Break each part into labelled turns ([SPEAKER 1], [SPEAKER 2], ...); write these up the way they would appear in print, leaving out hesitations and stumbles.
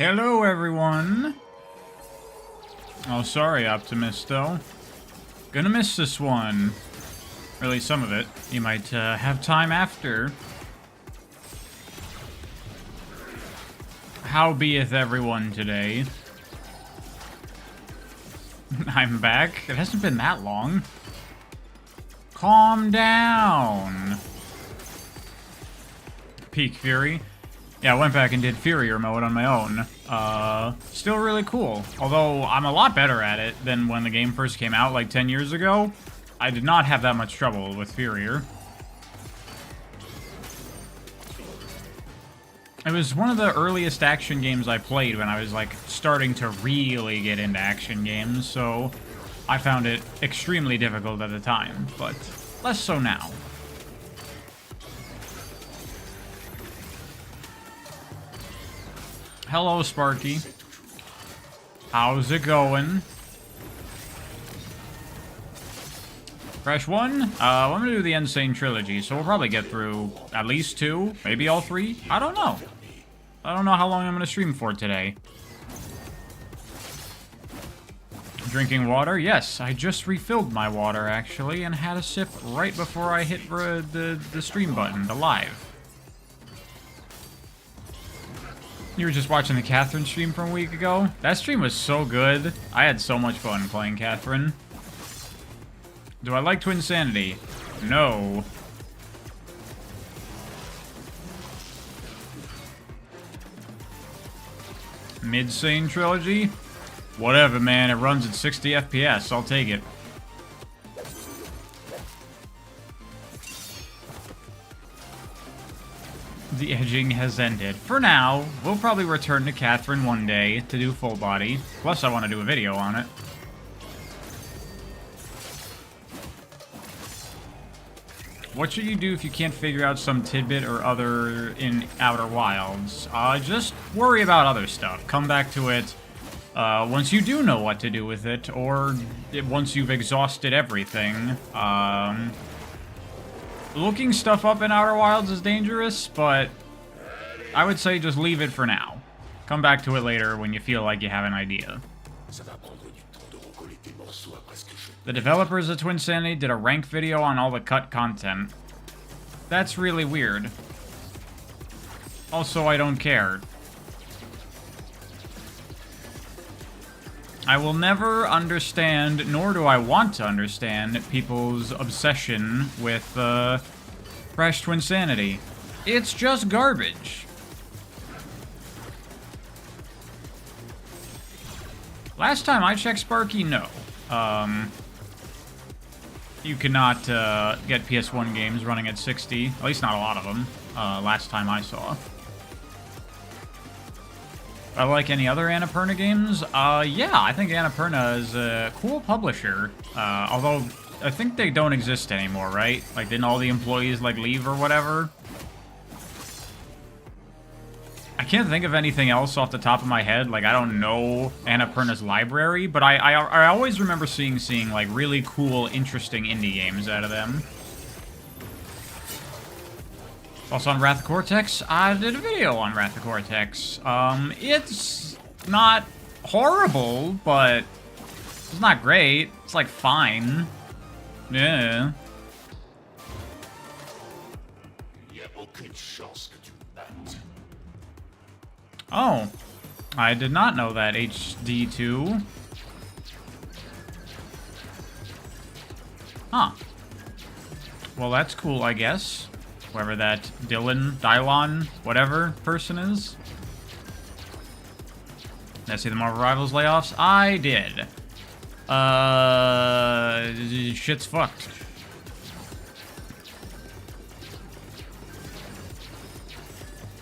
[SPEAKER 1] Hello, everyone. Oh, sorry, Optimisto. Gonna miss this one. Or at least some of it. You might have time after. How beeth everyone today? I'm back. It hasn't been that long. Calm down. Peak Fury. Yeah, I went back and did Furier mode on my own. Still really cool. Although, I'm a lot better at it than when the game first came out, like 10 years ago. I did not have that much trouble with Furier. It was one of the earliest action games I played when I was, like, starting to really get into action games, so I found it extremely difficult at the time, but less so now. Hello, Sparky. How's it going? Crash 1? I'm gonna do the Insane Trilogy, so we'll probably get through at least 2, maybe all 3. I don't know. I don't know how long I'm gonna stream for today. Drinking water? Yes, I just refilled my water, actually, and had a sip right before I hit the stream button, the live. You were just watching the Catherine stream from a week ago? That stream was so good. I had so much fun playing Catherine. Do I like Twinsanity? No. Mid-Sane Trilogy? Whatever, man. It runs at 60 FPS. I'll take it. The edging has ended. For now, we'll probably return to Catherine one day to do full body. Plus, I want to do a video on it. What should you do if you can't figure out some tidbit or other in Outer Wilds? Just worry about other stuff. Come back to it once you do know what to do with it, or once you've exhausted everything. Looking stuff up in Outer Wilds is dangerous, but I would say just leave it for now. Come back to it later when you feel like you have an idea. The developers of Twinsanity did a rank video on all the cut content. That's really weird. Also, I don't care. I will never understand, nor do I want to understand, people's obsession with Crash Twinsanity. It's just garbage. Last time I checked, Sparky, no. You cannot get PS1 games running at 60. At least not a lot of them, last time I saw. I like any other Annapurna games? Yeah, I think Annapurna is a cool publisher. Although, I think they don't exist anymore, right? Like, didn't all the employees, like, leave or whatever? I can't think of anything else off the top of my head. Like, I don't know Annapurna's library, but I always remember seeing, like, really cool, interesting indie games out of them. Also on Wrath of Cortex, I did a video on Wrath of Cortex. It's not horrible, but it's not great. It's, like, fine. Yeah. Oh, I did not know that, HD2. Huh. Well, that's cool, I guess. Whoever that Dylon, whatever person is. Did I see the Marvel Rivals layoffs? I did. Shit's fucked.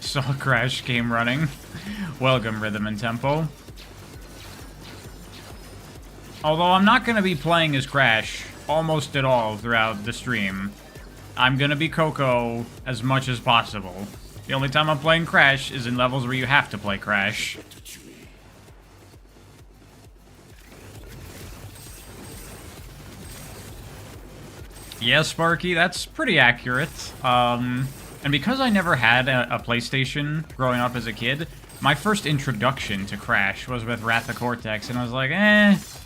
[SPEAKER 1] Saw Crash game running. Welcome, Rhythm and Tempo. Although I'm not going to be playing as Crash almost at all throughout the stream. I'm going to be Coco as much as possible. The only time I'm playing Crash is in levels where you have to play Crash. Yeah, Sparky, that's pretty accurate. And because I never had a PlayStation growing up as a kid, my first introduction to Crash was with Wrath of Cortex, and I was like, it's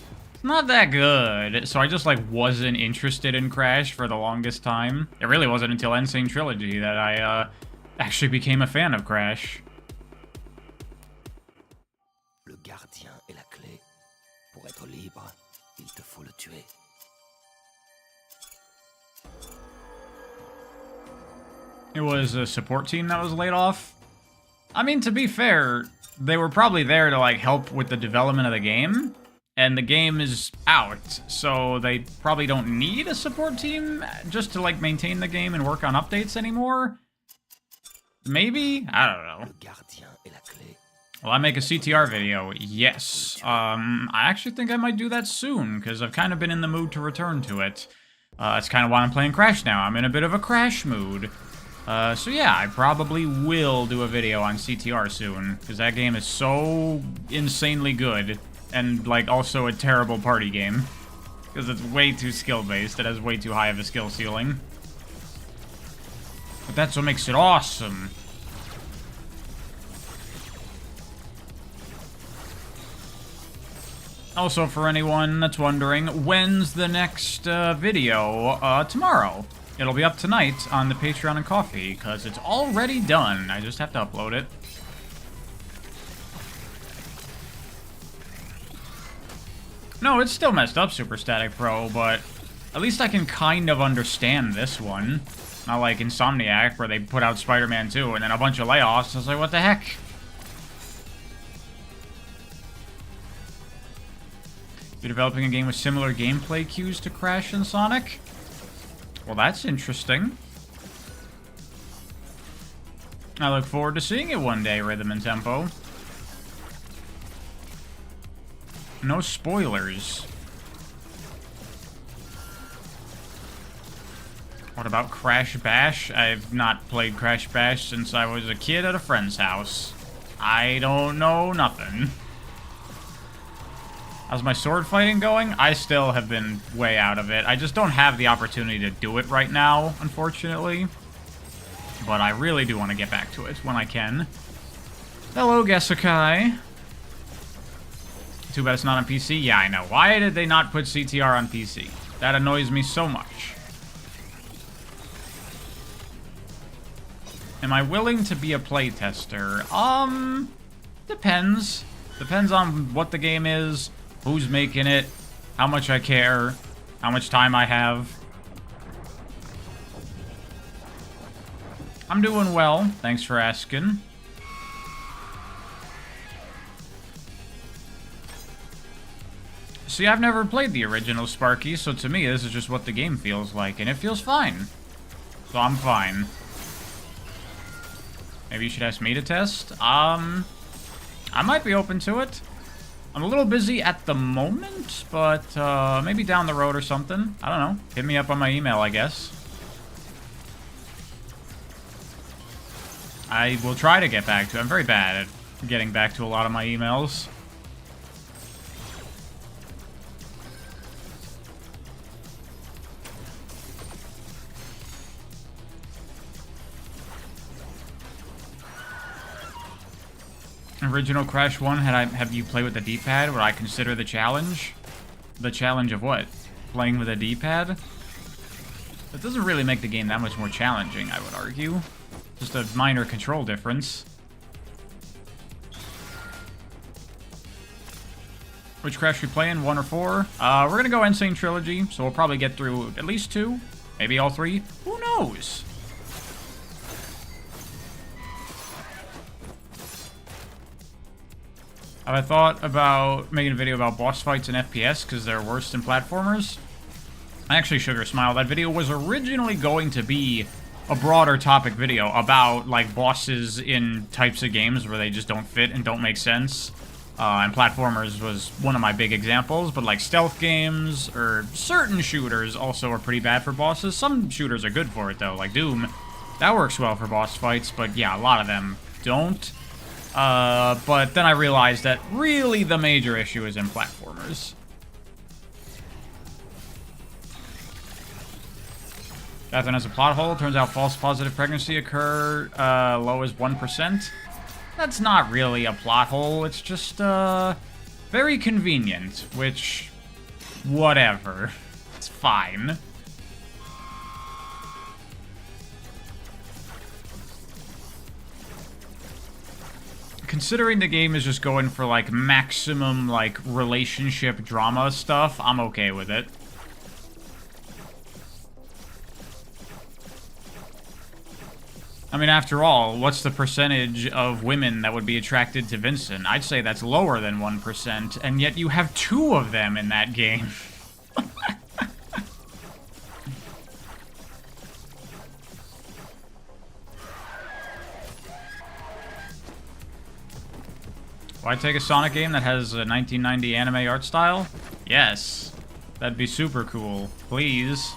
[SPEAKER 1] not that good. So I just, like, wasn't interested in Crash for the longest time. It really wasn't until N. Sane Trilogy that I, actually became a fan of Crash.
[SPEAKER 2] Le gardien est la clé. Pour être libre, il te faut le tuer.
[SPEAKER 1] It was a support team that was laid off. I mean, to be fair, they were probably there to, like, help with the development of the game. And the game is out, so they probably don't need a support team just to, like, maintain the game and work on updates anymore. Maybe? I don't know. Will I make a CTR video? Yes. I actually think I might do that soon, because I've kind of been in the mood to return to it. It's kind of why I'm playing Crash now. I'm in a bit of a Crash mood. So yeah, I probably will do a video on CTR soon, because that game is so insanely good, and, like, also a terrible party game, because it's way too skill-based. It has way too high of a skill ceiling. But that's what makes it awesome. Also, for anyone that's wondering, when's the next video? Tomorrow. It'll be up tonight on the Patreon and Coffee, because it's already done. I just have to upload it. No, it's still messed up, Super Static Pro, but at least I can kind of understand this one. Not like Insomniac, where they put out Spider-Man 2 and then a bunch of layoffs. I was like, what the heck? You're developing a game with similar gameplay cues to Crash and Sonic? Well, that's interesting. I look forward to seeing it one day, Rhythm and Tempo. No spoilers. What about Crash Bash? I've not played Crash Bash since I was a kid at a friend's house. I don't know nothing. How's my sword fighting going? I still have been way out of it. I just don't have the opportunity to do it right now, unfortunately. But I really do want to get back to it when I can. Hello, Gesukai. Too bad it's not on PC. Yeah, I know. Why did they not put CTR on PC? That annoys me so much. Am I willing to be a playtester? Depends. Depends on what the game is, who's making it, how much I care, how much time I have. I'm doing well, thanks for asking. See, I've never played the original Sparky, so to me this is just what the game feels like, and it feels fine. So I'm fine. Maybe you should ask me to test? I might be open to it. I'm a little busy at the moment, but maybe down the road or something. I don't know. Hit me up on my email, I guess. I will try to get back to it. I'm very bad at getting back to a lot of my emails. Original Crash 1, have you played with the D-pad? Would I consider the challenge? The challenge of what? Playing with a D-pad? That doesn't really make the game that much more challenging, I would argue. Just a minor control difference. Which Crash we playing? 1 or 4? We're gonna go N. Sane Trilogy, so we'll probably get through at least 2. Maybe all 3. Who knows? Have I thought about making a video about boss fights in FPS because they're worse than platformers? Actually, Sugar Smile, that video was originally going to be a broader topic video about, like, bosses in types of games where they just don't fit and don't make sense. And platformers was one of my big examples, but, like, stealth games or certain shooters also are pretty bad for bosses. Some shooters are good for it, though, like Doom. That works well for boss fights, but yeah, a lot of them don't. But then I realized that really the major issue is in platformers. Batman has a plot hole. Turns out false positive pregnancy occur low as 1%. That's not really a plot hole. It's just very convenient, which, whatever. It's fine. Considering the game is just going for, like, maximum, like, relationship drama stuff, I'm okay with it. I mean, after all, what's the percentage of women that would be attracted to Vincent? I'd say that's lower than 1%, and yet you have 2 of them in that game. Why take a Sonic game that has a 1990 anime art style? Yes. That'd be super cool. Please.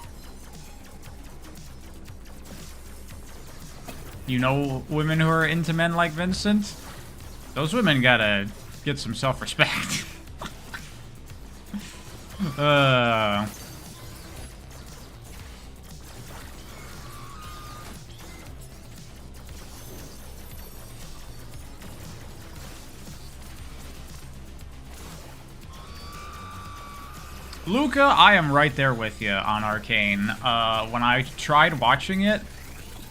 [SPEAKER 1] You know women who are into men like Vincent? Those women gotta get some self-respect. Luca, I am right there with you on Arcane. When I tried watching it,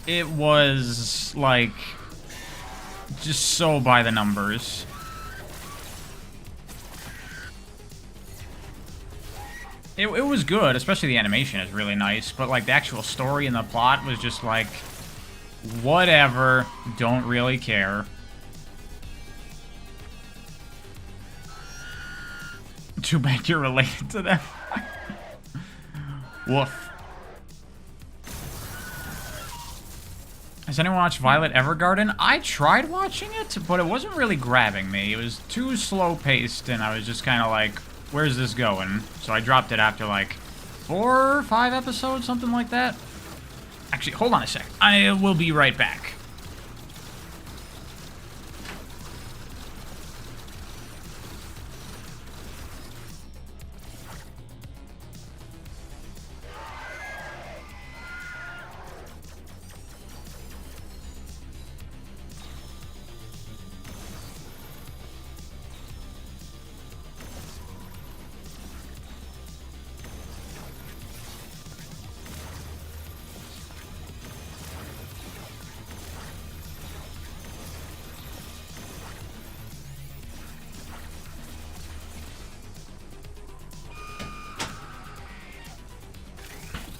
[SPEAKER 1] it was, like, just so by the numbers. It was good, especially the animation is really nice, but, like, the actual story and the plot was just, like, whatever, don't really care. Too bad you're related to them. Woof. Has anyone watched Violet Evergarden? I tried watching it, but it wasn't really grabbing me. It was too slow-paced, and I was just kind of like, where's this going? So I dropped it after, like, 4 or 5 episodes, something like that. Actually, hold on a sec. I will be right back.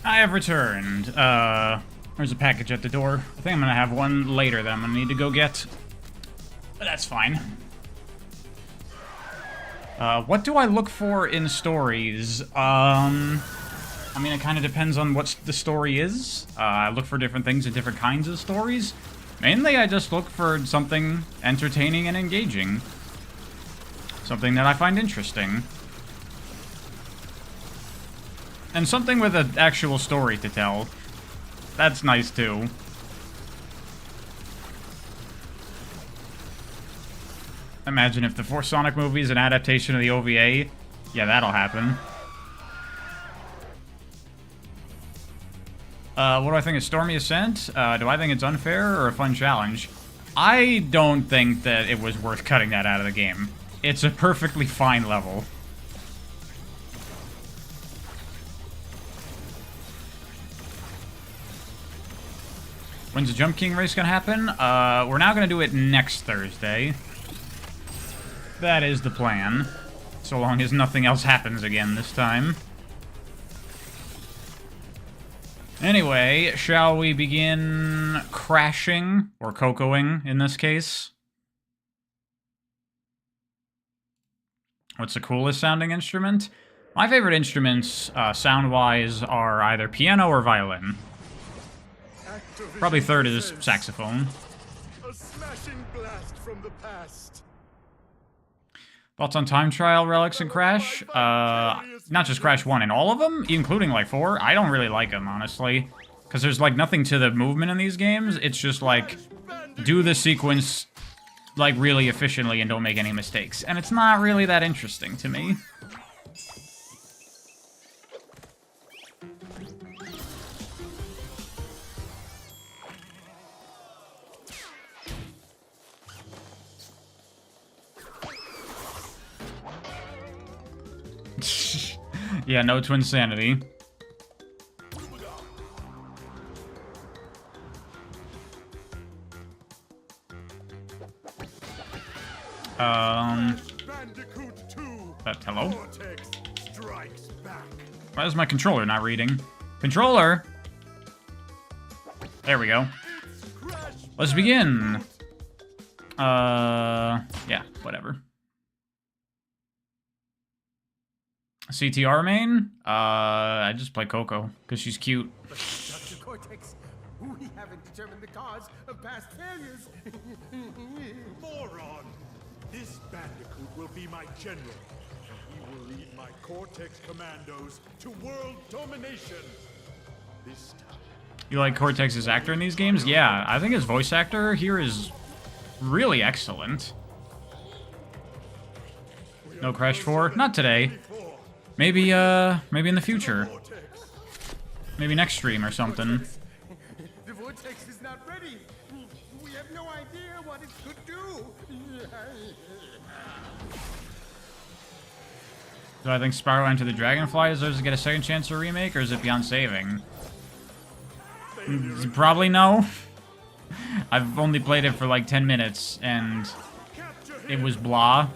[SPEAKER 1] I have returned. There's a package at the door. I think I'm gonna have one later that I'm gonna need to go get. But that's fine. What do I look for in stories? I mean, it kind of depends on what the story is. I look for different things in different kinds of stories. Mainly, I just look for something entertaining and engaging. Something that I find interesting. And something with an actual story to tell. That's nice, too. Imagine if the 4 Sonic movies an adaptation of the OVA. Yeah, that'll happen. What do I think of Stormy Ascent? Do I think it's unfair or a fun challenge? I don't think that it was worth cutting that out of the game. It's a perfectly fine level. When's the Jump King race gonna happen? We're now gonna do it next Thursday. That is the plan. So long as nothing else happens again this time. Anyway, shall we begin crashing, or cocoing in this case? What's the coolest sounding instrument? My favorite instruments, sound-wise, are either piano or violin. Probably third is saxophone.
[SPEAKER 3] A smashing blast from the past.
[SPEAKER 1] Thoughts on Time Trial, Relics, and Crash? Not just Crash 1, in all of them? Including, like, 4? I don't really like them, honestly. Because there's, like, nothing to the movement in these games. It's just, like, do the sequence, like, really efficiently and don't make any mistakes. And it's not really that interesting to me. Yeah, no Twinsanity.
[SPEAKER 3] Bandicoot 2.
[SPEAKER 1] Hello?
[SPEAKER 3] Cortex strikes back.
[SPEAKER 1] Why is my controller not reading? Controller! There we go.
[SPEAKER 3] Crash
[SPEAKER 1] Let's begin. Yeah, whatever. CTR main? I just play Coco, because she's cute.
[SPEAKER 4] Dr. Cortex, we haven't determined the cause of past failures.
[SPEAKER 3] moron. This Bandicoot will be my general. He will lead my Cortex commandos to world domination. This time.
[SPEAKER 1] You like Cortex's actor in these games? Yeah, I think his voice actor here is really excellent. No Crash 4? Not today. Maybe in the future. Maybe next stream or something.
[SPEAKER 4] The vortex is not ready. We have no idea what it could do.
[SPEAKER 1] Do I think Spyro Enter the Dragonfly deserves to get a second chance or remake, or is it beyond saving? Probably no. I've only played it for like 10 minutes, and it was blah.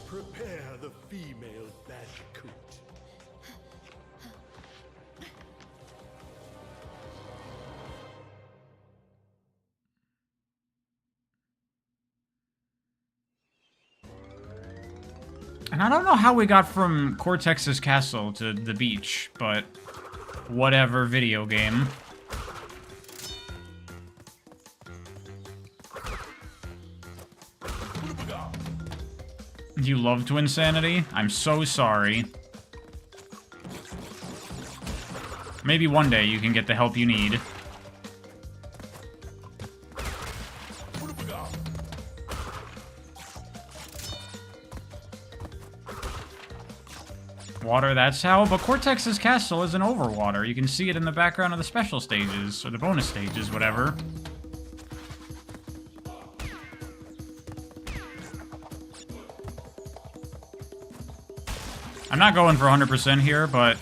[SPEAKER 3] Prepare the female Bandicoot.
[SPEAKER 1] And I don't know how we got from Cortex's castle to the beach, but whatever, video game. You love Twinsanity? I'm so sorry. Maybe one day you can get the help you need. Water, that's how, but Cortex's castle isn't over water. You can see it in the background of the special stages, or the bonus stages, whatever. I'm not going for 100% here, but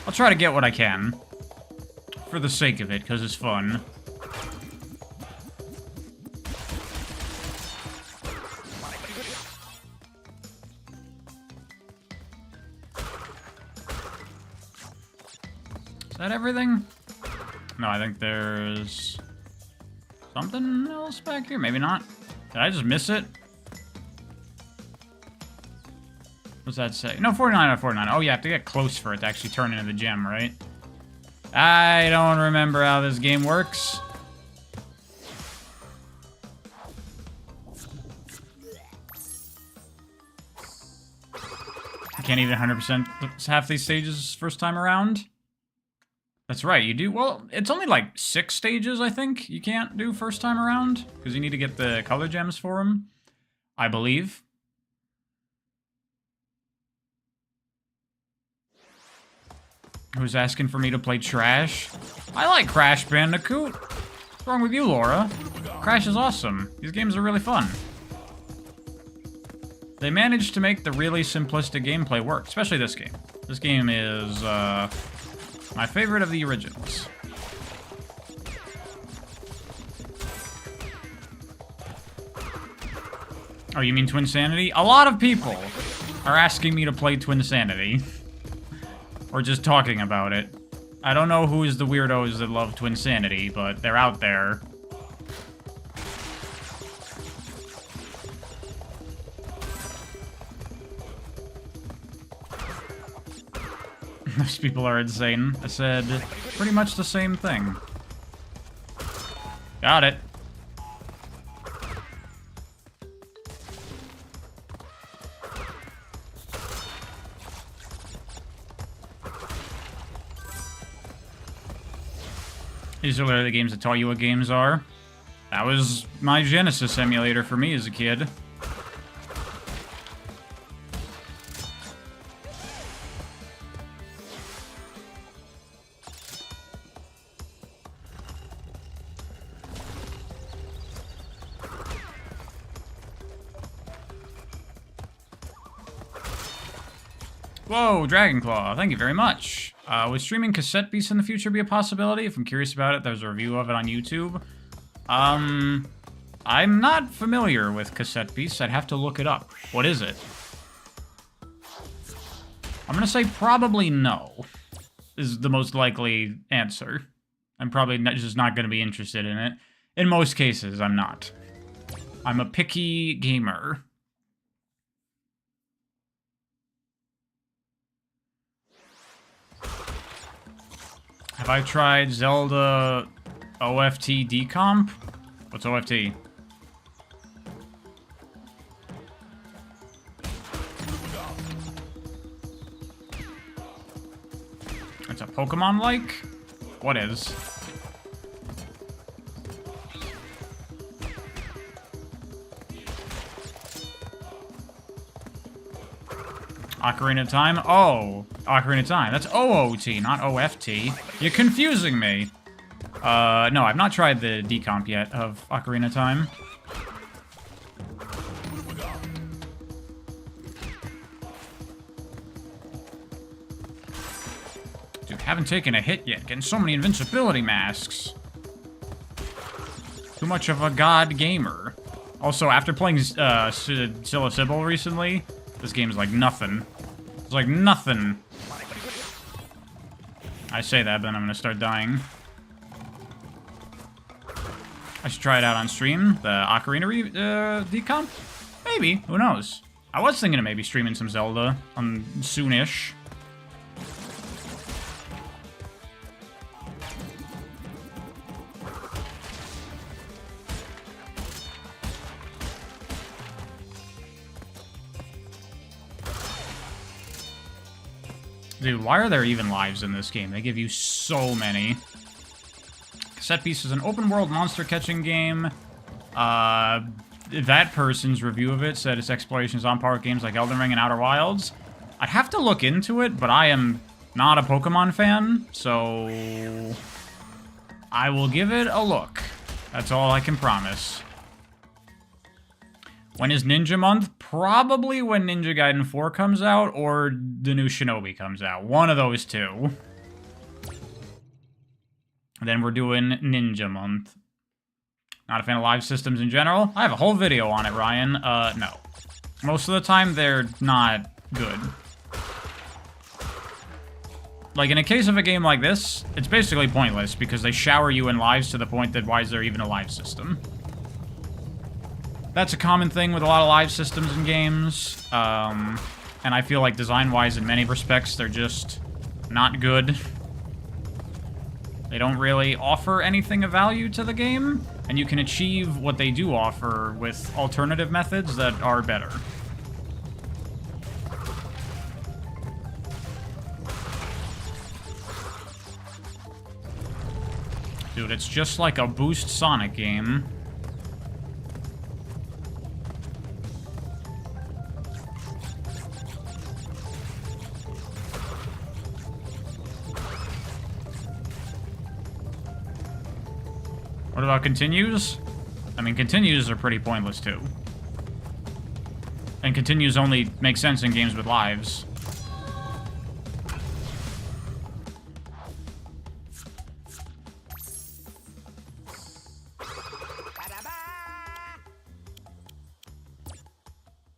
[SPEAKER 1] I'll try to get what I can. For the sake of it, because it's fun. Is that everything? No, I think there's something else back here. Maybe not. Did I just miss it? What's that say? No, 49 out of 49. Oh, you have to get close for it to actually turn into the gem, right? I don't remember how this game works. I can't even 100% half these stages first time around. That's right, you do. Well, it's only like 6 stages, I think, you can't do first time around. Because you need to get the color gems for them, I believe. Who's asking for me to play Trash? I like Crash Bandicoot. What's wrong with you, Laura? Crash is awesome. These games are really fun. They managed to make the really simplistic gameplay work, especially this game. This game is, my favorite of the originals. Oh, you mean Twinsanity? A lot of people are asking me to play Twinsanity. Or just talking about it. I don't know who is the weirdos that love Twinsanity, but they're out there. Those people are insane. I said pretty much the same thing. Got it. These are literally the games that taught you what games are. That was my Genesis emulator for me as a kid. Whoa, Dragonclaw, thank you very much. Would streaming cassette beasts in the future be a possibility? If I'm curious about it, there's a review of it on YouTube. I'm not familiar with cassette beasts. I'd have to look it up. What is it? I'm gonna say probably no, is the most likely answer. I'm probably just not gonna be interested in it. In most cases, I'm not. I'm a picky gamer. Have I tried Zelda OFT decomp? What's OFT? It's a Pokemon-like? What is? Ocarina of Time? Oh, Ocarina of Time. That's OOT, not OFT. You're confusing me. No, I've not tried the decomp yet of Ocarina of Time. Dude, haven't taken a hit yet. Getting so many invincibility masks. Too much of a god gamer. Also, after playing Scylla Sybil recently, this game's like nothing. It's like nothing. I say that, but then I'm gonna start dying. I should try it out on stream, the Ocarina decomp? Maybe, who knows? I was thinking of maybe streaming some Zelda on soonish. Dude, why are there even lives in this game? They give you so many. Set Piece is an open-world monster-catching game. That person's review of it said its exploration is on par with games like Elden Ring and Outer Wilds. I'd have to look into it, but I am not a Pokemon fan, so I will give it a look. That's all I can promise. When is Ninja Month? Probably when Ninja Gaiden 4 comes out or the new Shinobi comes out. One of those two. Then we're doing Ninja Month. Not a fan of live systems in general. I have a whole video on it, Ryan. No. Most of the time, they're not good. Like, in a case of a game like this, it's basically pointless because they shower you in lives to the point that why is there even a live system? That's a common thing with a lot of live systems in games. And I feel like design-wise, in many respects, they're just not good. They don't really offer anything of value to the game, and you can achieve what they do offer with alternative methods that are better. Dude, it's just like a Boost Sonic game. What about continues? I mean, continues are pretty pointless, too. And continues only make sense in games with lives.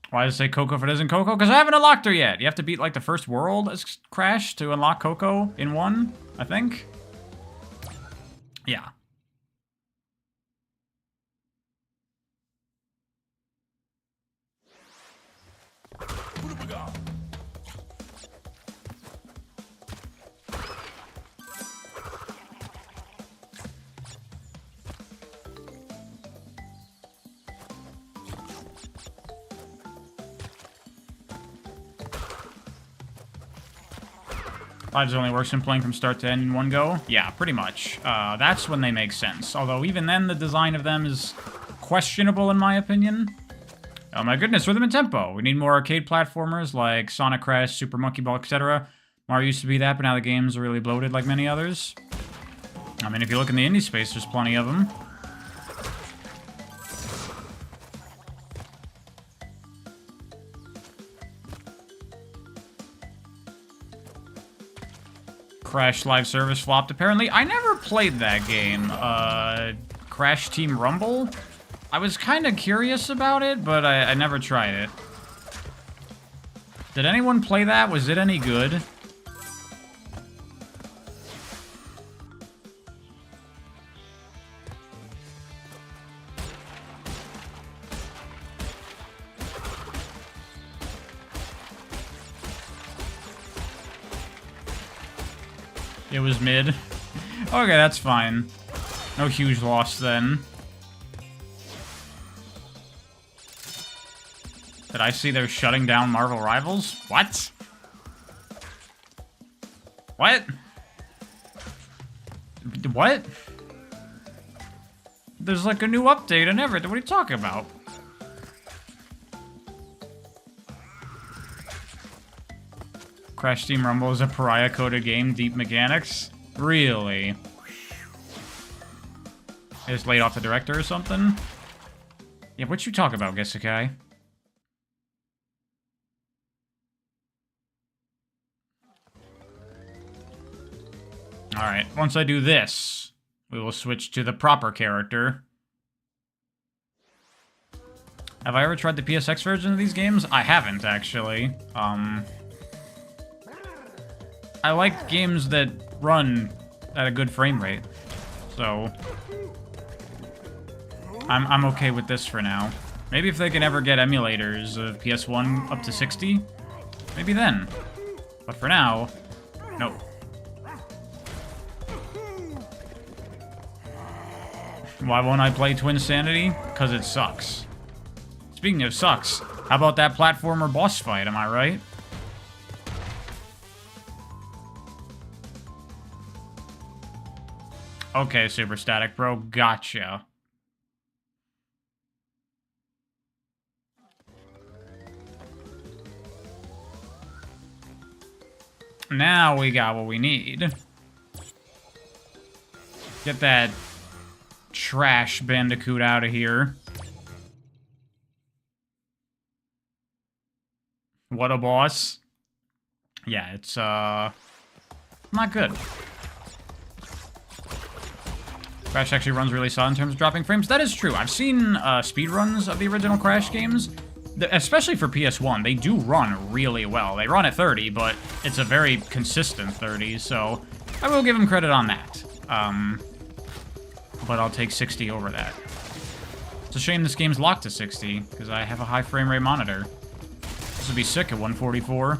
[SPEAKER 1] Why does it say Coco if it isn't Coco? Because I haven't unlocked her yet. You have to beat, like, the first world as Crash to unlock Coco in one, I think. Yeah. Lives only works in playing from start to end in one go? Yeah, pretty much. That's when they make sense. Although even then, the design of them is questionable in my opinion. Oh my goodness, rhythm and tempo. We need more arcade platformers like Sonic Crash, Super Monkey Ball, etc. Mario used to be that, but now the games are really bloated like many others. I mean, if you look in the indie space, there's plenty of them. Crash Live Service flopped, apparently. I never played that game. Crash Team Rumble? I was kind of curious about it, but I never tried it. Did anyone play that? Was it any good? It was mid. Okay, that's fine. No huge loss then. Did I see they're shutting down Marvel Rivals? What? What? What? There's like a new update and everything. What are you talking about? Crash Team Rumble is a pariah-coded game, deep mechanics? Really? They just laid off the director or something? Yeah, what you talk about, Gesukai? Alright, once I do this, we will switch to the proper character. Have I ever tried the PSX version of these games? I haven't, actually. I like games that run at a good frame rate, so I'm okay with this for now. Maybe if they can ever get emulators of PS1 up to 60, maybe then. But for now, no. Why won't I play Twinsanity? Because it sucks. Speaking of sucks, how about that platformer boss fight, am I right? Okay, Super Static Bro, gotcha. Now we got what we need. Get that trash Bandicoot out of here. What a boss. Yeah, it's, not good. Crash actually runs really solid in terms of dropping frames. That is true. I've seen speedruns of the original Crash games, especially for PS1. They do run really well. They run at 30, but it's a very consistent 30, so I will give them credit on that. But I'll take 60 over that. It's a shame this game's locked to 60, because I have a high frame rate monitor. This would be sick at 144.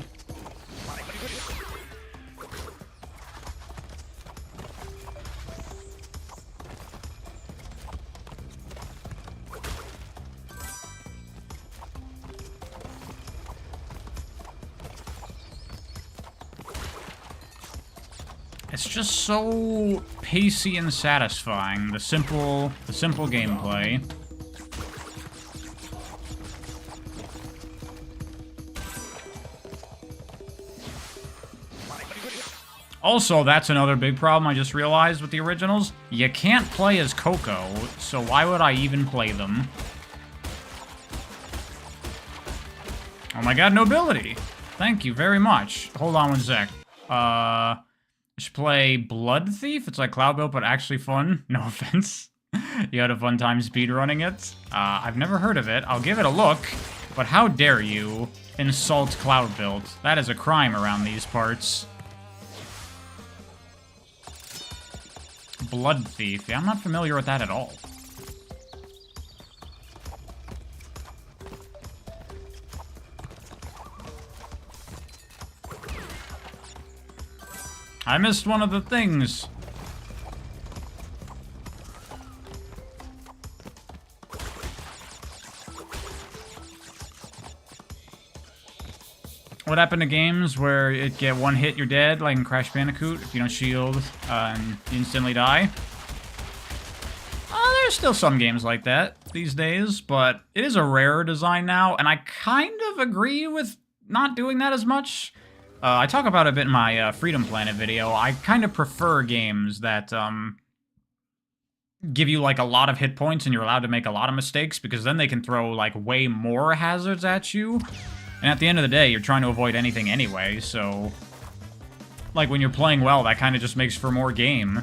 [SPEAKER 1] It's just so pacey and satisfying, the simple gameplay. Also, that's another big problem I just realized with the originals. You can't play as Coco, so why would I even play them? Oh my god, nobility! Thank you very much. Hold on one sec. I should play Blood Thief. It's like Cloud Build, but actually fun. No offense. You had a fun time speedrunning it. I've never heard of it. I'll give it a look, but how dare you insult Cloud Build? That is a crime around these parts. Blood Thief. Yeah, I'm not familiar with that at all. I missed one of the things. What happened to games where it get one hit, you're dead, like in Crash Bandicoot, if you don't shield and you instantly die? There's still some games like that these days, but it is a rarer design now, and I kind of agree with not doing that as much. I talk about it a bit in my Freedom Planet video. I kind of prefer games that give you like a lot of hit points and you're allowed to make a lot of mistakes, because then they can throw like way more hazards at you. And at the end of the day, you're trying to avoid anything anyway, so like, when you're playing well, that kind of just makes for more game.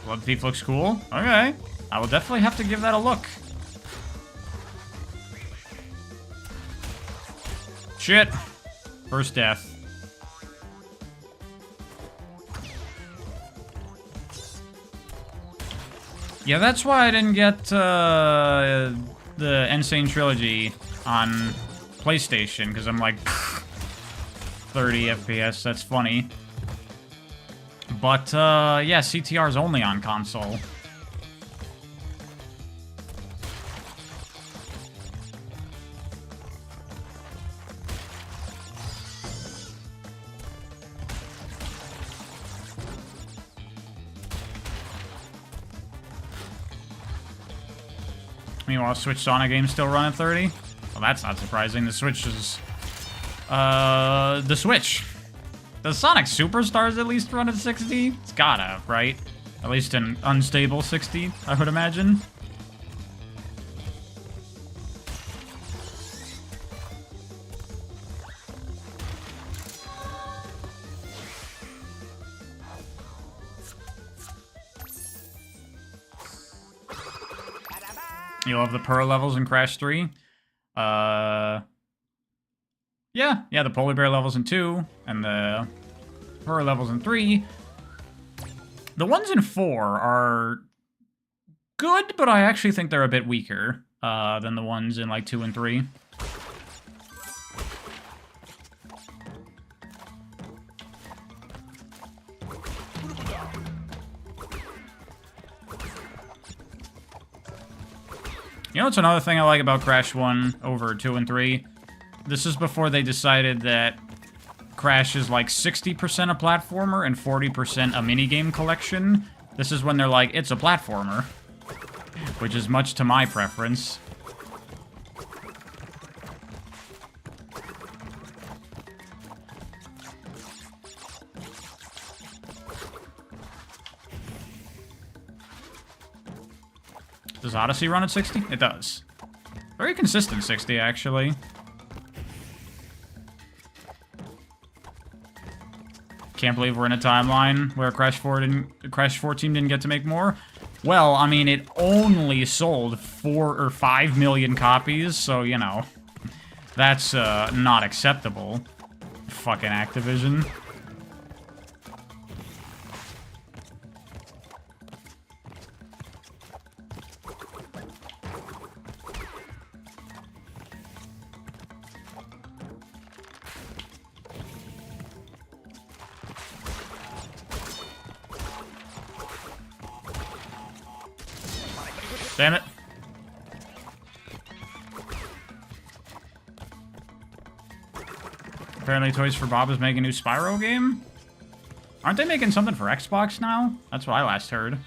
[SPEAKER 1] Blood Thief looks cool. Okay. I will definitely have to give that a look. Shit. First death. Yeah, that's why I didn't get the Insane Trilogy on PlayStation, because I'm like, 30 FPS, that's funny. But, yeah, CTR is only on console. Meanwhile, Switch Sonic games still run at 30? Well, that's not surprising. The Switch is... the Switch. Does Sonic Superstars at least run at 60? It's gotta, right? At least an unstable 60, I would imagine. You love the Pearl levels in Crash 3? Yeah, the Polar Bear levels in 2, and the Pearl levels in 3. The ones in 4 are good, but I actually think they're a bit weaker than the ones in, like, 2 and 3. You know what's another thing I like about Crash 1 over 2 and 3? This is before they decided that Crash is like 60% a platformer and 40% a minigame collection. This is when they're like, it's a platformer. Which is much to my preference. Does Odyssey run at 60? It does. Very consistent 60, actually. Can't believe we're in a timeline where Crash 14 didn't get to make more. Well, I mean, it only sold 4 or 5 million copies, so, you know, that's not acceptable. Fucking Activision. Damn it. Apparently Toys for Bob is making a new Spyro game? Aren't they making something for Xbox now? That's what I last heard.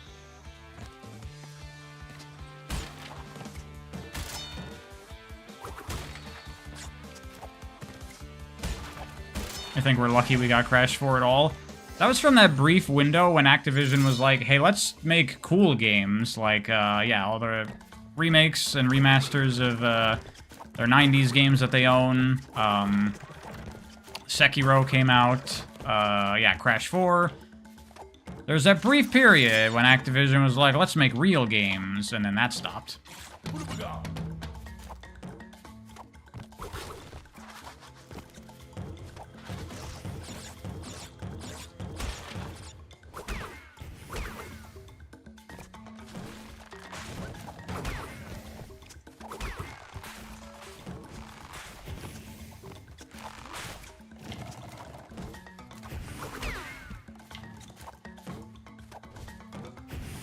[SPEAKER 1] I think we're lucky we got Crash 4 at all. That was from that brief window when Activision was like, hey, let's make cool games. Like, yeah, all the remakes and remasters of their 90s games that they own. Sekiro came out. Yeah, Crash 4. There's that brief period when Activision was like, let's make real games, and then that stopped.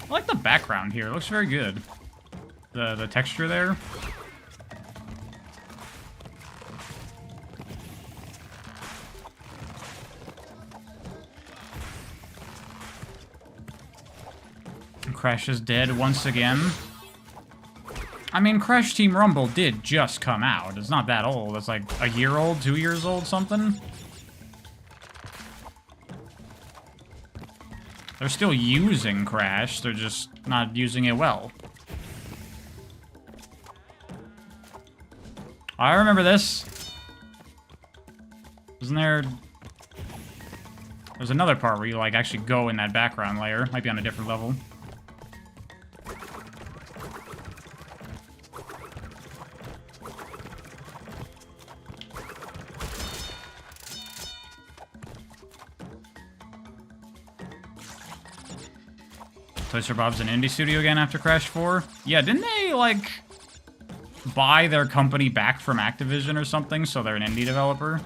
[SPEAKER 1] I like the background here. It looks very good. The texture there. Crash is dead once again. I mean, Crash Team Rumble did just come out. It's not that old. It's like a year old, 2 years old, something. They're still using Crash, they're just not using it well. I remember this. Wasn't there... There's another part where you, like, actually go in that background layer. Might be on a different level. Toys for Bob's an indie studio again after Crash 4? Yeah, didn't they, like, buy their company back from Activision or something, so they're an indie developer?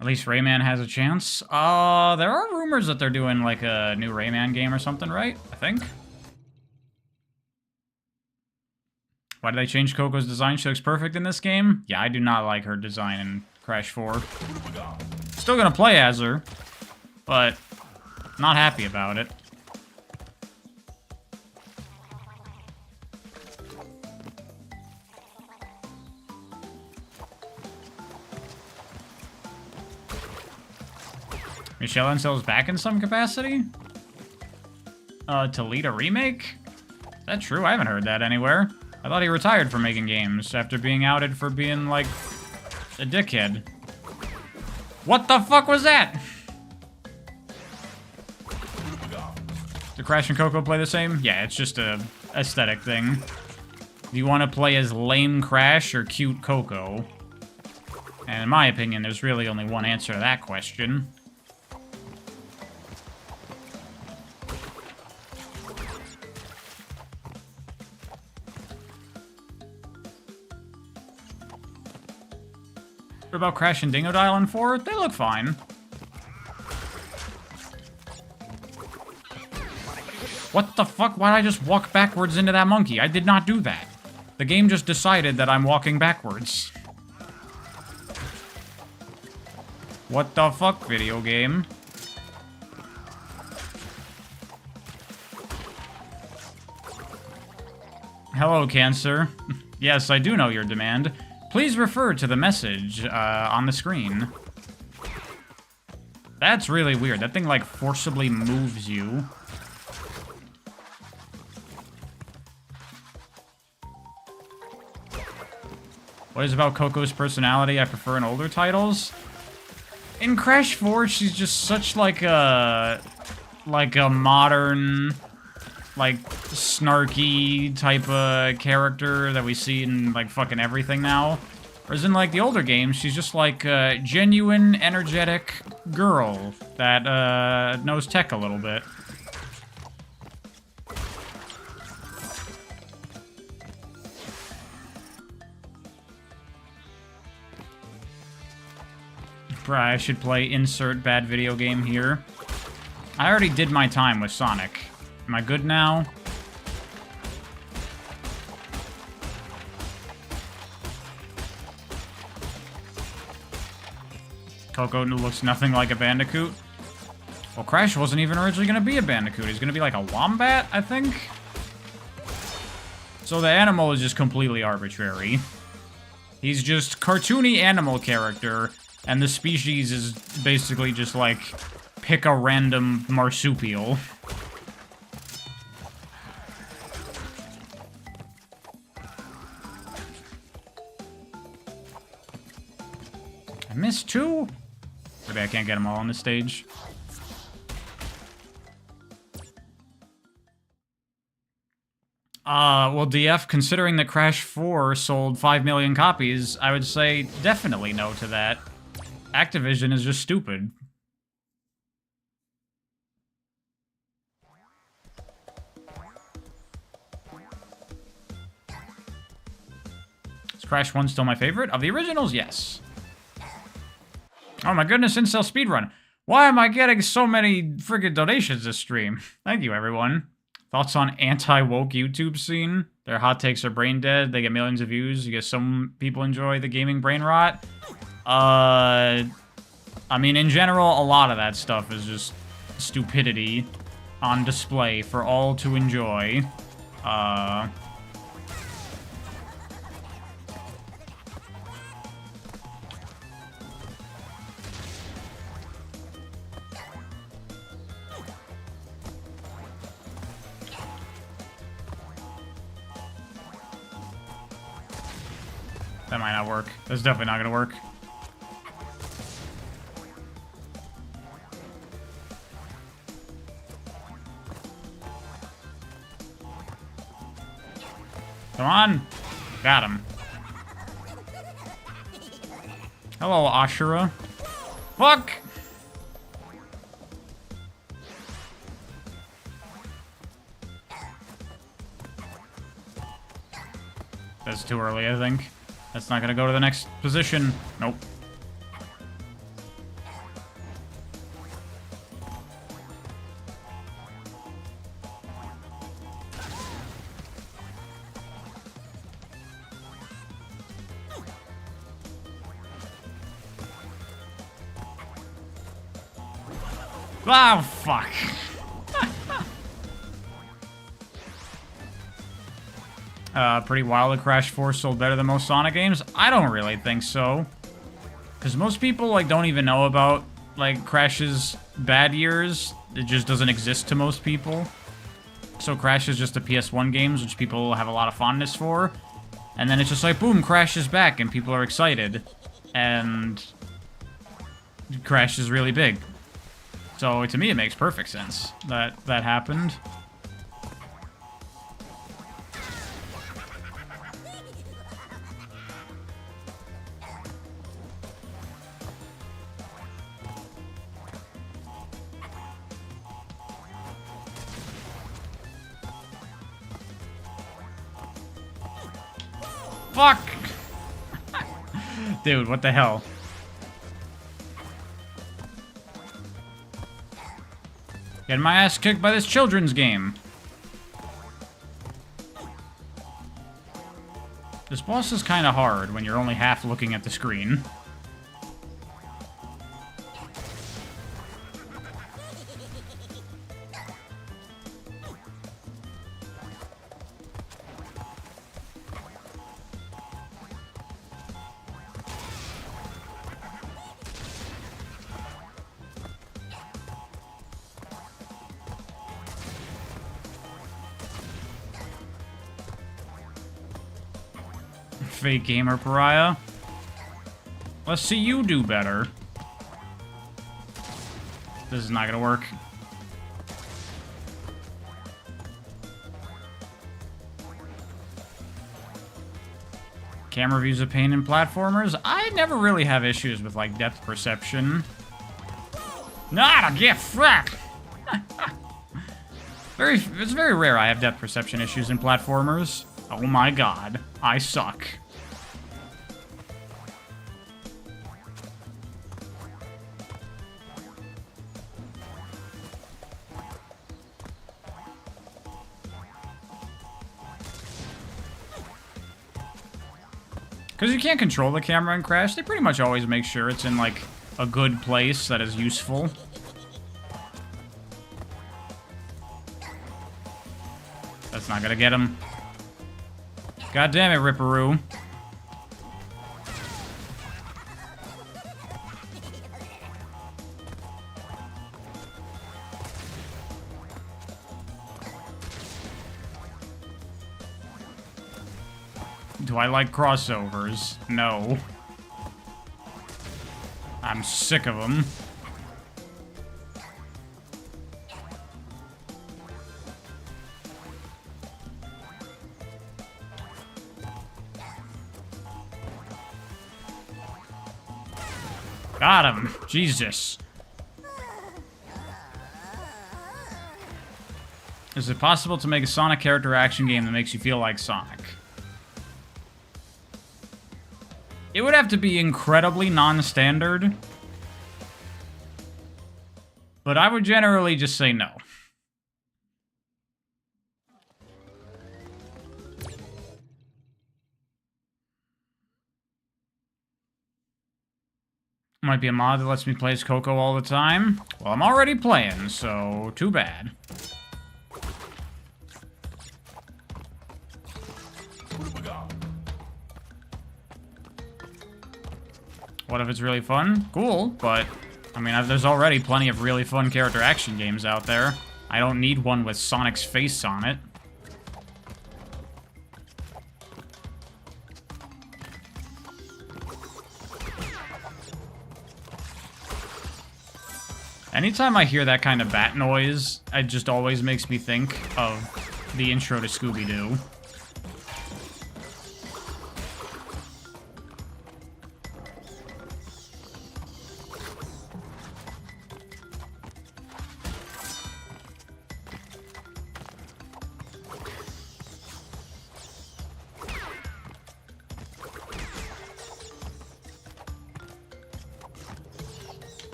[SPEAKER 1] At least Rayman has a chance. There are rumors that they're doing, like, a new Rayman game or something, right? I think. Why did they change Coco's design? She looks perfect in this game. Yeah, I do not like her design in Crash 4. Still gonna play as her, but not happy about it. Michelle Ansel's back in some capacity? To lead a remake? Is that true? I haven't heard that anywhere. I thought he retired from making games after being outed for being, like, a dickhead. What the fuck was that? Do Crash and Coco play the same? Yeah, it's just a aesthetic thing. Do you want to play as lame Crash or cute Coco? And in my opinion, there's really only one answer to that question. What about Crash and Dingo Island 4? They look fine. What the fuck? Why'd I just walk backwards into that monkey? I did not do that. The game just decided that I'm walking backwards. What the fuck, video game? Hello, Cancer. Yes, I do know your demand. Please refer to the message on the screen. That's really weird. That thing, like, forcibly moves you. What is about Coco's personality I prefer in older titles? In Crash 4, she's just such, like a modern, like, snarky type of character that we see in, like, fucking everything now. Whereas in, like, the older games, she's just, like, a genuine, energetic girl that, knows tech a little bit. Bruh, I should play insert bad video game here. I already did my time with Sonic. Am I good now? Coco looks nothing like a Bandicoot. Well, Crash wasn't even originally going to be a Bandicoot. He's going to be like a Wombat, I think? So the animal is just completely arbitrary. He's just cartoony animal character, and the species is basically just like, pick a random marsupial. I missed two? Maybe I can't get them all on the stage. Well, DF, considering that Crash 4 sold 5 million copies, I would say definitely no to that. Activision is just stupid. Is Crash 1 still my favorite? Of the originals, yes. Oh my goodness, Incel Speedrun. Why am I getting so many friggin' donations this stream? Thank you, everyone. Thoughts on anti-woke YouTube scene? Their hot takes are brain dead. They get millions of views. You guess some people enjoy the gaming brain rot. I mean, in general, a lot of that stuff is just stupidity on display for all to enjoy. That might not work. That's definitely not gonna work. Come on! Got him. Hello, Ashura. Fuck! That's too early, I think. That's not gonna go to the next position. Nope. Oh, fuck. Pretty wild that Crash 4 sold better than most Sonic games? I don't really think so. Because most people, like, don't even know about, like, Crash's bad years. It just doesn't exist to most people. So Crash is just the PS1 games, which people have a lot of fondness for. And then it's just like, boom, Crash is back, and people are excited. And Crash is really big. So, to me, it makes perfect sense that that happened. Fuck! Dude, what the hell? Getting my ass kicked by this children's game. This boss is kind of hard when you're only half looking at the screen. Fake gamer pariah. Let's see you do better. This is not gonna work. Camera views a pain in platformers. I never really have issues with, like, depth perception. Not a gift, fuck! It's very rare I have depth perception issues in platformers. Oh my god, I suck. Because you can't control the camera in Crash, they pretty much always make sure it's in, like, a good place that is useful. That's not gonna get him. God damn it, Ripperoo. Do I like crossovers? No. I'm sick of them. Got him. Jesus. Is it possible to make a Sonic character action game that makes you feel like Sonic? It would have to be incredibly non-standard. But I would generally just say no. Might be a mod that lets me play as Coco all the time. Well, I'm already playing, so too bad. What if it's really fun? Cool, but, I mean, there's already plenty of really fun character action games out there. I don't need one with Sonic's face on it. Anytime I hear that kind of bat noise, it just always makes me think of the intro to Scooby-Doo.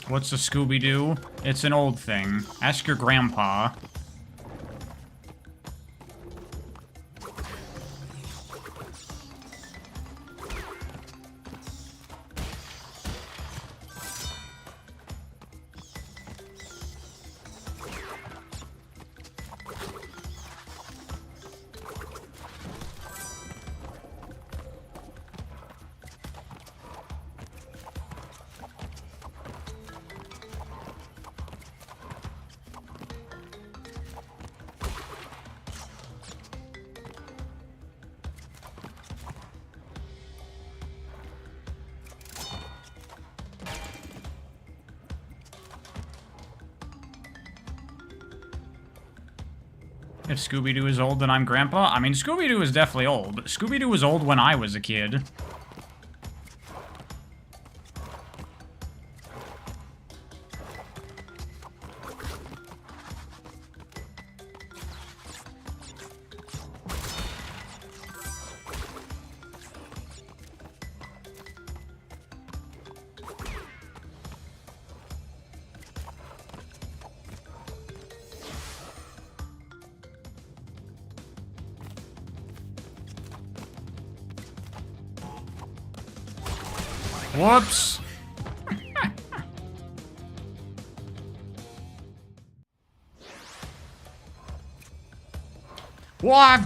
[SPEAKER 1] What's a Scooby-Doo? It's an old thing. Ask your grandpa. If Scooby-Doo is old, then I'm grandpa? I mean, Scooby-Doo is definitely old. Scooby-Doo was old when I was a kid. Whoops. What?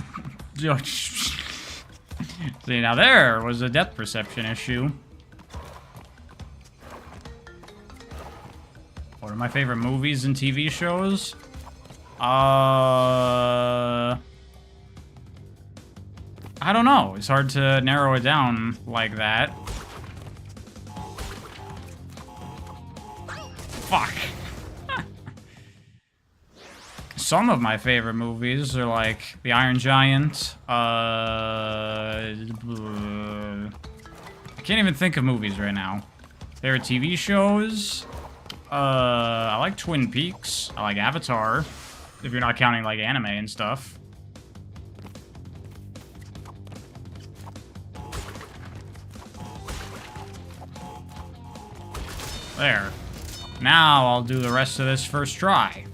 [SPEAKER 1] See, now there was a depth perception issue. What are my favorite movies and TV shows? I don't know. It's hard to narrow it down like that. Fuck. Some of my favorite movies are like The Iron Giant. I can't even think of movies right now. Favorite TV shows. I like Twin Peaks. I like Avatar. If you're not counting like anime and stuff. There. Now I'll do the rest of this first try.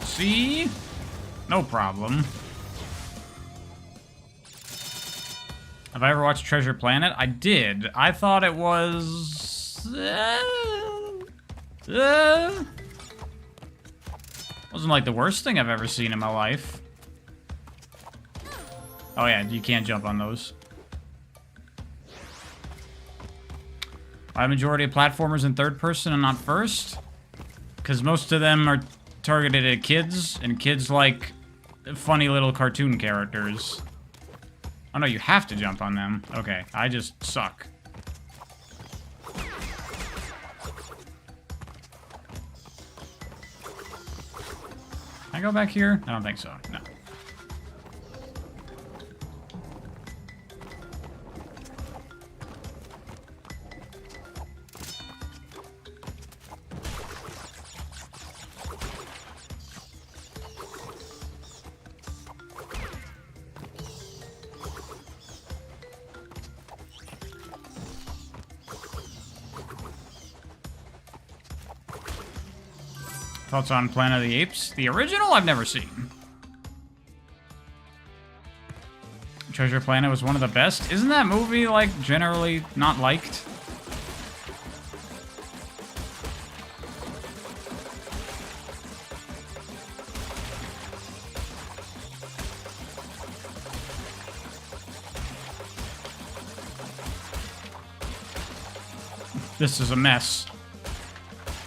[SPEAKER 1] See? No problem. Have I ever watched Treasure Planet? I did. I thought it was... wasn't like the worst thing I've ever seen in my life. Oh yeah, you can't jump on those. Why majority of platformers in third person and not first? Because most of them are targeted at kids, and kids like funny little cartoon characters. Oh no, you have to jump on them. Okay, I just suck. Can I go back here? I don't think so, no. Thoughts on Planet of the Apes? The original I've never seen. Treasure Planet was one of the best. Isn't that movie, like, generally not liked? This is a mess.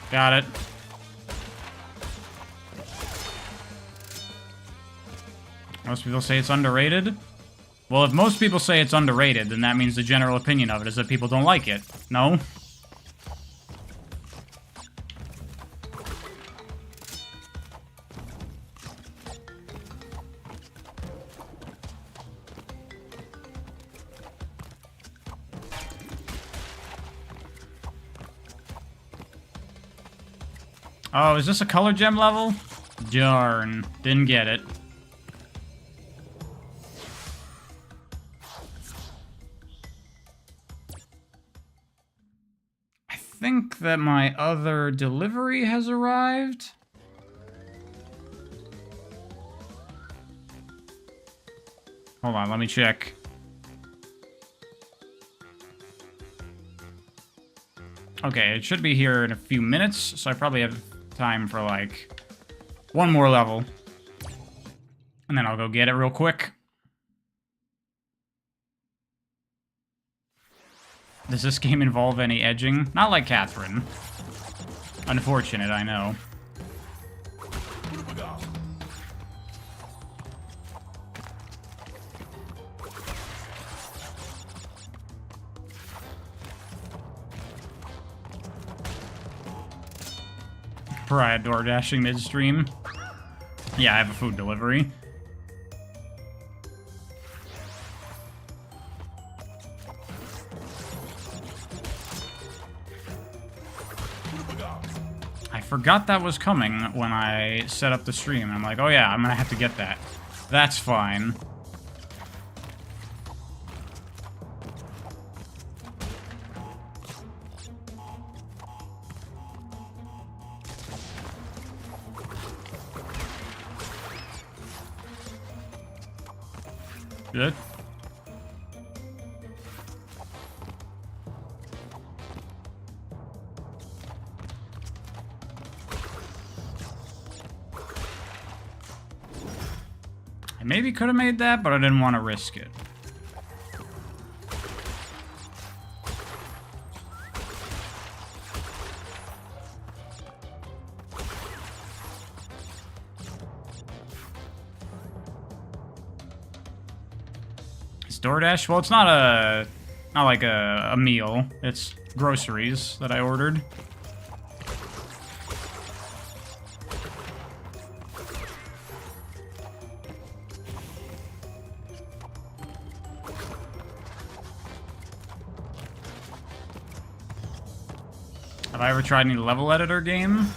[SPEAKER 1] Got it. Most people say it's underrated. Well, if most people say it's underrated, then that means the general opinion of it is that people don't like it. No? Oh, is this a color gem level? Darn. Didn't get it. I think that my other delivery has arrived. Hold on, let me check. Okay, it should be here in a few minutes, so I probably have time for, like, one more level. And then I'll go get it real quick. Does this game involve any edging? Not like Catherine. Unfortunate, I know. Pariah door dashing midstream. Yeah, I have a food delivery. I forgot that was coming when I set up the stream. I'm like, oh yeah, I'm gonna have to get that. That's fine. Good. I maybe could have made that, but I didn't want to risk it. DoorDash? Well, it's not like a meal. It's groceries that I ordered. Have I ever tried any level editor game?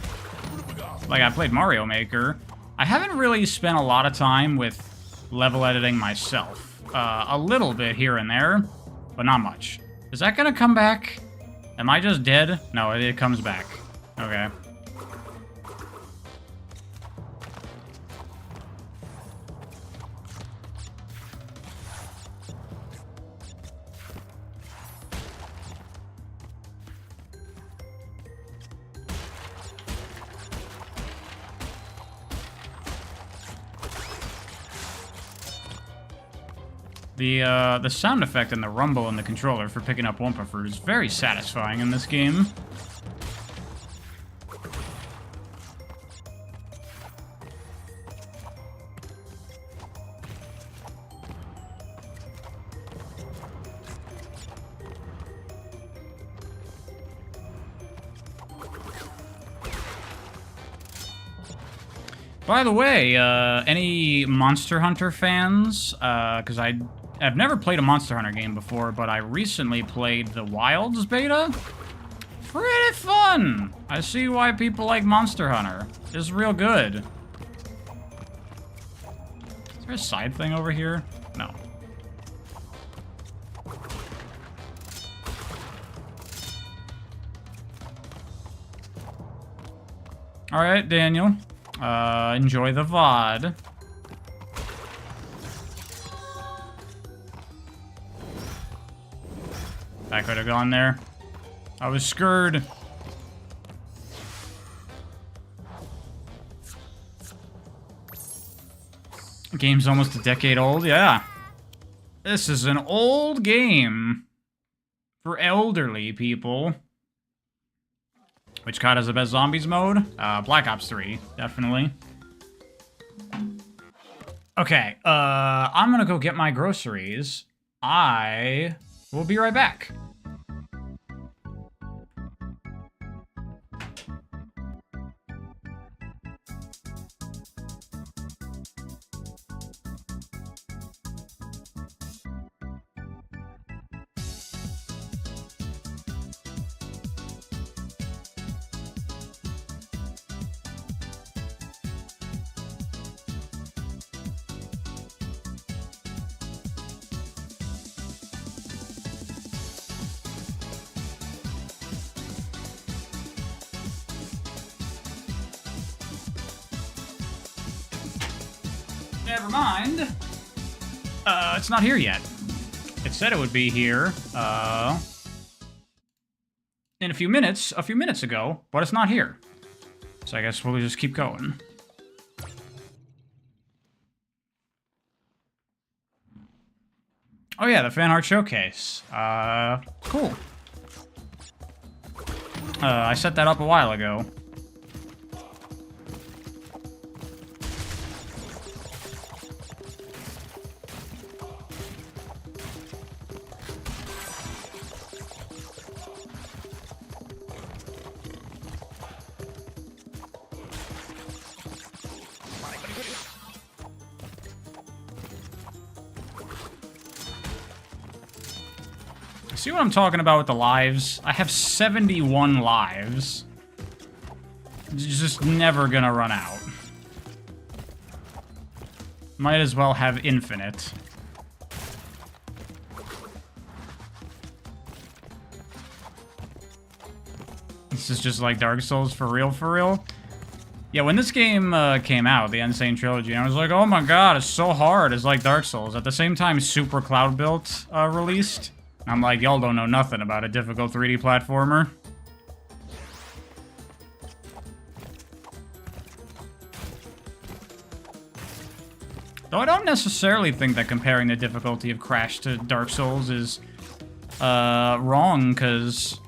[SPEAKER 1] Like, I played Mario Maker. I haven't really spent a lot of time with level editing myself. A little bit here and there, but not much. Is that gonna come back? Am I just dead? No, it comes back. Okay. The sound effect and the rumble in the controller for picking up Wumpa Fruit is very satisfying in this game. By the way, any Monster Hunter fans? Because I've never played a Monster Hunter game before, but I recently played the Wilds beta. Pretty fun! I see why people like Monster Hunter. It's real good. Is there a side thing over here? No. Alright, Daniel. Enjoy the VOD. That could have gone there. I was scared. Game's almost a decade old, yeah. This is an old game for elderly people. Which COD has the best zombies mode? Black Ops 3, definitely. Okay, I'm gonna go get my groceries. I will be right back. Never mind. It's not here yet. It said it would be here, in a few minutes ago, but it's not here. So I guess we'll just keep going. Oh yeah, the fan art showcase. Cool. I set that up a while ago. See what I'm talking about with the lives? I have 71 lives. It's just never gonna run out. Might as well have infinite. This is just like Dark Souls for real, for real. Yeah, when this game came out, the Insane Trilogy, I was like, oh my god, it's so hard. It's like Dark Souls. At the same time, Super Cloud Built released. I'm like, y'all don't know nothing about a difficult 3D platformer. Though I don't necessarily think that comparing the difficulty of Crash to Dark Souls is wrong, because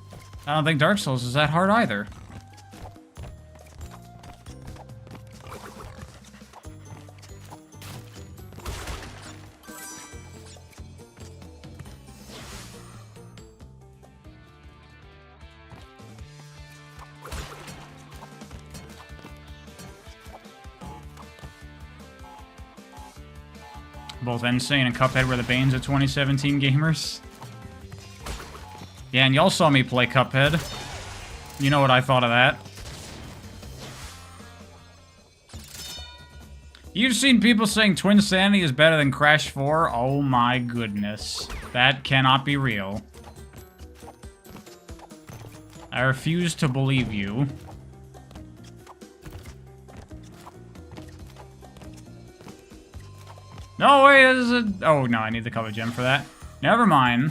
[SPEAKER 1] I don't think Dark Souls is that hard either. Both Insane and Cuphead were the banes of 2017 gamers. Yeah, and y'all saw me play Cuphead. You know what I thought of that. You've seen people saying Twinsanity is better than Crash 4? Oh my goodness. That cannot be real. I refuse to believe you. No, wait, is it? Oh, no, I need the color gem for that. Never mind.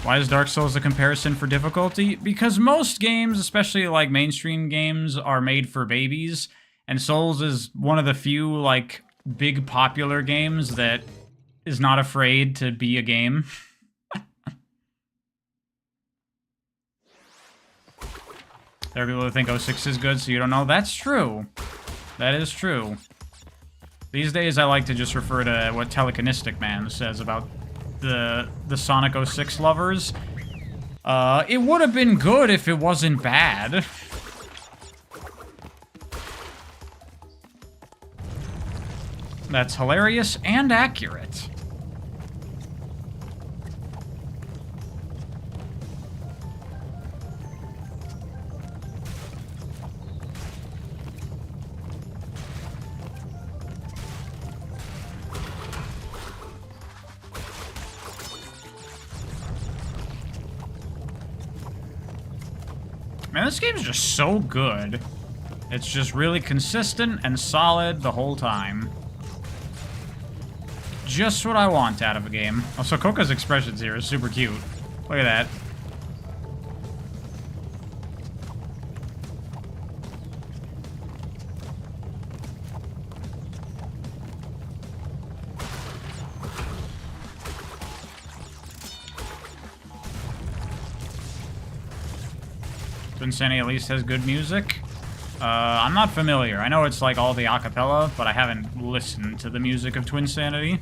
[SPEAKER 1] Why is Dark Souls a comparison for difficulty? Because most games, especially like mainstream games, are made for babies, and Souls is one of the few, like, big popular games that is not afraid to be a game. There are people who think 06 is good, so you don't know. That's true. That is true. These days, I like to just refer to what Telekinestic Man says about the Sonic 06 lovers. It would have been good if it wasn't bad. That's hilarious and accurate. Man, this game's just so good. It's just really consistent and solid the whole time. Just what I want out of a game. Also, Coco's expressions here is super cute. Look at that. Twinsanity at least has good music. I'm not familiar. I know it's like all the acapella, but I haven't listened to the music of Twinsanity.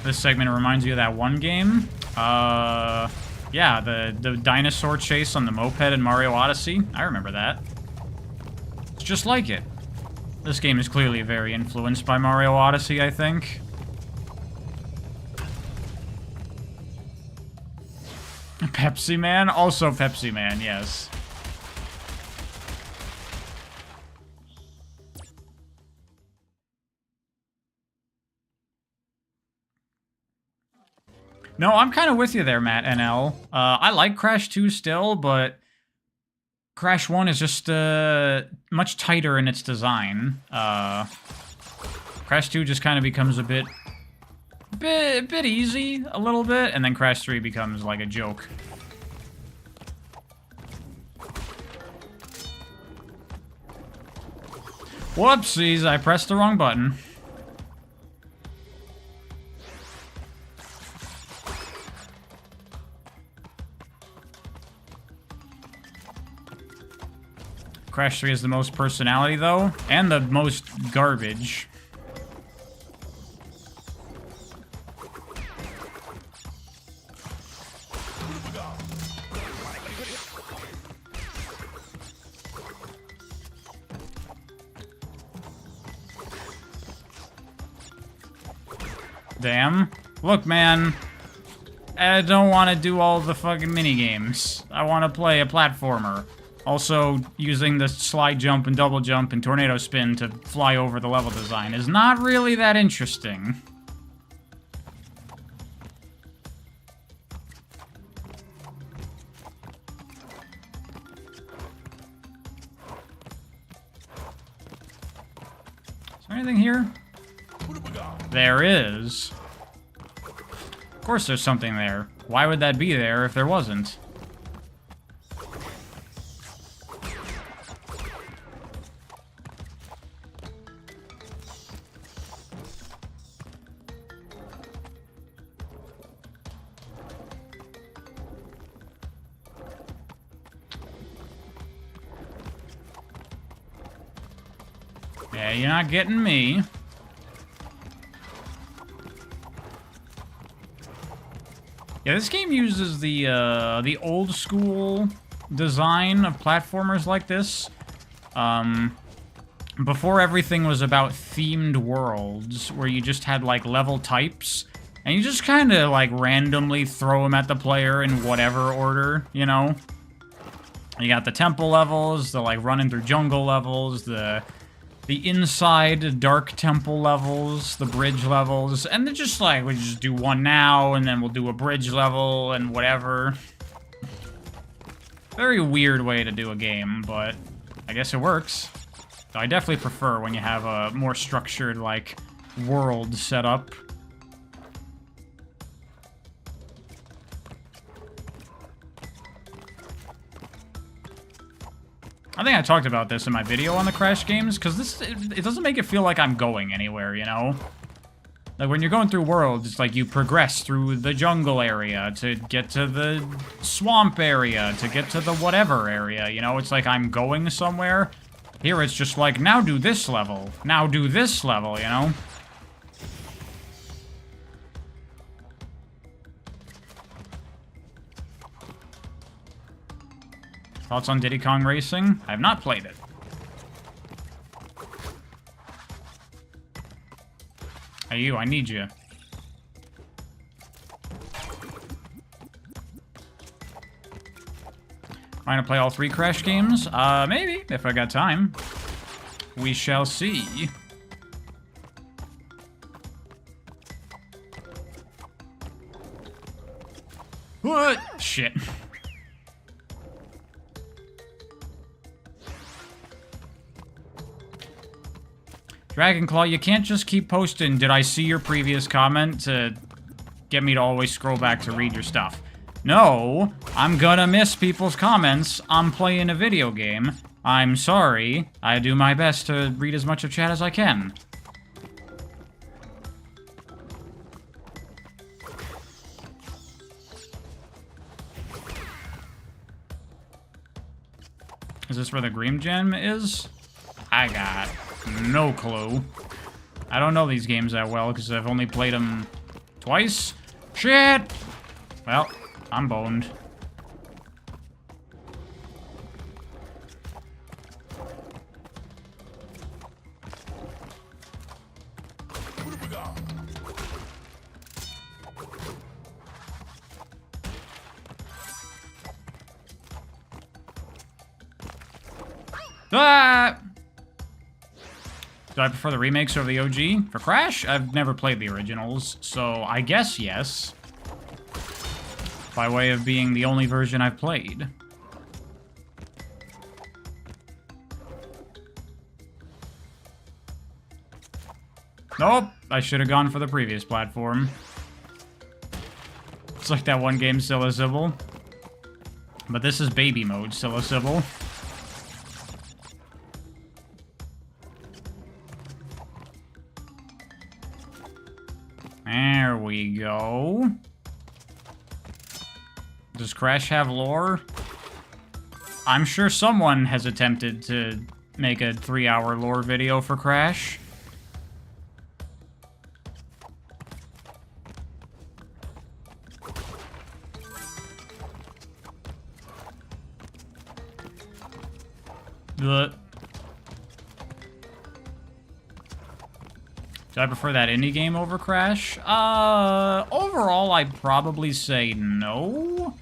[SPEAKER 1] This segment reminds you of that one game. Yeah, the dinosaur chase on the moped in Mario Odyssey. I remember that. It's just like it. This game is clearly very influenced by Mario Odyssey, I think. Pepsi Man? Also Pepsi Man, yes. No, I'm kind of with you there, Matt NL. I like Crash 2 still, but Crash 1 is just much tighter in its design. Crash 2 just kind of becomes a bit easy, a little bit, and then Crash 3 becomes like a joke. Whoopsies, I pressed the wrong button. Crash 3 has the most personality, though, and the most garbage. Damn. Look, man. I don't want to do all the fucking minigames. I want to play a platformer. Also, using the slide jump and double jump and tornado spin to fly over the level design is not really that interesting. Is there anything here? There is. Of course there's something there. Why would that be there if there wasn't? Yeah, you're not getting me. Yeah, this game uses the old school design of platformers like this. Before everything was about themed worlds, where you just had like level types, and you just kind of like randomly throw them at the player in whatever order, you know? You got the temple levels, the like running through jungle levels, the inside dark temple levels, the bridge levels, and they're just like, we just do one now, and then we'll do a bridge level, and whatever. Very weird way to do a game, but I guess it works. I definitely prefer when you have a more structured, like, world set up. I think I talked about this in my video on the Crash games, because it doesn't make it feel like I'm going anywhere, you know? Like, when you're going through worlds, it's like you progress through the jungle area to get to the swamp area, to get to the whatever area, you know? It's like I'm going somewhere. Here it's just like, now do this level, now do this level, you know? Thoughts on Diddy Kong Racing? I have not played it. Hey, you, I need you. Trying to play all 3 Crash games? Maybe, if I got time. We shall see. What? Shit. Dragonclaw, you can't just keep posting, did I see your previous comment, to get me to always scroll back to read your stuff. No, I'm gonna miss people's comments. I'm playing a video game. I'm sorry. I do my best to read as much of chat as I can. this where the Green Gem is? I got no clue. I don't know these games that well because I've only played them twice. Shit! Well, I'm boned. Ah! Do I prefer the remakes over the OG? For Crash, I've never played the originals, so I guess yes. By way of being the only version I've played. Nope, I should have gone for the previous platform. It's like that one game, Silicible. But this is baby mode, Silicible. There we go. Does Crash have lore? I'm sure someone has attempted to make a 3-hour lore video for Crash. Do I prefer that indie game over Crash? Overall, I'd probably say no.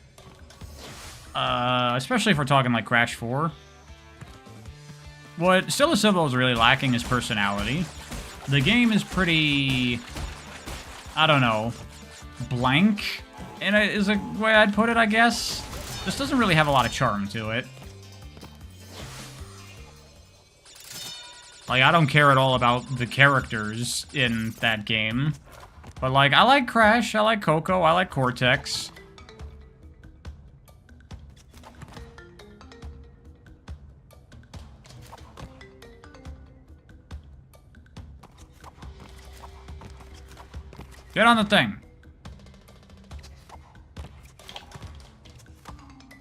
[SPEAKER 1] Especially if we're talking like Crash 4. What Silicible is really lacking is personality. The game is pretty, I don't know, blank, is a way I'd put it, I guess. This doesn't really have a lot of charm to it. Like, I don't care at all about the characters in that game. But, like, I like Crash, I like Coco, I like Cortex. Get on the thing.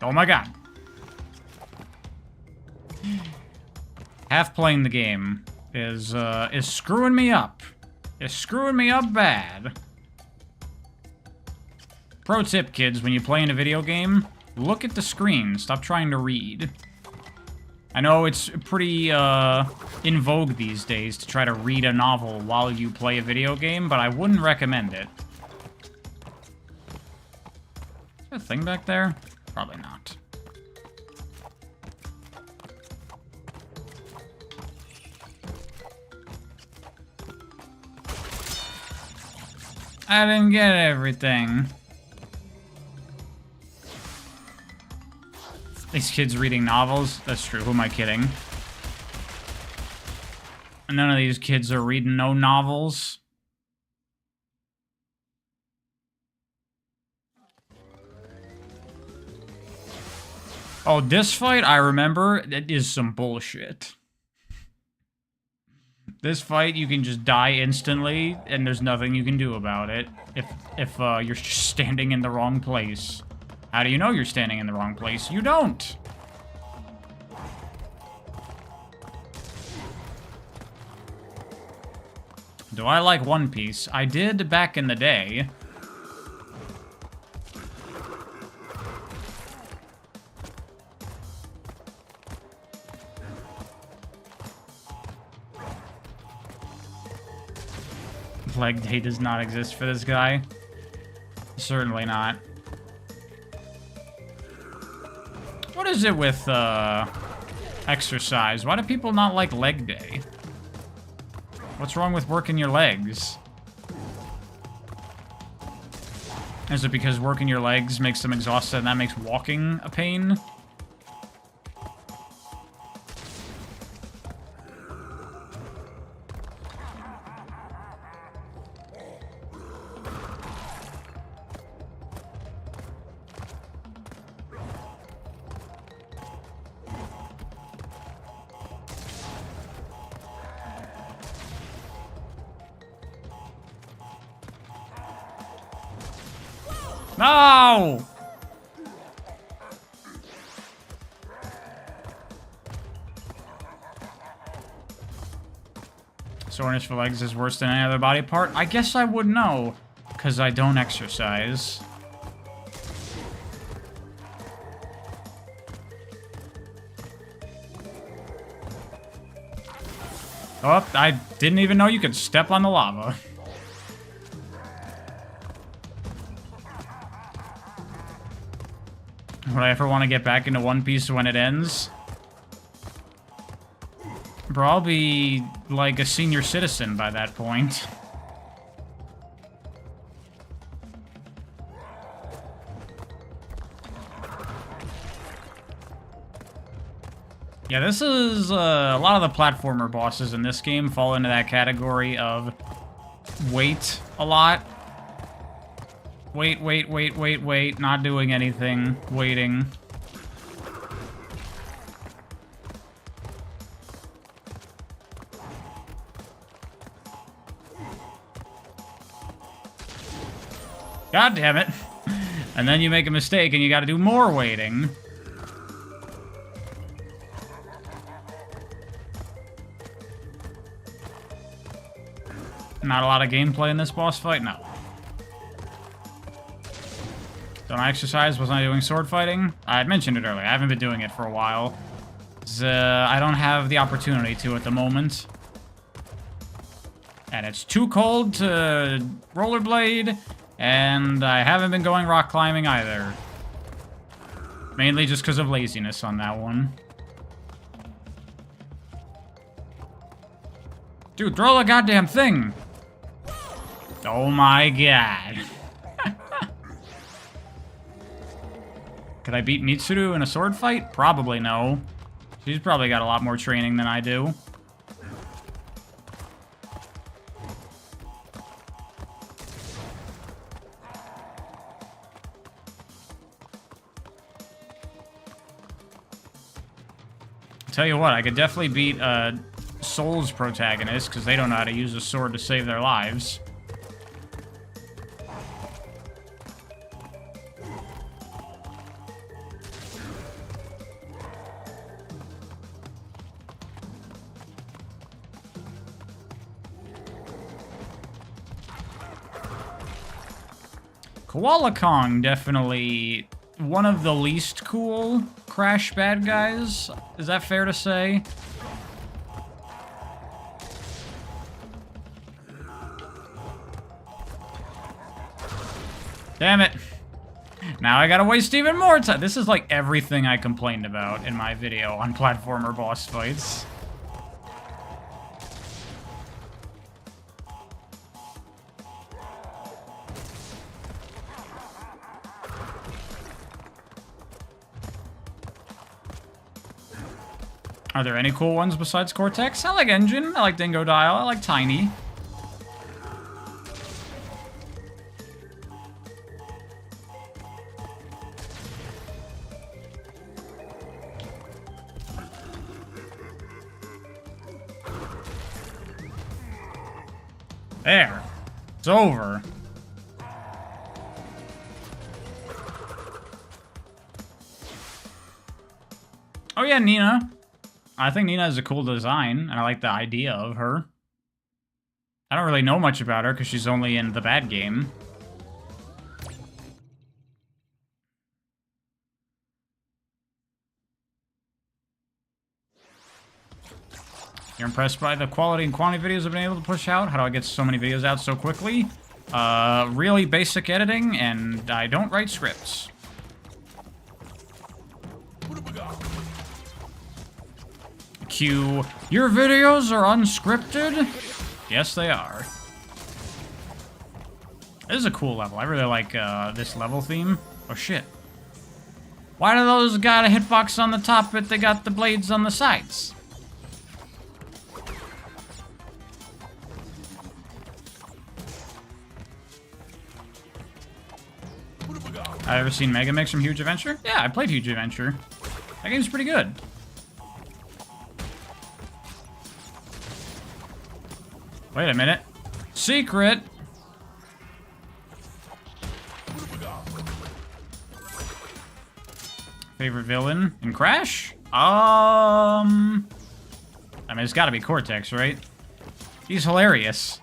[SPEAKER 1] Oh my god. Half playing the game is screwing me up. It's screwing me up bad. Pro tip, kids, when you play in a video game, look at the screen. Stop trying to read. I know it's pretty in vogue these days to try to read a novel while you play a video game, but I wouldn't recommend it. Is there a thing back there? Probably not. I didn't get everything. These kids reading novels? That's true, who am I kidding? None of these kids are reading no novels. Oh, this fight, I remember, that is some bullshit. This fight, you can just die instantly, and there's nothing you can do about it if you're just standing in the wrong place. How do you know you're standing in the wrong place? You don't! Do I like One Piece? I did back in the day. Leg day does not exist for this guy. Certainly not. What is it with exercise? Why do people not like leg day? What's wrong with working your legs? Is it because working your legs makes them exhausted and that makes walking a pain? No! Soreness for legs is worse than any other body part? I guess I would know, because I don't exercise. Oh, I didn't even know you could step on the lava. Would I ever want to get back into One Piece when it ends? Bro, I'll be like a senior citizen by that point. Yeah, this is, a lot of the platformer bosses in this game fall into that category of wait a lot. Wait, not doing anything, waiting. God damn it. And then you make a mistake and you gotta do more waiting. Not a lot of gameplay in this boss fight? No. Don't I exercise? Wasn't I doing sword fighting? I had mentioned it earlier. I haven't been doing it for a while. I don't have the opportunity to at the moment. And it's too cold to rollerblade, and I haven't been going rock climbing either. Mainly just because of laziness on that one. Dude, throw the goddamn thing! Oh my god. Could I beat Mitsuru in a sword fight? Probably no. She's probably got a lot more training than I do. Tell you what, I could definitely beat Soul's protagonist, because they don't know how to use a sword to save their lives. Koala Kong, definitely one of the least cool Crash bad guys. Is that fair to say? Damn it. Now I gotta waste even more time. This is like everything I complained about in my video on platformer boss fights. Are there any cool ones besides Cortex? I like Engine, I like Dingo Dial, I like Tiny. There. It's over. Oh yeah, Nina. I think Nina has a cool design, and I like the idea of her. I don't really know much about her, because she's only in the bad game. You're impressed by the quality and quantity videos I've been able to push out? How do I get so many videos out so quickly? Really basic editing, and I don't write scripts. Q, your videos are unscripted? Yes, they are. This is a cool level. I really like this level theme. Oh, shit. Why do those got a hitbox on the top if they got the blades on the sides? I've ever seen Mega Mix from Huge Adventure? Yeah, I played Huge Adventure. That game's pretty good. Wait a minute. Secret! Favorite villain in Crash? I mean, it's gotta be Cortex, right? He's hilarious.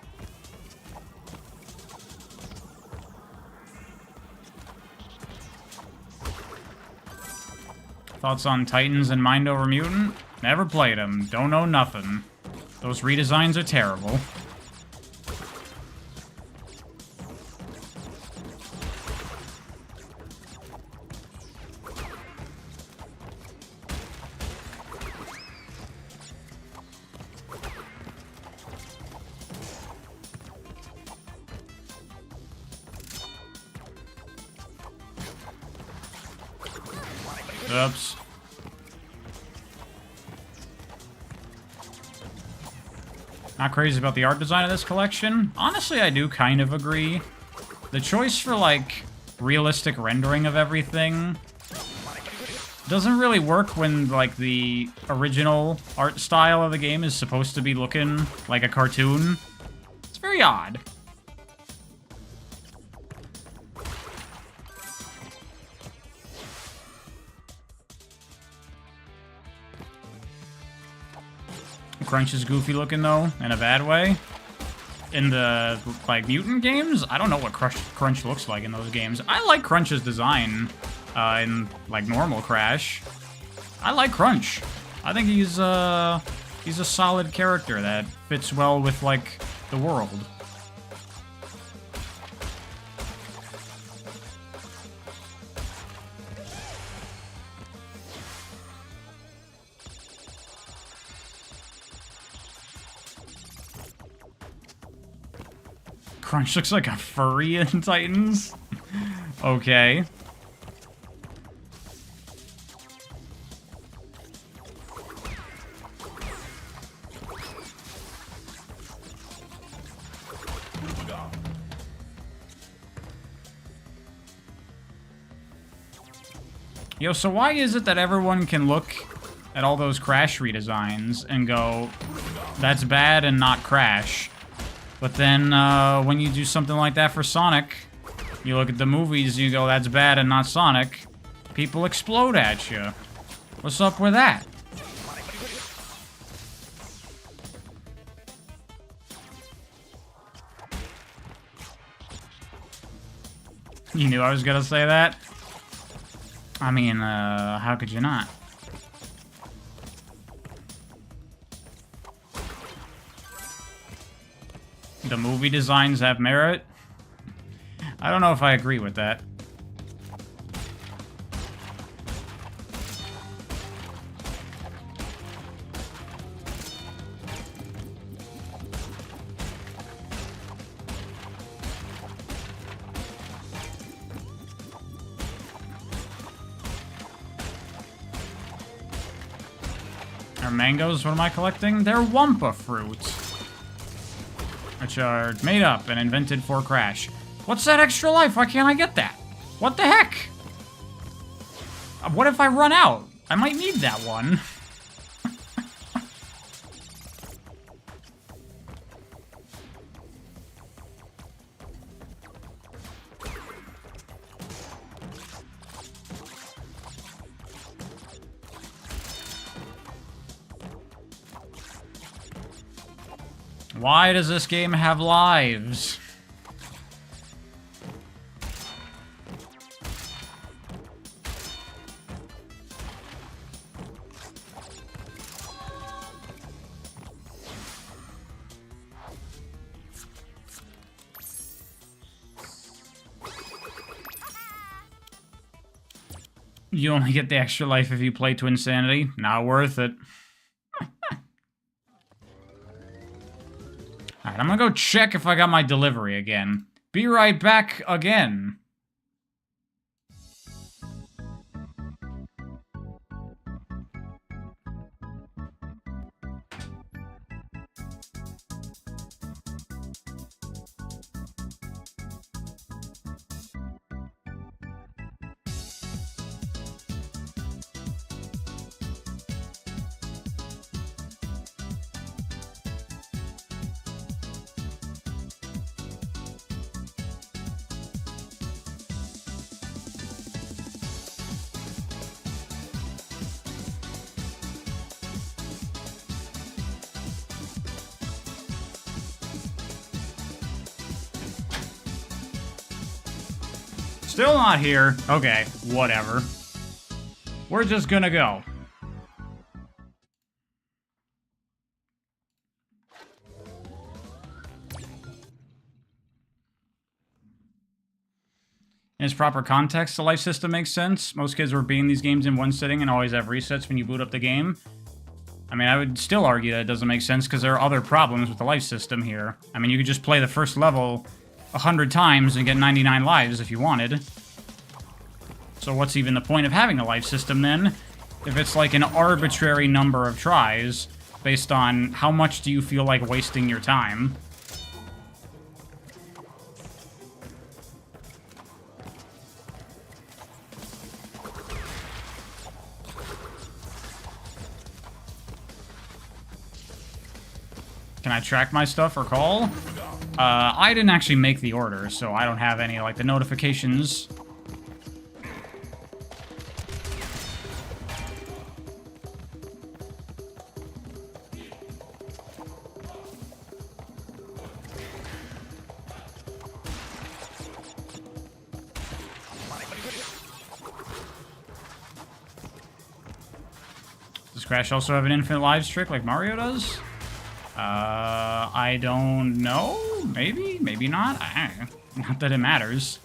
[SPEAKER 1] Thoughts on Titans and Mind Over Mutant? Never played them. Don't know nothing. Those redesigns are terrible. Oops. Not crazy about the art design of this collection. Honestly, I do kind of agree. The choice for, like, realistic rendering of everything doesn't really work when, like, the original art style of the game is supposed to be looking like a cartoon. It's very odd. Crunch is goofy looking, though, in a bad way. In the, like, Mutant games, I don't know what Crunch looks like in those games. I like Crunch's design in, like, normal Crash. I like Crunch. I think he's a solid character that fits well with, like, the world. Crunch looks like a furry in Titans. Okay. Yo, so why is it that everyone can look at all those Crash redesigns and go, that's bad and not Crash? But then, when you do something like that for Sonic, you look at the movies and you go, that's bad and not Sonic. People explode at you. What's up with that? You knew I was gonna say that? I mean, how could you not? The movie designs have merit? I don't know if I agree with that. Are mangoes? What am I collecting? They're Wumpa fruit, which are made up and invented for Crash. What's that extra life? Why can't I get that? What the heck? What if I run out? I might need that one. Why does this game have lives? You only get the extra life if you play to insanity. Not worth it. Alright, I'm gonna go check if I got my delivery again. Be right back again. Still not here. Okay, whatever. We're just gonna go. In its proper context, the life system makes sense. Most kids were beating these games in one sitting and always have resets when you boot up the game. I mean, I would still argue that it doesn't make sense because there are other problems with the life system here. I mean, you could just play the first level 100 times and get 99 lives if you wanted. So what's even the point of having a life system then? If it's like an arbitrary number of tries based on how much do you feel like wasting your time. Can I track my stuff or call? I didn't actually make the order, so I don't have any, like, the notifications. Does Crash also have an infinite lives trick like Mario does? I don't know. Maybe, maybe not. Not that it matters.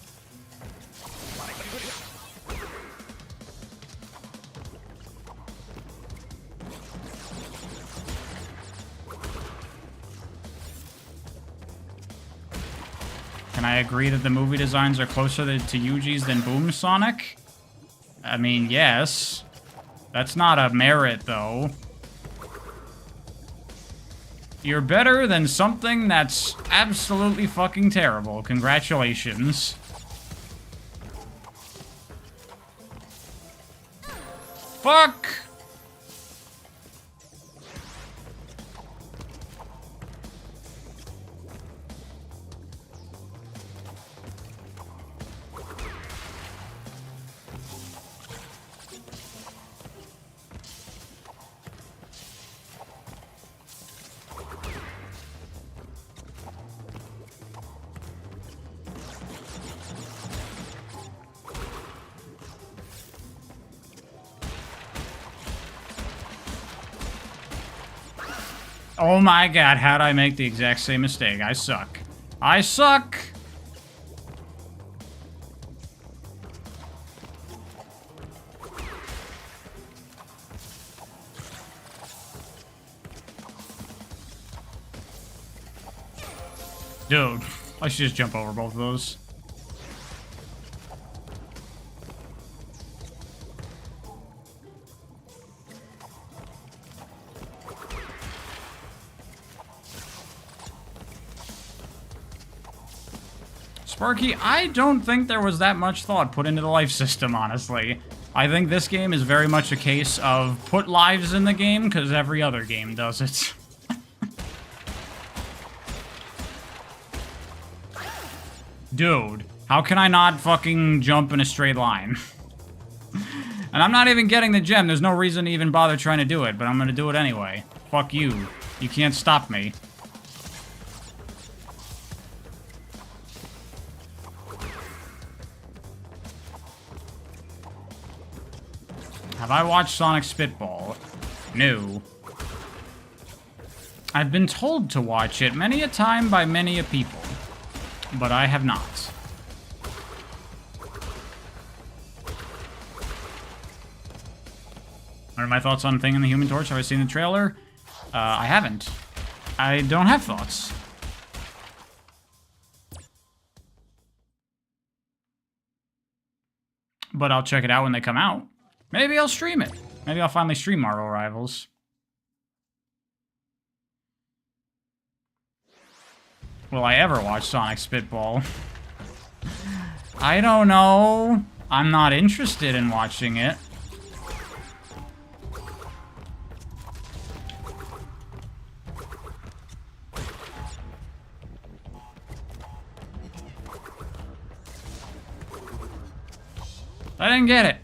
[SPEAKER 1] Can I agree that the movie designs are closer to Yuji's than Boom Sonic? I mean, yes. That's not a merit, though. You're better than something that's absolutely fucking terrible. Congratulations. Fuck! Oh my god, how'd I make the exact same mistake? I suck. I suck! Dude, I should just jump over both of those. Sparky, I don't think there was that much thought put into the life system, honestly. I think this game is very much a case of put lives in the game because every other game does it. Dude, how can I not fucking jump in a straight line? And I'm not even getting the gem. There's no reason to even bother trying to do it, but I'm gonna do it anyway. Fuck you. You can't stop me. Have I watched Sonic Spitball? No. I've been told to watch it many a time by many a people, but I have not. What are my thoughts on Thing and the Human Torch? Have I seen the trailer? I haven't. I don't have thoughts. But I'll check it out when they come out. Maybe I'll stream it. Maybe I'll finally stream Marvel Rivals. Will I ever watch Sonic Spitball? I don't know. I'm not interested in watching it. I didn't get it.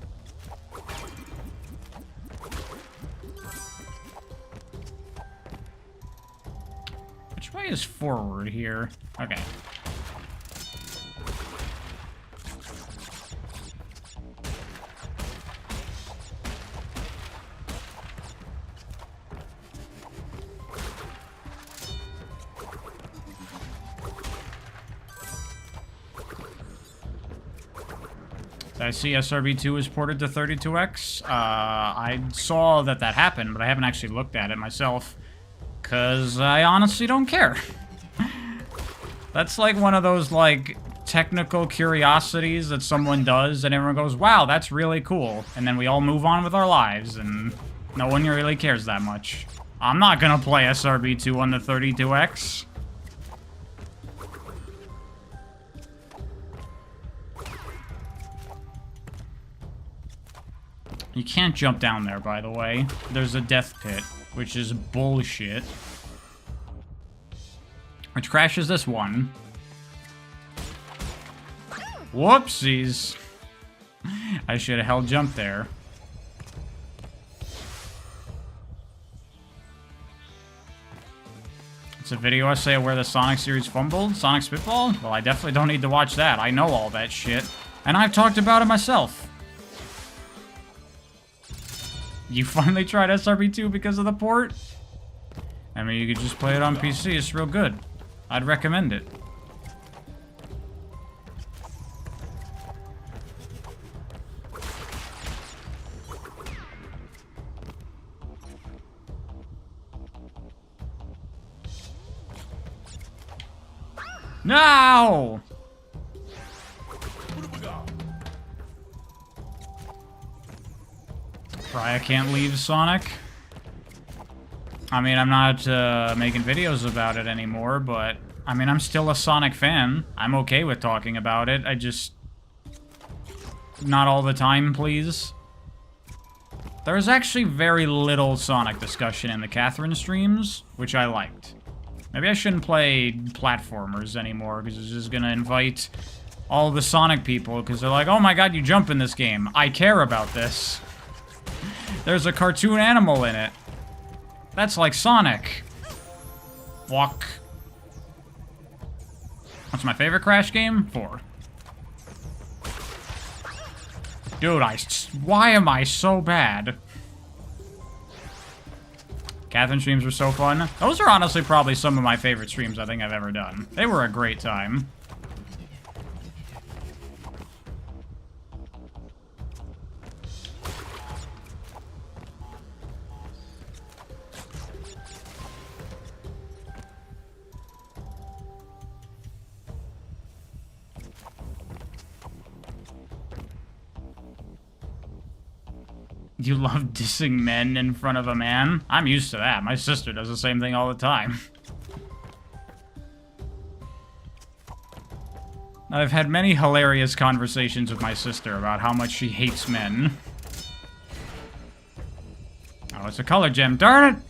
[SPEAKER 1] Which way is forward here? Okay. I see SRB2 is ported to 32X. I saw that happened, but I haven't actually looked at it myself. Because I honestly don't care. That's like one of those, like, technical curiosities that someone does, and everyone goes, wow, that's really cool. And then we all move on with our lives, and no one really cares that much. I'm not gonna play SRB2 on the 32X. You can't jump down there, by the way. There's a death pit, which is bullshit. Which crashes this one. Whoopsies. I should have held jump there. It's a video essay of where the Sonic series fumbled. Sonic Spitball? Well, I definitely don't need to watch that. I know all that shit. And I've talked about it myself. You finally tried SRB2 because of the port? I mean, you could just play it on PC. It's real good. I'd recommend it. No! Raya can't leave Sonic. I mean, I'm not making videos about it anymore, but I mean, I'm still a Sonic fan. I'm okay with talking about it. I just... Not all the time, please. There's actually very little Sonic discussion in the Catherine streams, which I liked. Maybe I shouldn't play platformers anymore, because it's just gonna invite all the Sonic people, because they're like, oh my god, you jump in this game. I care about this. There's a cartoon animal in it. That's like Sonic. Walk. What's my favorite Crash game? 4. Dude, why am I so bad? Catherine streams were so fun. Those are honestly probably some of my favorite streams I think I've ever done. They were a great time. You love dissing men in front of a man? I'm used to that. My sister does the same thing all the time. I've had many hilarious conversations with my sister about how much she hates men. Oh, it's a color gem. Darn it!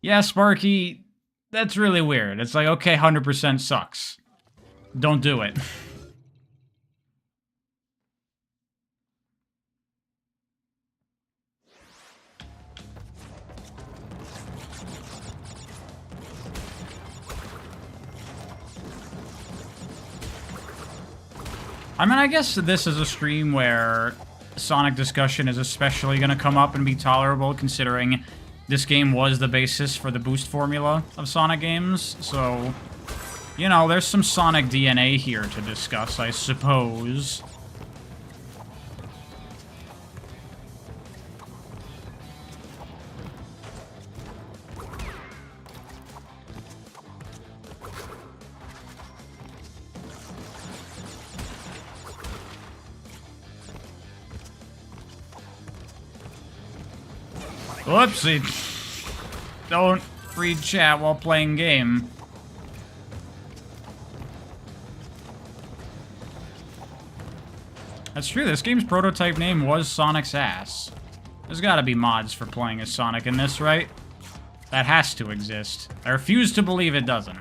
[SPEAKER 1] Yeah, Sparky, that's really weird. It's like, okay, 100% sucks. Don't do it. I mean, I guess this is a stream where Sonic discussion is especially going to come up and be tolerable, considering this game was the basis for the boost formula of Sonic games, so... You know, there's some Sonic DNA here to discuss, I suppose. Whoopsie. Don't read chat while playing game. That's true, this game's prototype name was Sonic's Ass. There's gotta be mods for playing as Sonic in this, right? That has to exist. I refuse to believe it doesn't.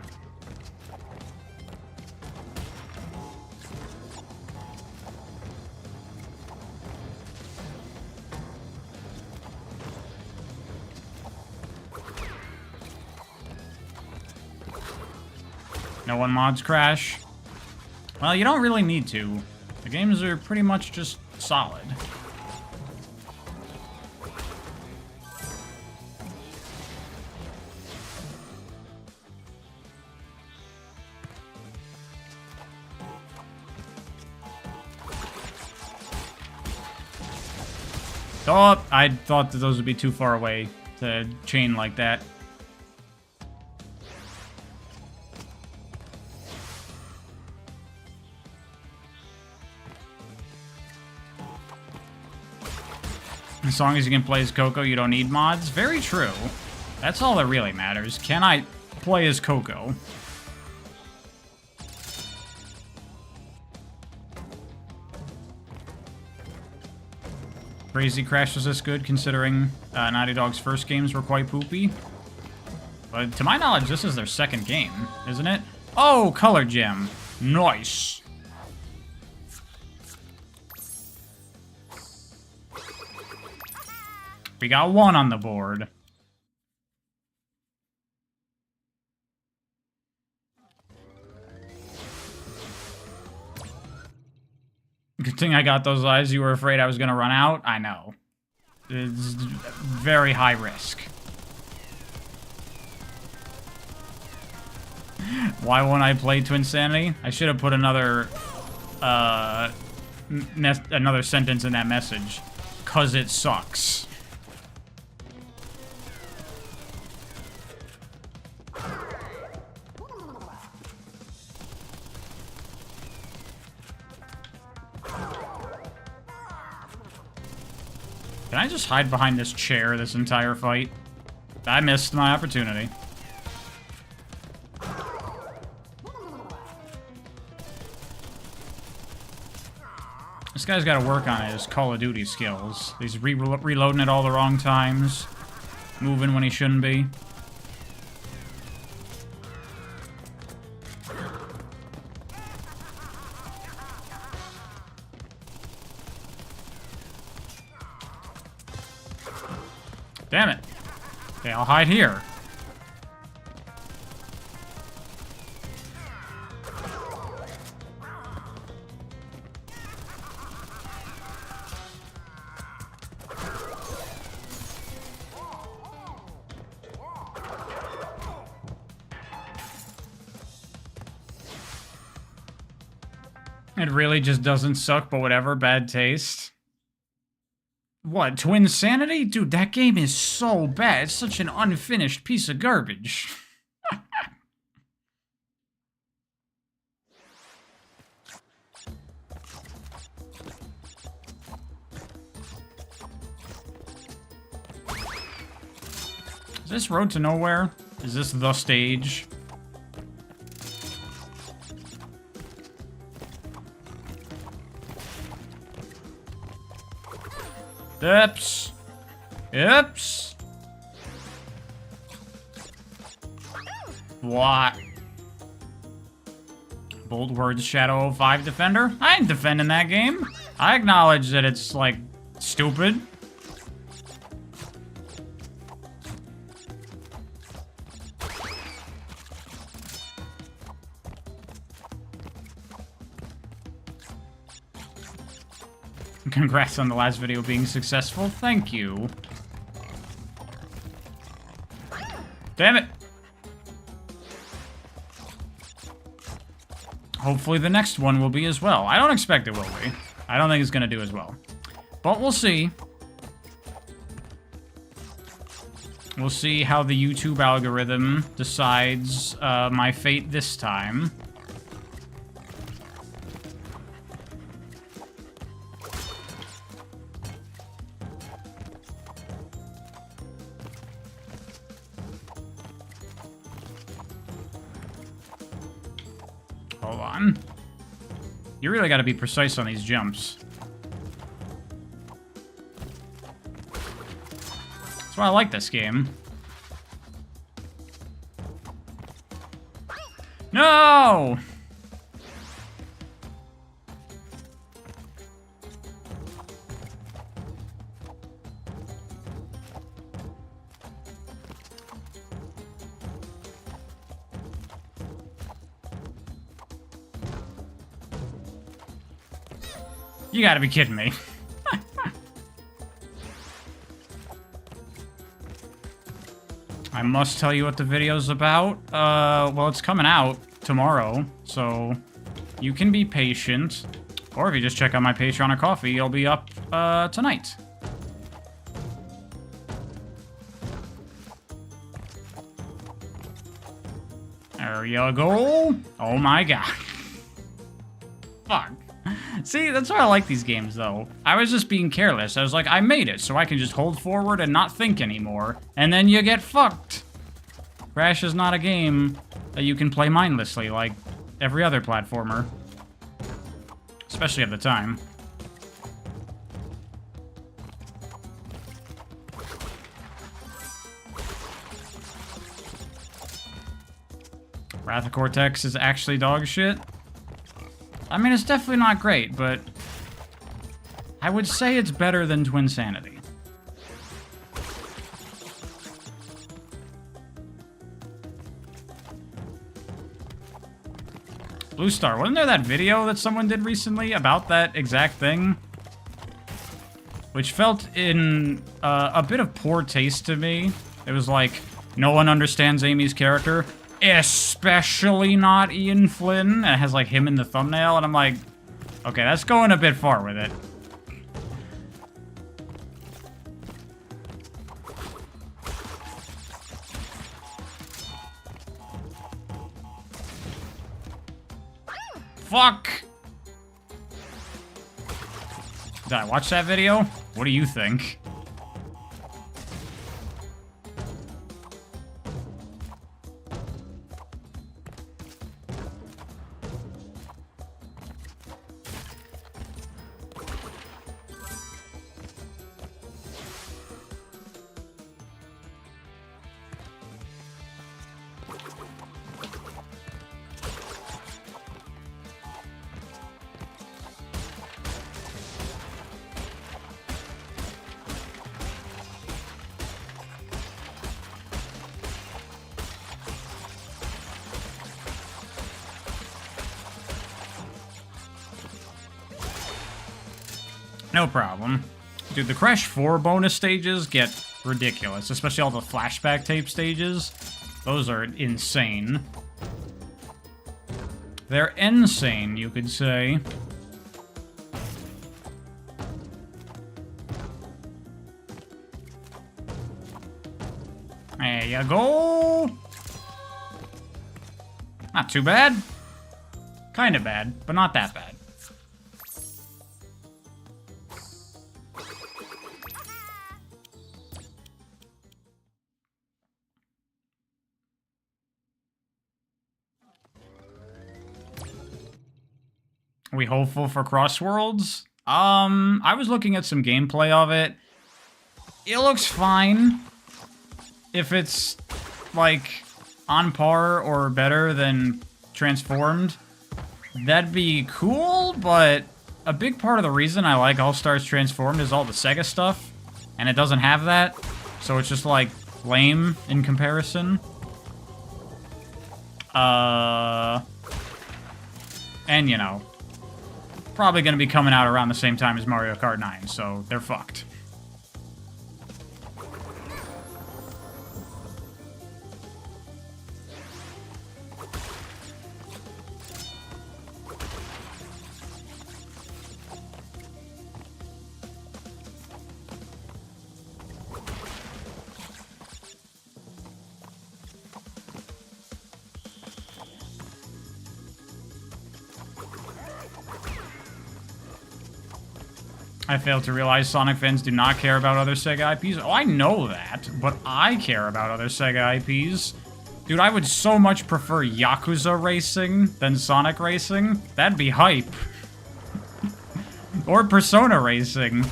[SPEAKER 1] No one mods Crash? Well, you don't really need to. The games are pretty much just solid. Oh, I thought that those would be too far away to chain like that. As long as you can play as Coco, you don't need mods. Very true. That's all that really matters. Can I play as Coco? Crazy Crash was this good, considering Naughty Dog's first games were quite poopy. But to my knowledge, this is their second game, isn't it? Oh, Color Gem. Nice. We got one on the board. Good thing I got those lives. You were afraid I was going to run out? I know. It's very high risk. Why won't I play Twinsanity? I should have put another another sentence in that message. 'Cause it sucks. Can I just hide behind this chair this entire fight? I missed my opportunity. This guy's got to work on his Call of Duty skills. He's reloading at all the wrong times. Moving when he shouldn't be. Damn it. Okay, I'll hide here. It really just doesn't suck, but whatever, bad taste. What, Twinsanity? Dude, that game is so bad. It's such an unfinished piece of garbage. Is this Road to Nowhere? Is this the stage? Oops. Oops. What? Bold words, Shadow 05 Defender? I ain't defending that game. I acknowledge that it's, like, stupid. Congrats on the last video being successful. Thank you. Damn it. Hopefully the next one will be as well. I don't expect it will be. I don't think it's going to do as well. But we'll see. We'll see how the YouTube algorithm decides my fate this time. Hold on. You really gotta be precise on these jumps. That's why I like this game. No! You gotta be kidding me. I must tell you what the video's about. Well, it's coming out tomorrow, so you can be patient. Or if you just check out my Patreon or Coffee, it'll be up tonight. There you go. Oh my god. Fuck. See, that's why I like these games, though. I was just being careless. I was like, I made it, so I can just hold forward and not think anymore. And then you get fucked. Crash is not a game that you can play mindlessly like every other platformer. Especially at the time. Wrath of Cortex is actually dog shit. I mean, it's definitely not great, but I would say it's better than Twinsanity. Blue Star, wasn't there that video that someone did recently about that exact thing? Which felt in a bit of poor taste to me. It was like, no one understands Amy's character. Especially not Ian Flynn. And it has like him in the thumbnail, and I'm like, okay, that's going a bit far with it. Fuck! Did I watch that video? What do you think? No problem. Dude, the Crash 4 bonus stages get ridiculous, especially all the flashback tape stages. Those are insane. They're insane, you could say. There you go. Not too bad. Kind of bad, but not that bad. Are we hopeful for Crossworlds? I was looking at some gameplay of it. It looks fine. If it's, like, on par or better than Transformed, that'd be cool, but a big part of the reason I like All-Stars Transformed is all the Sega stuff, and it doesn't have that, so it's just, like, lame in comparison. And, you know, probably going to be coming out around the same time as Mario Kart 9, so they're fucked. I failed to realize Sonic fans do not care about other Sega IPs. Oh, I know that, but I care about other Sega IPs. Dude, I would so much prefer Yakuza Racing than Sonic Racing. That'd be hype. Or Persona Racing.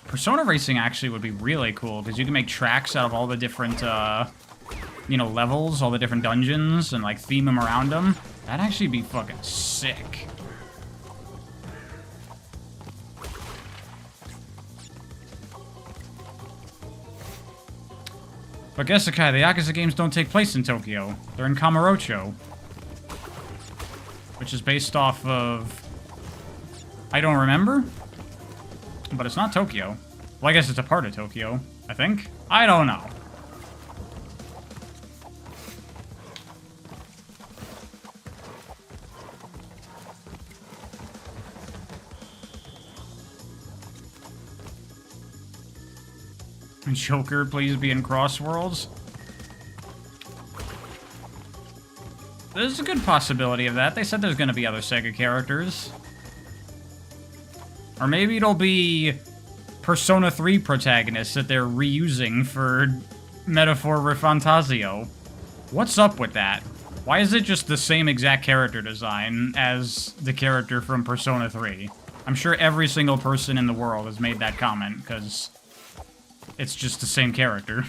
[SPEAKER 1] Persona Racing actually would be really cool, because you can make tracks out of all the different, you know, levels, all the different dungeons, and, like, theme them around them. That'd actually be fucking sick. But Gesekai, the Yakuza games don't take place in Tokyo. They're in Kamurocho. Which is based off of... I don't remember? But it's not Tokyo. Well, I guess it's a part of Tokyo, I think. I don't know. Joker, please be in Crossworlds. There's a good possibility of that. They said there's gonna be other Sega characters. Or maybe it'll be Persona 3 protagonists that they're reusing for Metaphor Refantasio. What's up with that? Why is it just the same exact character design as the character from Persona 3? I'm sure every single person in the world has made that comment, because it's just the same character.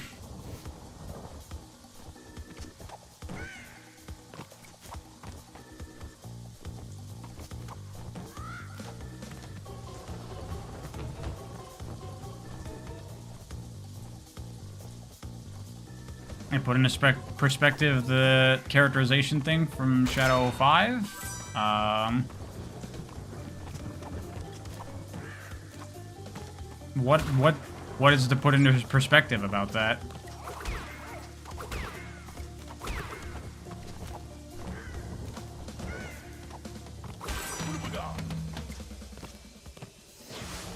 [SPEAKER 1] And put into perspective the characterization thing from Shadow 5. What is to put into perspective about that?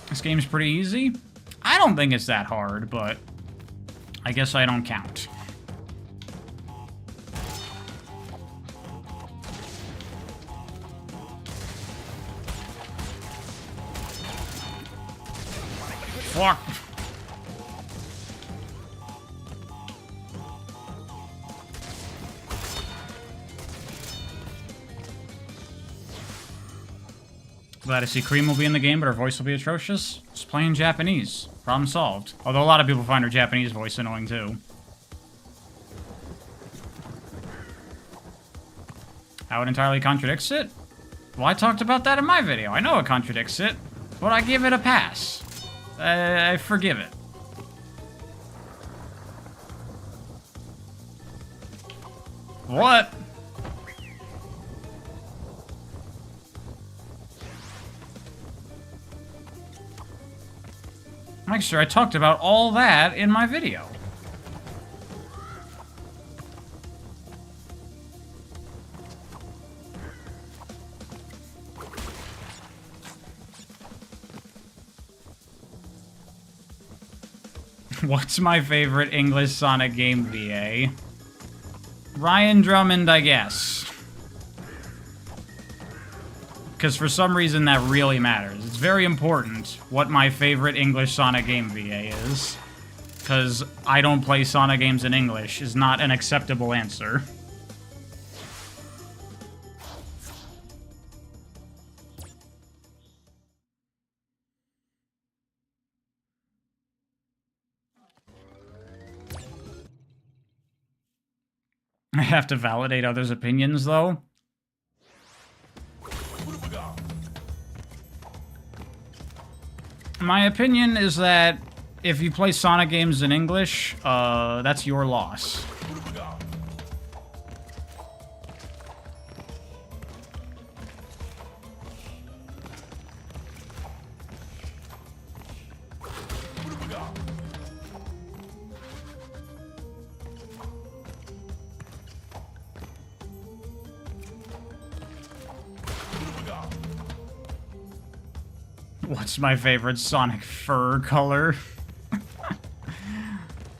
[SPEAKER 1] This game's pretty easy. I don't think it's that hard, but I guess I don't count. Fuck. Glad to see Cream will be in the game, but her voice will be atrocious. Just playing Japanese. Problem solved. Although a lot of people find her Japanese voice annoying too. How it entirely contradicts it? Well, I talked about that in my video. I know it contradicts it, but I give it a pass. I forgive it. What? Make sure I talked about all that in my video. What's my favorite English Sonic game VA? Ryan Drummond, I guess. Because for some reason that really matters. It's very important what my favorite English Sonic game VA is. Because I don't play Sonic games in English is not an acceptable answer. I have to validate others' opinions, though. My opinion is that if you play Sonic games in English, that's your loss. What's my favorite Sonic fur color?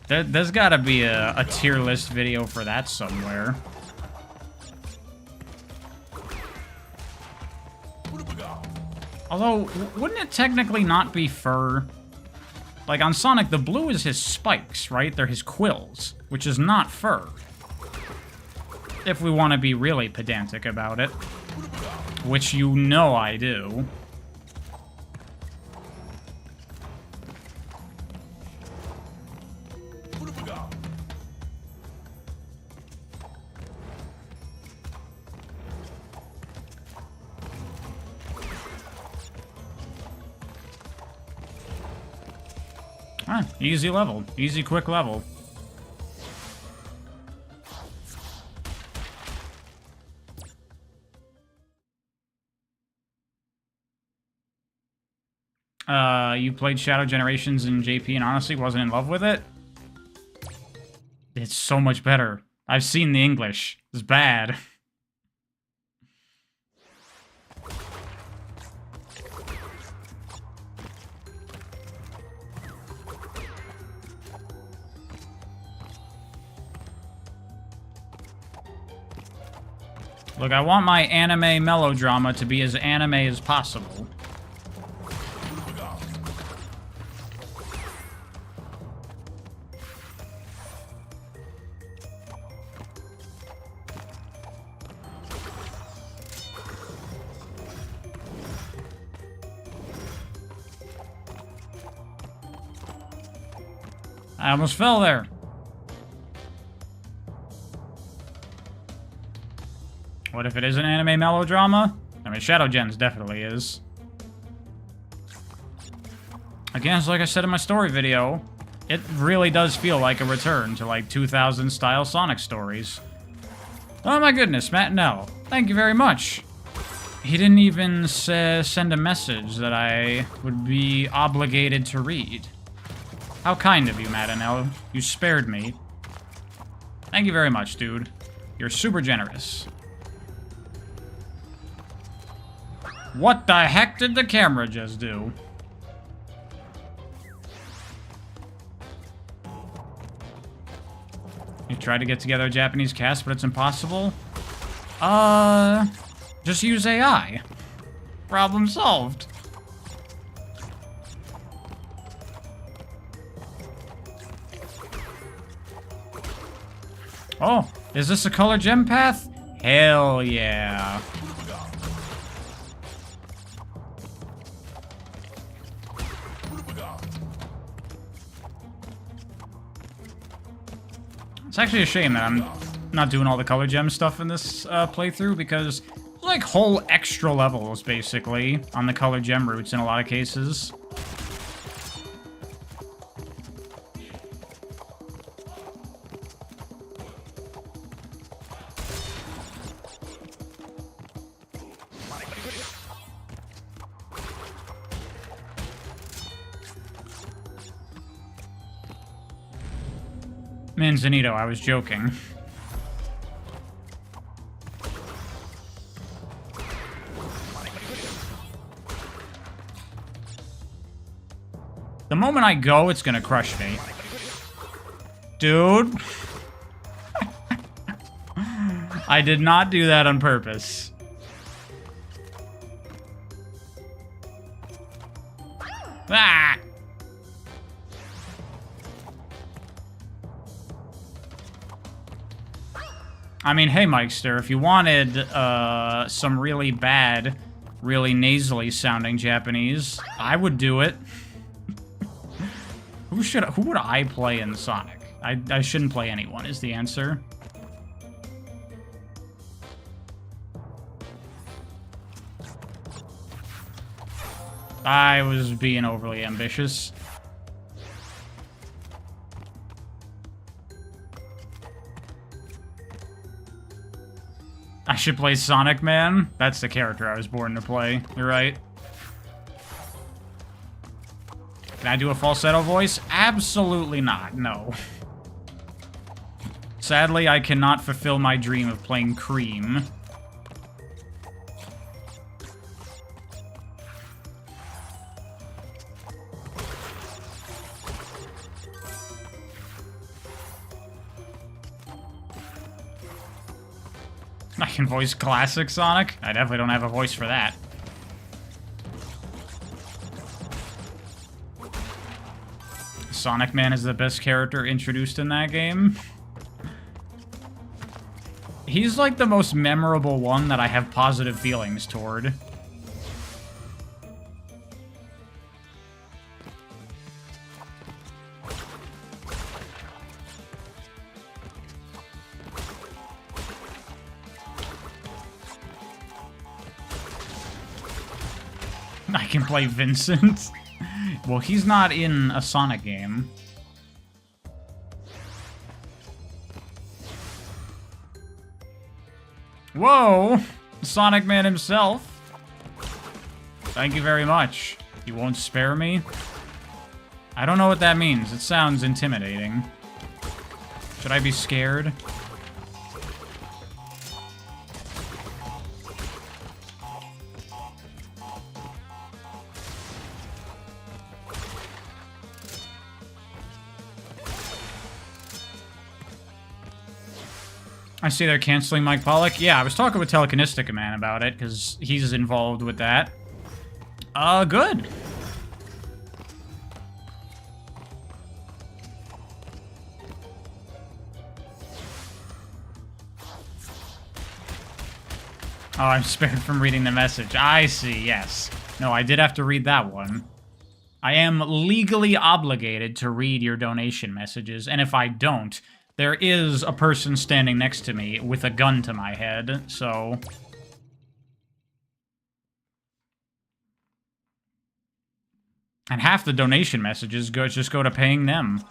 [SPEAKER 1] There's gotta be a tier list video for that somewhere. Although, wouldn't it technically not be fur? Like, on Sonic, the blue is his spikes, right? They're his quills, which is not fur. If we want to be really pedantic about it. Which you know I do. Ah, easy level. Easy, quick level. You played Shadow Generations in JP and honestly wasn't in love with it? It's so much better. I've seen the English. It's bad. Look, I want my anime melodrama to be as anime as possible. I almost fell there. What if it is an anime melodrama? I mean, Shadow Gens definitely is. Again, it's like I said in my story video, it really does feel like a return to like 2000 style Sonic stories. Oh my goodness, Matt Nell. Thank you very much. He didn't even send a message that I would be obligated to read. How kind of you, Matt Nell. You spared me. Thank you very much, dude. You're super generous. What the heck did the camera just do? You tried to get together a Japanese cast, but it's impossible? Just use AI. Problem solved. Oh, is this a color gem path? Hell yeah. It's actually a shame that I'm not doing all the color gem stuff in this playthrough, because there's like whole extra levels, basically, on the color gem routes in a lot of cases. Manzanito, I was joking. The moment I go, it's gonna crush me. Dude. I did not do that on purpose. Ah! I mean, hey, Mikester, if you wanted some really bad, really nasally sounding Japanese, I would do it. Who would I play in Sonic? I shouldn't play anyone, is the answer. I was being overly ambitious. I should play Sonic Man? That's the character I was born to play. You're right. Can I do a falsetto voice? Absolutely not, no. Sadly, I cannot fulfill my dream of playing Cream. I can voice classic Sonic? I definitely don't have a voice for that. Sonic Man is the best character introduced in that game. He's like the most memorable one that I have positive feelings toward. I can play Vincent. Well, he's not in a Sonic game. Whoa! Sonic Man himself. Thank you very much. You won't spare me? I don't know what that means. It sounds intimidating. Should I be scared? I see they're canceling Mike Pollock. Yeah, I was talking with Telekinestica Man about it, because he's involved with that. Good. Oh, I'm spared from reading the message. I see, yes. No, I did have to read that one. I am legally obligated to read your donation messages, and if I don't, there is a person standing next to me with a gun to my head, so... And half the donation messages just go to paying them.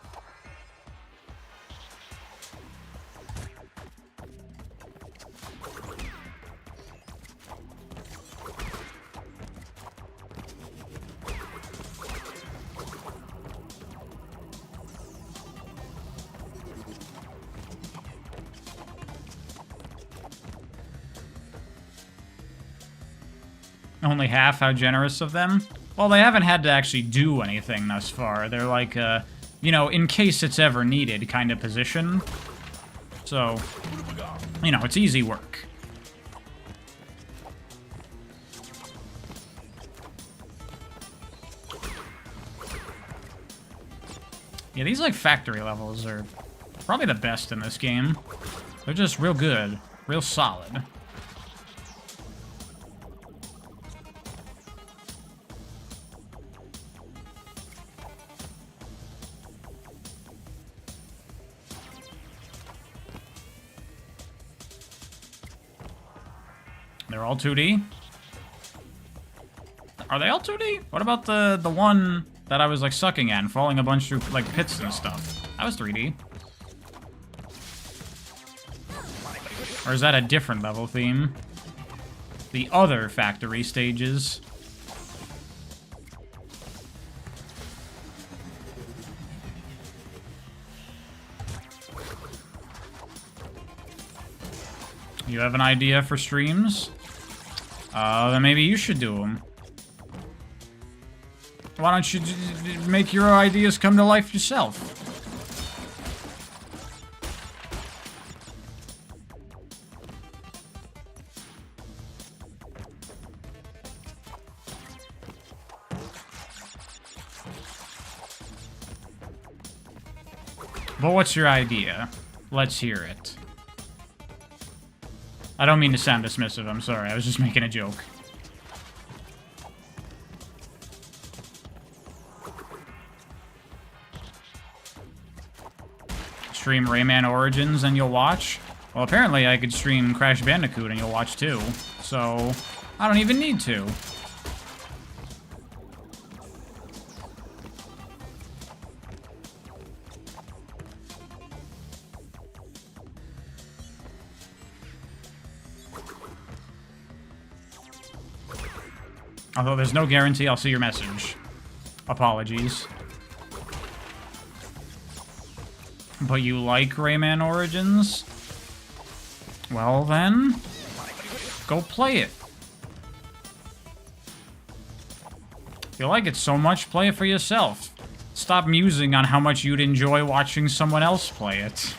[SPEAKER 1] Only half? How generous of them? Well, they haven't had to actually do anything thus far. They're like, you know, in case it's ever needed kind of position. So, you know, it's easy work. Yeah, these, like, factory levels are probably the best in this game. They're just real good. Real solid. They're all 2D? Are they all 2D? What about the one that I was, like, sucking at and falling a bunch through, like, pits and stuff? That was 3D. Or is that a different level theme? The other factory stages. You have an idea for streams? Then maybe you should do them. Why don't you make your ideas come to life yourself? But what's your idea? Let's hear it. I don't mean to sound dismissive, I'm sorry. I was just making a joke. Stream Rayman Origins and you'll watch? Well, apparently I could stream Crash Bandicoot and you'll watch too. So, I don't even need to. Although there's no guarantee I'll see your message. Apologies. But you like Rayman Origins? Well then, go play it. If you like it so much, play it for yourself. Stop musing on how much you'd enjoy watching someone else play it.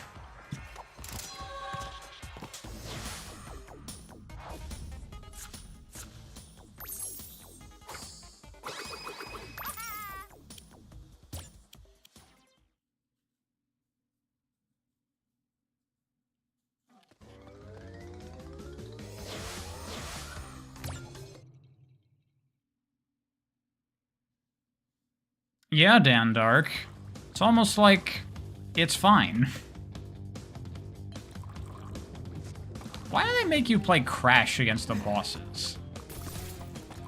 [SPEAKER 1] Yeah, Dan Dark. It's almost like it's fine. Why do they make you play Crash against the bosses?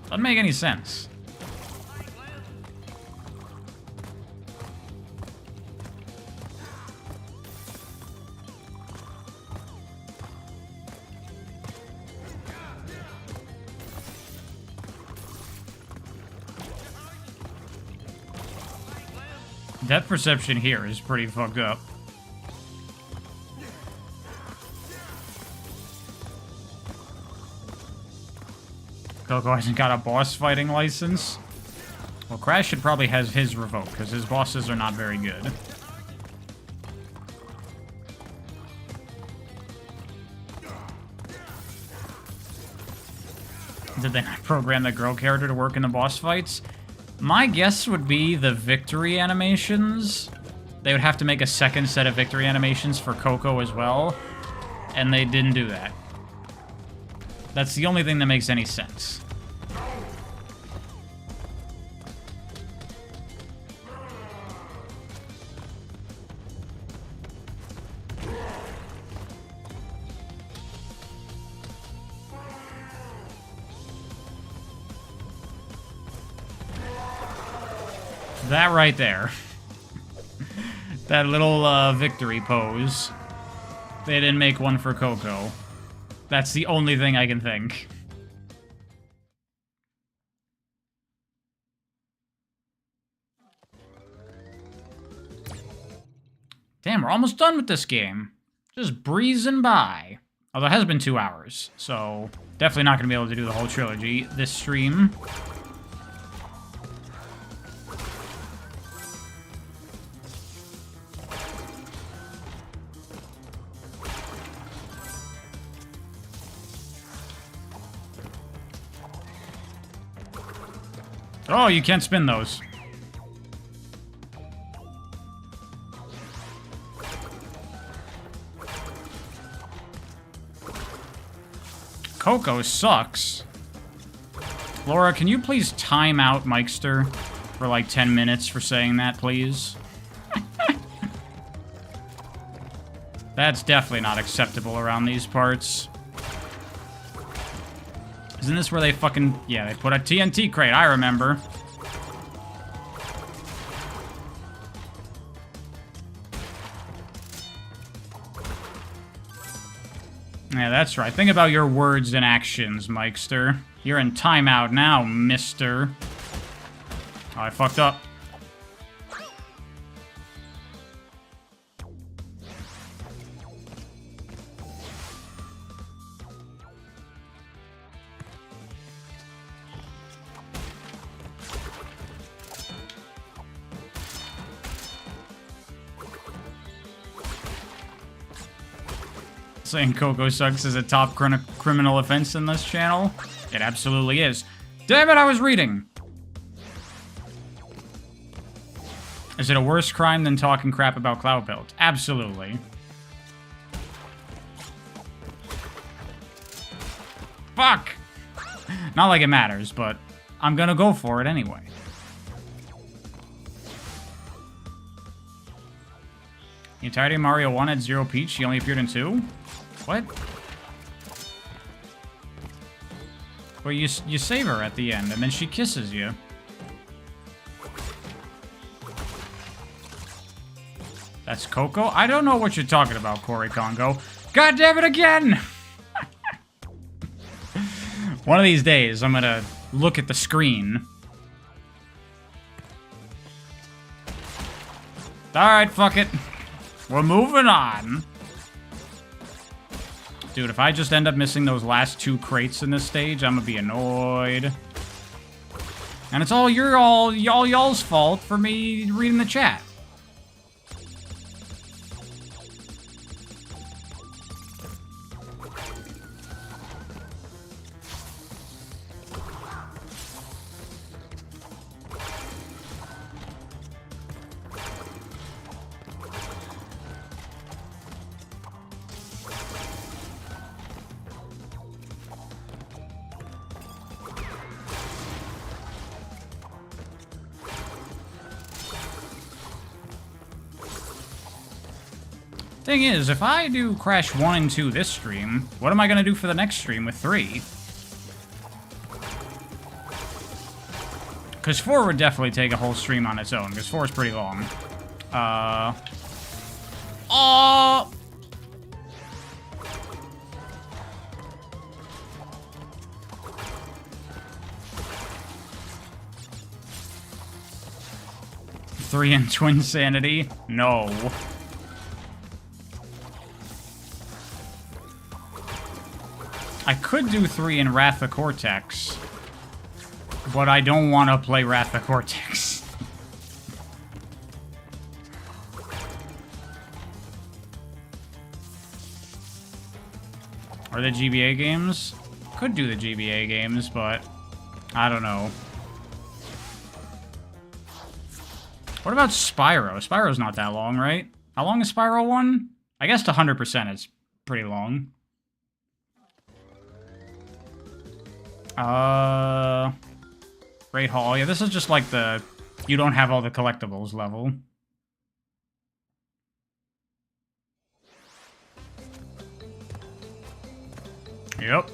[SPEAKER 1] Doesn't make any sense. Depth perception here is pretty fucked up. Coco hasn't got a boss fighting license. Well, Crash should probably have his revoked, because his bosses are not very good. Did they not program the girl character to work in the boss fights? My guess would be the victory animations. They would have to make a second set of victory animations for Coco as well, and they didn't do that. That's the only thing that makes any sense. That right there. That little victory pose. They didn't make one for Coco. That's the only thing I can think. Damn, we're almost done with this game. Just breezing by. Although it has been 2 hours, so definitely not going to be able to do the whole trilogy this stream. Oh, you can't spin those. Coco sucks. Laura, can you please time out Mikester for like 10 minutes for saying that, please? That's definitely not acceptable around these parts. Isn't this where they fucking... Yeah, they put a TNT crate, I remember. Yeah, that's right. Think about your words and actions, Mikester. You're in timeout now, mister. Oh, I fucked up. Saying Coco sucks is a top criminal offense in this channel? It absolutely is. Damn it, I was reading! Is it a worse crime than talking crap about Cloudpelt? Absolutely. Fuck! Not like it matters, but I'm gonna go for it anyway. The entirety of Mario 1 had Zero Peach, she only appeared in 2? What? Well, you save her at the end, and then she kisses you. That's Coco? I don't know what you're talking about, Corey Congo. God damn it again! One of these days, I'm gonna look at the screen. Alright, fuck it. We're moving on. Dude, if I just end up missing those last 2 crates in this stage, I'm gonna be annoyed. And it's all y'all's fault for me reading the chat. Thing is, if I do Crash 1 and 2 this stream, what am I gonna do for the next stream with 3? Because 4 would definitely take a whole stream on its own, because 4 is pretty long. Oh! Three in Twin Sanity? No. I could do 3 in Wrath of Cortex, but I don't want to play Wrath of Cortex. Are they GBA games? Could do the GBA games, but I don't know. What about Spyro? Spyro's not that long, right? How long is Spyro 1? I guess to 100% it's pretty long. Great Hall. Yeah, this is just like the you don't have all the collectibles level. Yep.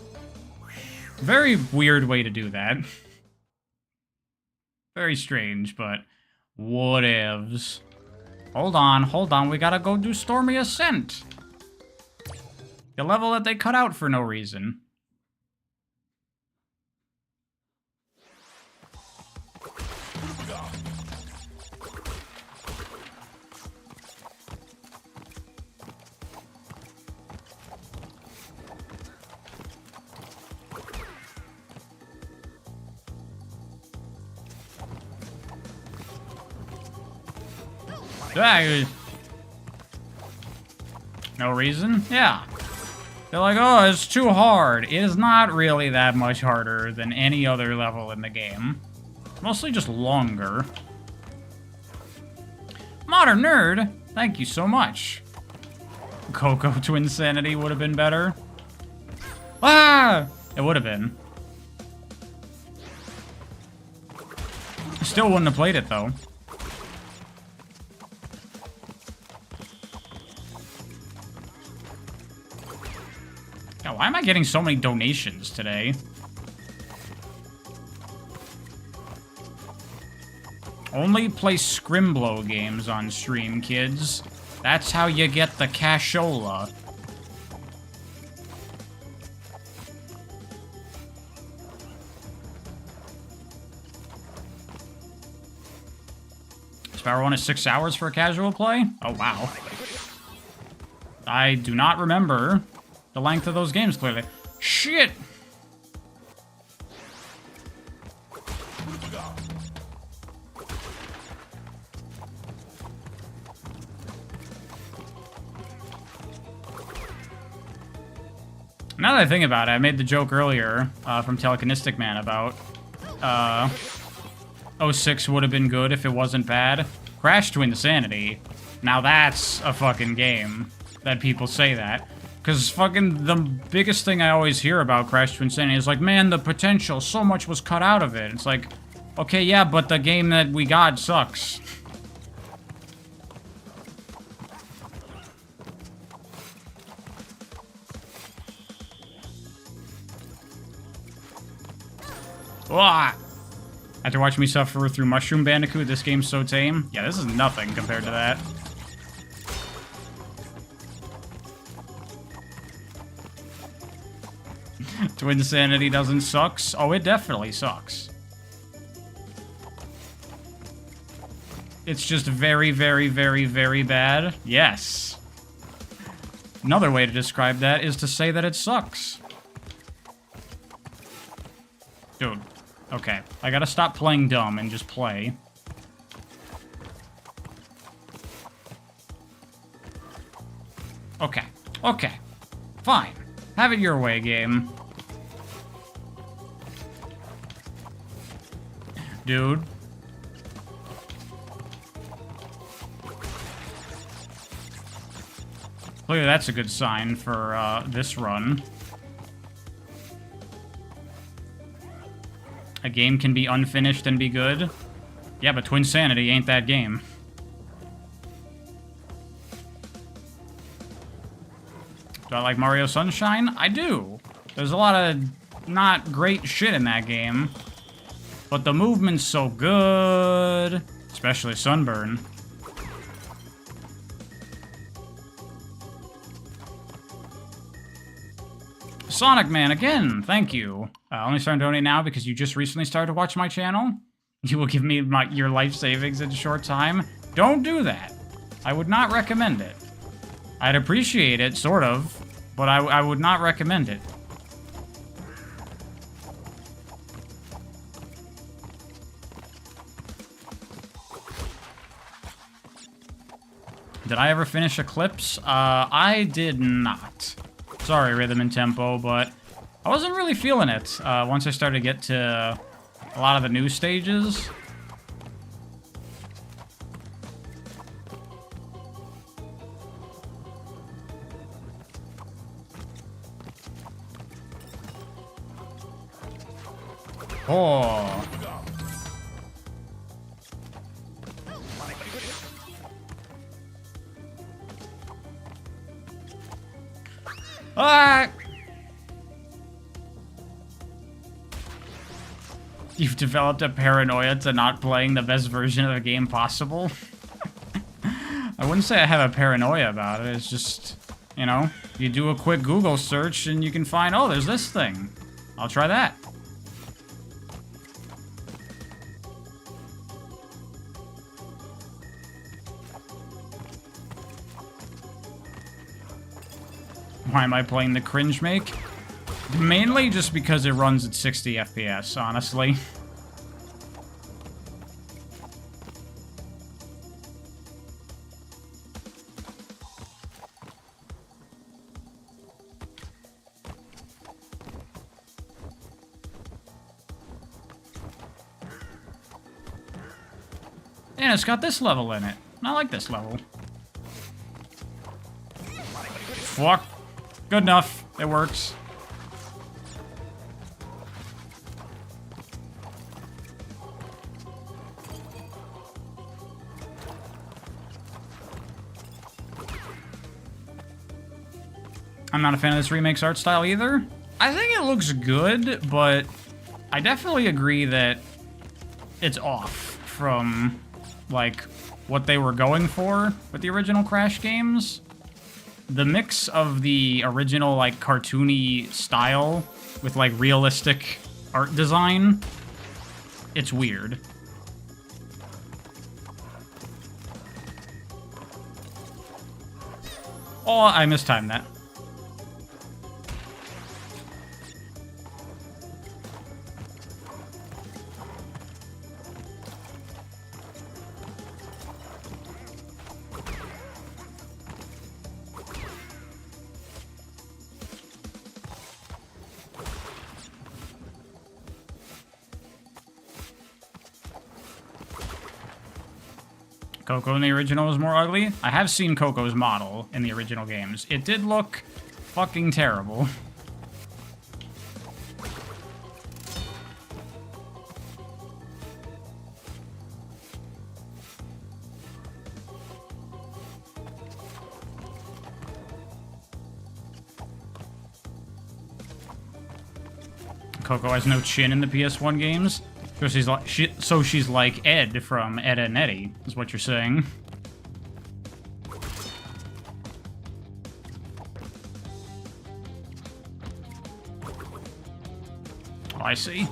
[SPEAKER 1] Very weird way to do that. Very strange, but whatevs. Hold on, we gotta go do Stormy Ascent. The level that they cut out for no reason. No reason? Yeah. They're like, oh, it's too hard. It is not really that much harder than any other level in the game. Mostly just longer. Modern Nerd, thank you so much. Coco Twinsanity would have been better. Ah! It would have been. Still wouldn't have played it, though. God, why am I getting so many donations today? Only play Scrimblow games on stream, kids. That's how you get the cashola. Spyro 1 is 6 hours for a casual play? Oh, wow. I do not remember the length of those games, clearly. Shit! Now that I think about it, I made the joke earlier from Telekinestic Man about 06 would have been good if it wasn't bad. Crash Twinsanity. Now that's a fucking game that people say that. Because fucking the biggest thing I always hear about Crash Twinsanity is like, man, the potential, so much was cut out of it. It's like, okay, yeah, but the game that we got sucks. Wah! After watching me suffer through Mushroom Bandicoot, this game's so tame. Yeah, this is nothing compared to that. Twinsanity doesn't sucks? Oh, it definitely sucks. It's just very, very, very, very bad? Yes. Another way to describe that is to say that it sucks. Dude. Okay. I gotta stop playing dumb and just play. Okay. Okay. Fine. Have it your way, game. Dude. Clearly that's a good sign for this run. A game can be unfinished and be good. Yeah, but Twinsanity ain't that game. Do I like Mario Sunshine? I do. There's a lot of not great shit in that game. But the movement's so good. Especially Sunburn. Sonic Man, again, thank you. Only starting to donate now because you just recently started to watch my channel. You will give me your life savings in a short time. Don't do that. I would not recommend it. I'd appreciate it, sort of, but I would not recommend it. Did I ever finish Eclipse? I did not. Sorry, Rhythm and Tempo, but I wasn't really feeling it once I started to get to a lot of the new stages. Oh. Ah! You've developed a paranoia to not playing the best version of the game possible. I wouldn't say I have a paranoia about it. It's just, you know, you do a quick Google search and you can find, oh, there's this thing. I'll try that. Why am I playing the cringe make? Mainly just because it runs at 60 FPS, honestly. And it's got this level in it. I like this level. Fuck. Good enough. It works. I'm not a fan of this remake's art style either. I think it looks good, but I definitely agree that it's off from, like, what they were going for with the original Crash games. The mix of the original, like, cartoony style with, like, realistic art design, it's weird. Oh, I mistimed that. Coco in the original was more ugly. I have seen Coco's model in the original games. It did look fucking terrible. Coco has no chin in the PS1 games. So she's like Ed from Ed, Edd n Eddy, is what you're saying. Oh, I see.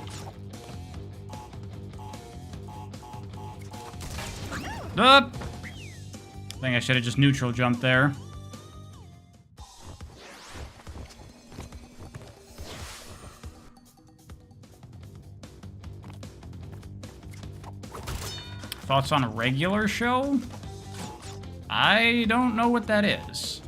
[SPEAKER 1] Up. I think I should have just neutral jumped there. Thoughts on a regular show? I don't know what that is.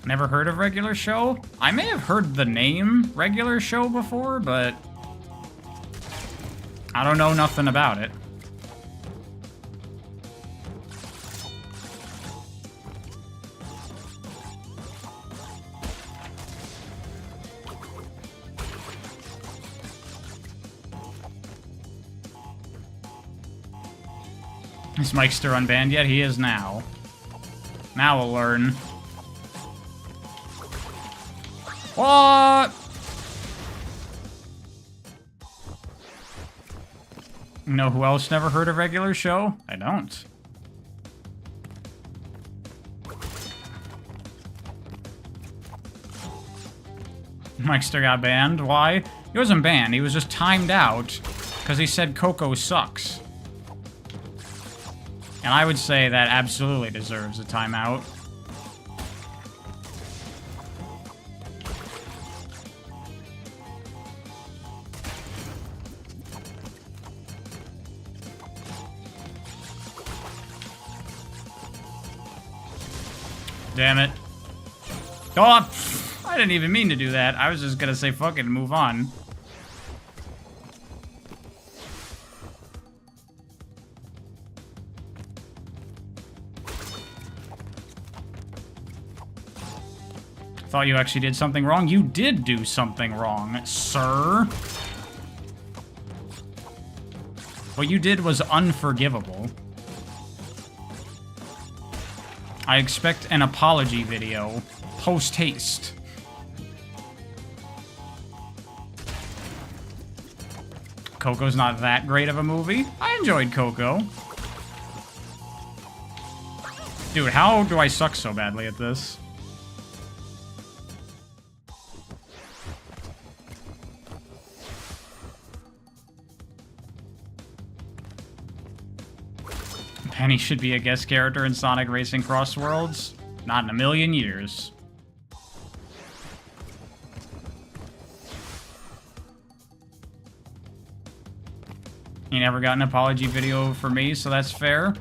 [SPEAKER 1] Never heard of Regular Show? I may have heard the name Regular Show before, but I don't know nothing about it. Is Mikester unbanned yet? He is now. Now we'll learn. What? You know who else never heard of Regular Show? I don't. Mikester got banned. Why? He wasn't banned. He was just timed out because he said Coco sucks. And I would say that absolutely deserves a timeout. Damn it. Oh, I didn't even mean to do that. I was just gonna say fuck it and move on. Thought you actually did something wrong. You did do something wrong, sir. What you did was unforgivable. I expect an apology video, post-haste. Coco's not that great of a movie. I enjoyed Coco. Dude, how do I suck so badly at this? Penny should be a guest character in Sonic Racing Cross Worlds? Not in a million years. You never got an apology video for me, so that's fair.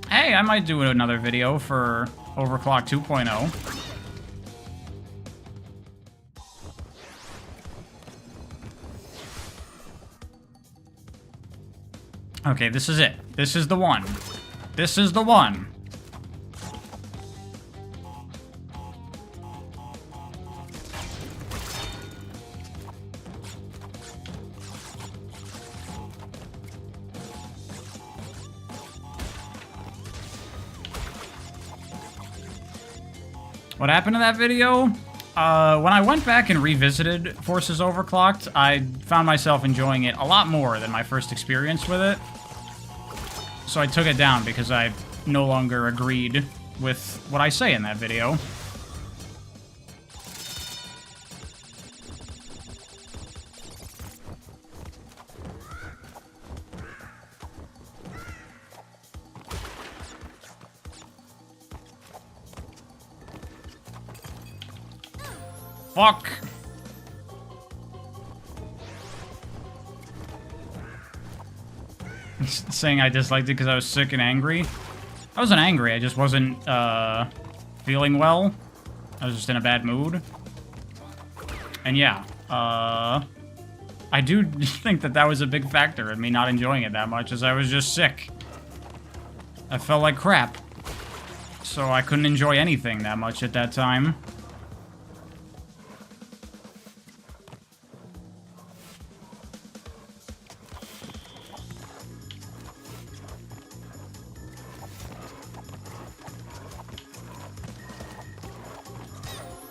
[SPEAKER 1] Hey, I might do another video for Overclock 2.0. Okay, this is it. This is the one. This is the one. What happened to that video? When I went back and revisited Forces Overclocked, I found myself enjoying it a lot more than my first experience with it. So I took it down because I no longer agreed with what I say in that video. Fuck. Saying I disliked it because I was sick and angry. I wasn't angry, I just wasn't, feeling well. I was just in a bad mood. And yeah, I do think that that was a big factor in me not enjoying it that much, as I was just sick. I felt like crap. So I couldn't enjoy anything that much at that time.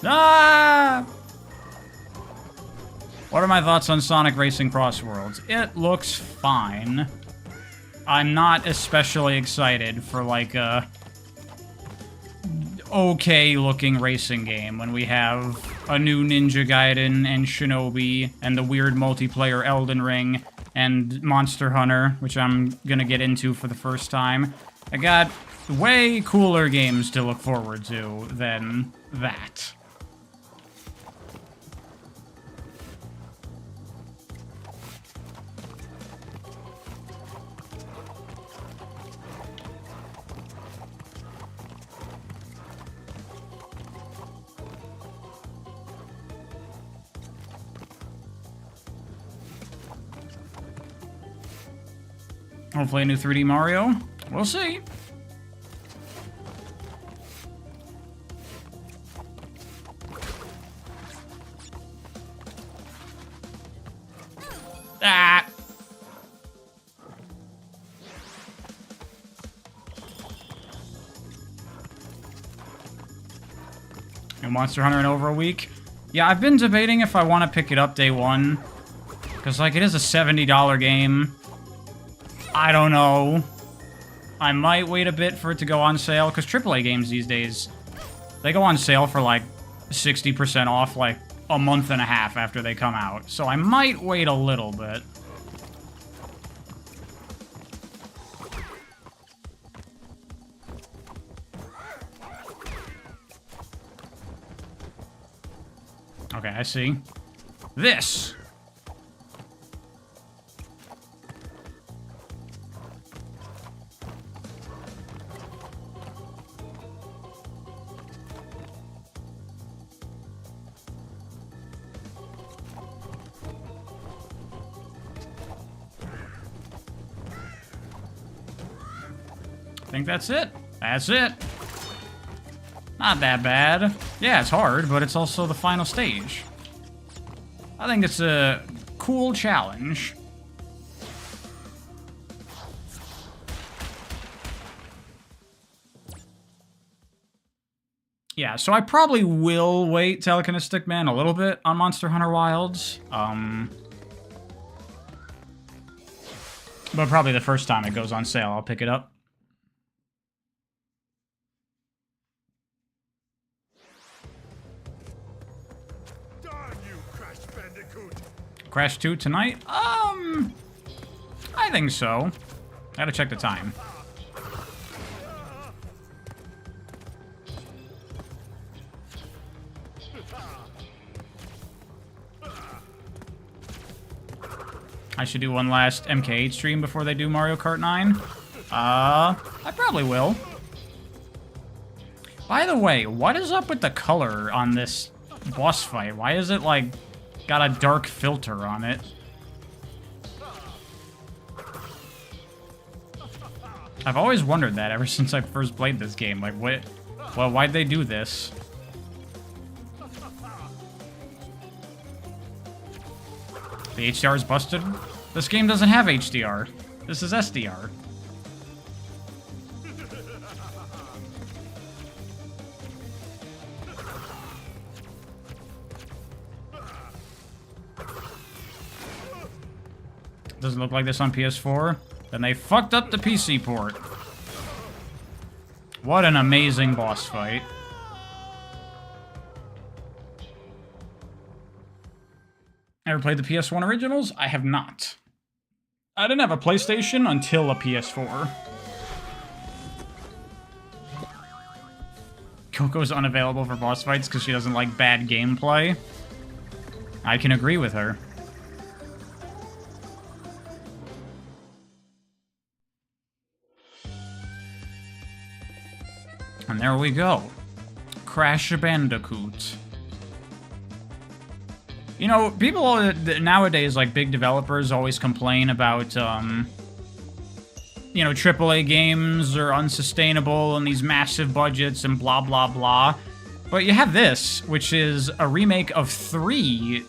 [SPEAKER 1] Ah! What are my thoughts on Sonic Racing Cross Worlds? It looks fine. I'm not especially excited for, like, a okay-looking racing game when we have a new Ninja Gaiden and Shinobi and the weird multiplayer Elden Ring and Monster Hunter, which I'm gonna get into for the first time. I got way cooler games to look forward to than that. Hopefully a new 3D Mario. We'll see. Ah! New Monster Hunter in over a week. Yeah, I've been debating if I want to pick it up day one. Because, like, it is a $70 game. I don't know. I might wait a bit for it to go on sale, because AAA games these days, they go on sale for like 60% off like a month and a half after they come out. So I might wait a little bit. Okay, I see. This! I think that's it. That's it. Not that bad. Yeah, it's hard, but it's also the final stage. I think it's a cool challenge. Yeah, so I probably will wait Telekinetic Man a little bit on Monster Hunter Wilds. But probably the first time it goes on sale, I'll pick it up.
[SPEAKER 3] Darn you, Crash Bandicoot!
[SPEAKER 1] Crash 2 tonight? I think so. Gotta check the time. I should do one last MK8 stream before they do Mario Kart 9. I probably will. By the way, what is up with the color on this boss fight? Why is it, like, got a dark filter on it? I've always wondered that ever since I first played this game. Like, what? Well, why'd they do this? The HDR is busted? This game doesn't have HDR. This is SDR. Doesn't look like this on PS4. Then they fucked up the PC port. What an amazing boss fight. Ever played the PS1 originals? I have not. I didn't have a PlayStation until a PS4. Coco's unavailable for boss fights because she doesn't like bad gameplay. I can agree with her. And there we go. Crash Bandicoot. You know, people nowadays, like big developers, always complain about, you know, AAA games are unsustainable and these massive budgets and blah, blah, blah. But you have this, which is a remake of 3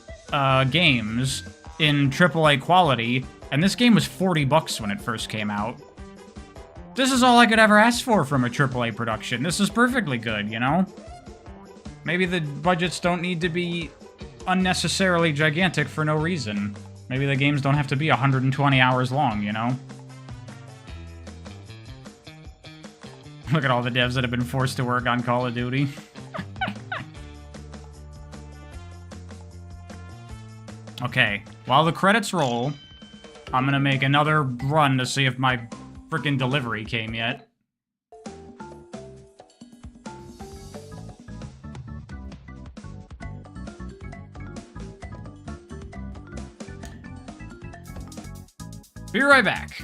[SPEAKER 1] games in AAA quality, and this game was $40 when it first came out. This is all I could ever ask for from a AAA production. This is perfectly good, you know? Maybe the budgets don't need to be unnecessarily gigantic for no reason. Maybe the games don't have to be 120 hours long, you know? Look at all the devs that have been forced to work on Call of Duty. Okay, while the credits roll, I'm gonna make another run to see if my frickin' delivery came yet. Be right back.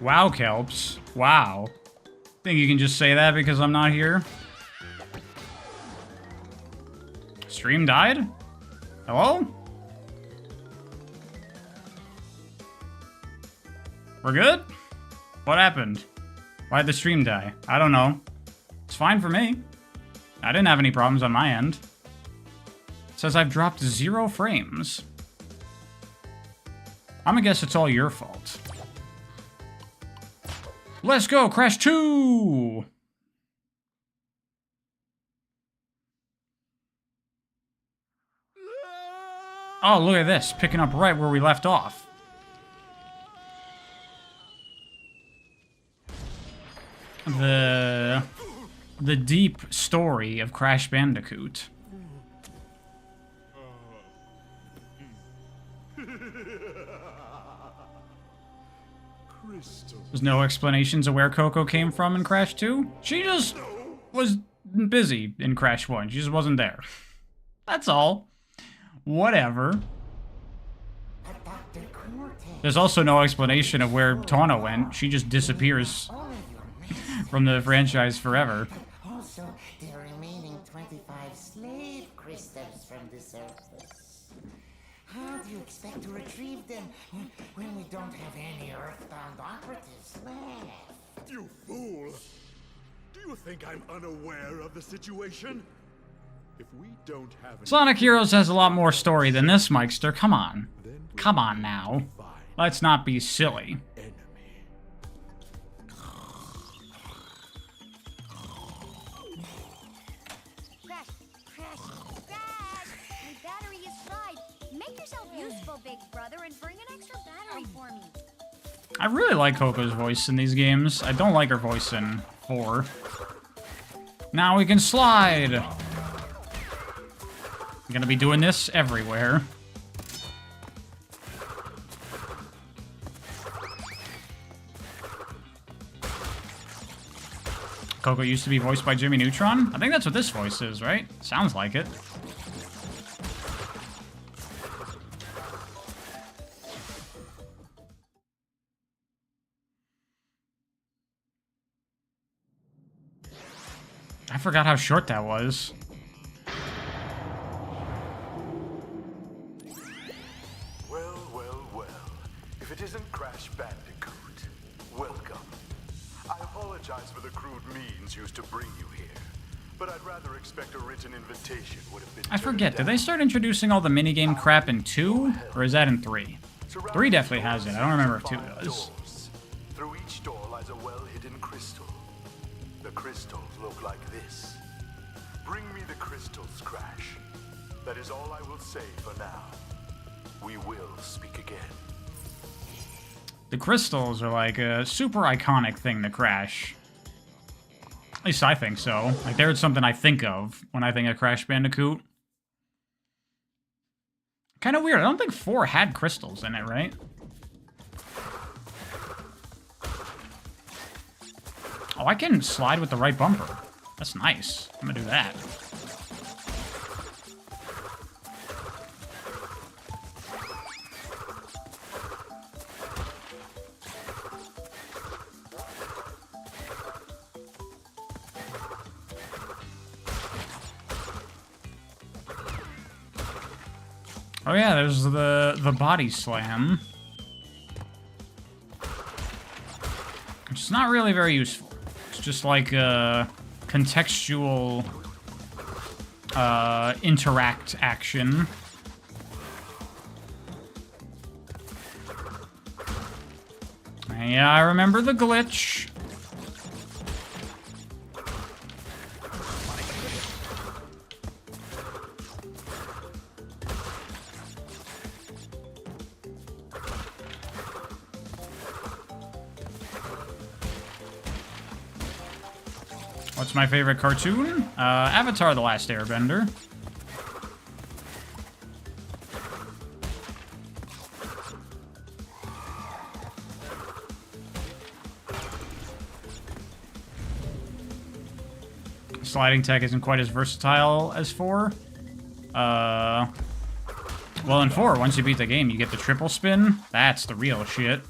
[SPEAKER 1] Wow, Kelps. Wow. Think you can just say that because I'm not here? Stream died? Hello? We're good? What happened? Why'd the stream die? I don't know. It's fine for me. I didn't have any problems on my end. It says I've dropped 0 frames. I'm gonna guess it's all your fault. Let's go, Crash 2! Oh, look at this, picking up right where we left off. The deep story of Crash Bandicoot. There's no explanations of where Coco came from in Crash 2. She just was busy in Crash 1. She just wasn't there. That's all. Whatever. There's also no explanation of where Tawna went. She just disappears from the franchise forever.
[SPEAKER 5] Also, the remaining 25 slave crystals from the surface. How do you expect to retrieve them when we don't have any Earthbound operatives left?
[SPEAKER 3] You fool! Do you think I'm unaware of the situation? If we don't have any
[SPEAKER 1] Sonic Heroes has a lot more story than this, Mikester. Come on. Come on now. Let's not be silly.
[SPEAKER 3] enemy.
[SPEAKER 6] Crash, crash, crash! My battery is fried. Make yourself useful, big brother, and bring an extra battery for me.
[SPEAKER 1] I really like Coco's voice in these games. I don't like her voice in 4. Now we can slide! I'm gonna be doing this everywhere. Coco used to be voiced by Jimmy Neutron? I think that's what this voice is, right? Sounds like it. I forgot how short that was.
[SPEAKER 7] Well, well, well. If it isn't Crash Bandicoot, welcome. I apologize for the crude means used to bring you here, but I'd rather expect a written invitation would have been
[SPEAKER 1] I forget, did
[SPEAKER 7] turned
[SPEAKER 1] they start introducing all the minigame crap in 2? Or is that in 3?
[SPEAKER 7] down.
[SPEAKER 1] 3 definitely has it. I don't remember if 2
[SPEAKER 7] Five
[SPEAKER 1] does.
[SPEAKER 7] doors. Through each door lies a well-hidden crystal. The crystals look like this. Bring me the crystals, Crash. That is all I will say for now. We will speak again.
[SPEAKER 1] The crystals are like a super iconic thing to Crash. At least I think so. Like, they're something I think of when I think of Crash Bandicoot. Kind of weird. I don't think 4 had crystals in it, right? Oh, I can slide with the right bumper. That's nice. I'm gonna do that. Oh yeah, there's the body slam. Which is not really very useful. It's just like a contextual interact action. Yeah, I remember the glitch. What's my favorite cartoon? Avatar: The Last Airbender. Sliding tech isn't quite as versatile as 4. Well, in 4, once you beat the game, you get the triple spin. That's the real shit.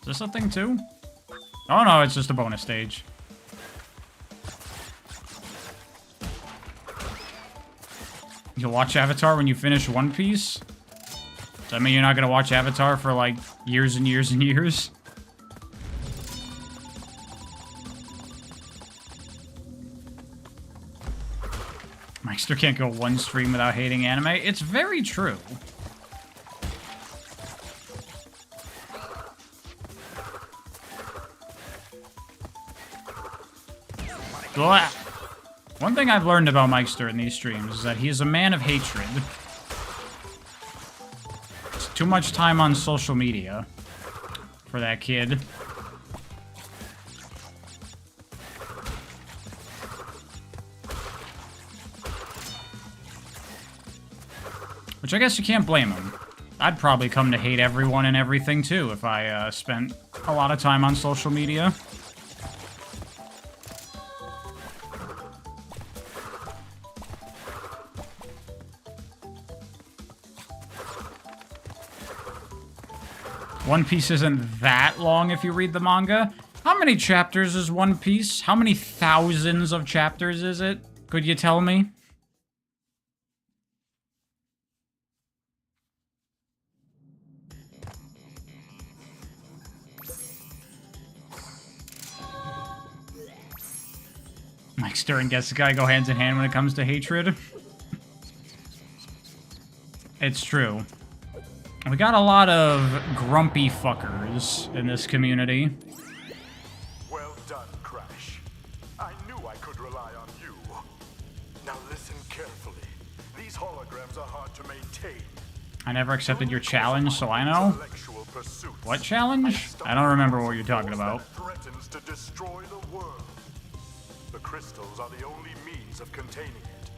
[SPEAKER 1] Is this a thing too? Oh no, it's just a bonus stage. You'll watch Avatar when you finish One Piece? Does that mean you're not gonna watch Avatar for like years and years and years? Meister can't go one stream without hating anime. It's very true. Blah. One thing I've learned about Meister in these streams is that he is a man of hatred. It's too much time on social media for that kid. Which I guess you can't blame him. I'd probably come to hate everyone and everything too if I spent a lot of time on social media. One Piece isn't that long if you read the manga. How many chapters is One Piece? How many thousands of chapters is it? Could you tell me? Meister and Gesukai go hands in hand when it comes to hatred. It's true. We got a lot of grumpy fuckers in this community.
[SPEAKER 7] Well done, Crash. I knew I could rely on you. Now listen carefully. These holograms are hard to maintain.
[SPEAKER 1] I never accepted your challenge, so I know.
[SPEAKER 7] Intellectual pursuits.
[SPEAKER 1] What challenge? I don't remember what you're talking about.
[SPEAKER 7] Threatens to destroy the world. The crystals are the only means of containing it.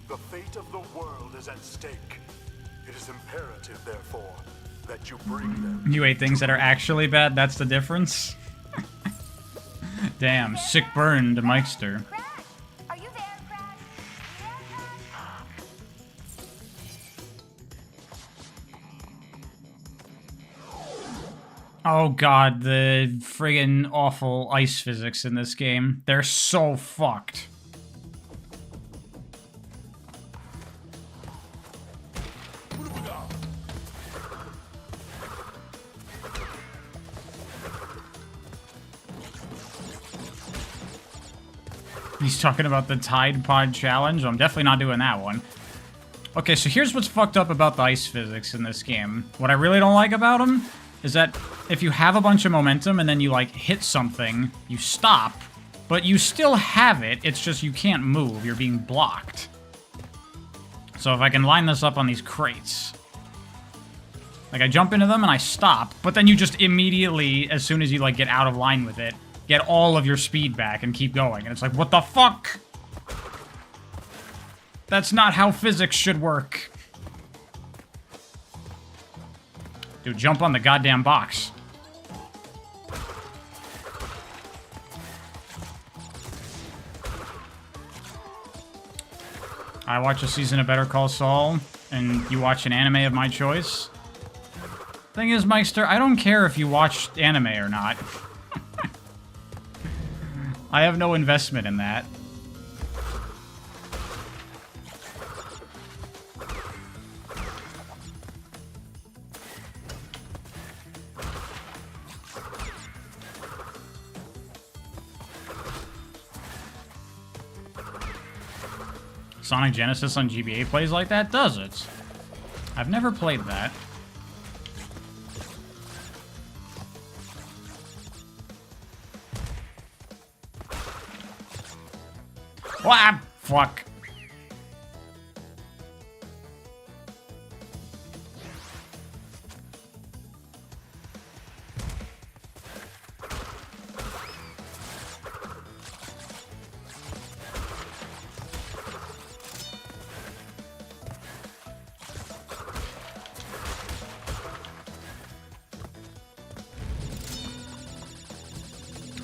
[SPEAKER 7] The fate of the world is at stake. It is imperative, therefore, that you bring them.
[SPEAKER 1] You ate things that are actually bad, that's the difference? Damn, sick burn to Meister.
[SPEAKER 6] Crash! Are you there, Crash? Yeah, Crash?
[SPEAKER 1] Oh god, the friggin' awful ice physics in this game. They're so fucked. He's talking about the Tide Pod Challenge. I'm definitely not doing that one. Okay, so here's what's fucked up about the ice physics in this game. What I really don't like about them is that if you have a bunch of momentum and then you, like, hit something, you stop, but you still have it, it's just you can't move. You're being blocked. So if I can line this up on these crates. Like, I jump into them and I stop, but then you just immediately, as soon as you, like, get out of line with it, get all of your speed back and keep going. And it's like, what the fuck? That's not how physics should work. Dude, jump on the goddamn box. I watch a season of Better Call Saul, and you watch an anime of my choice. Thing is, Meister, I don't care if you watch anime or not. I have no investment in that. Sonic Genesis on GBA plays like that? Does it? I've never played that. Wah, fuck.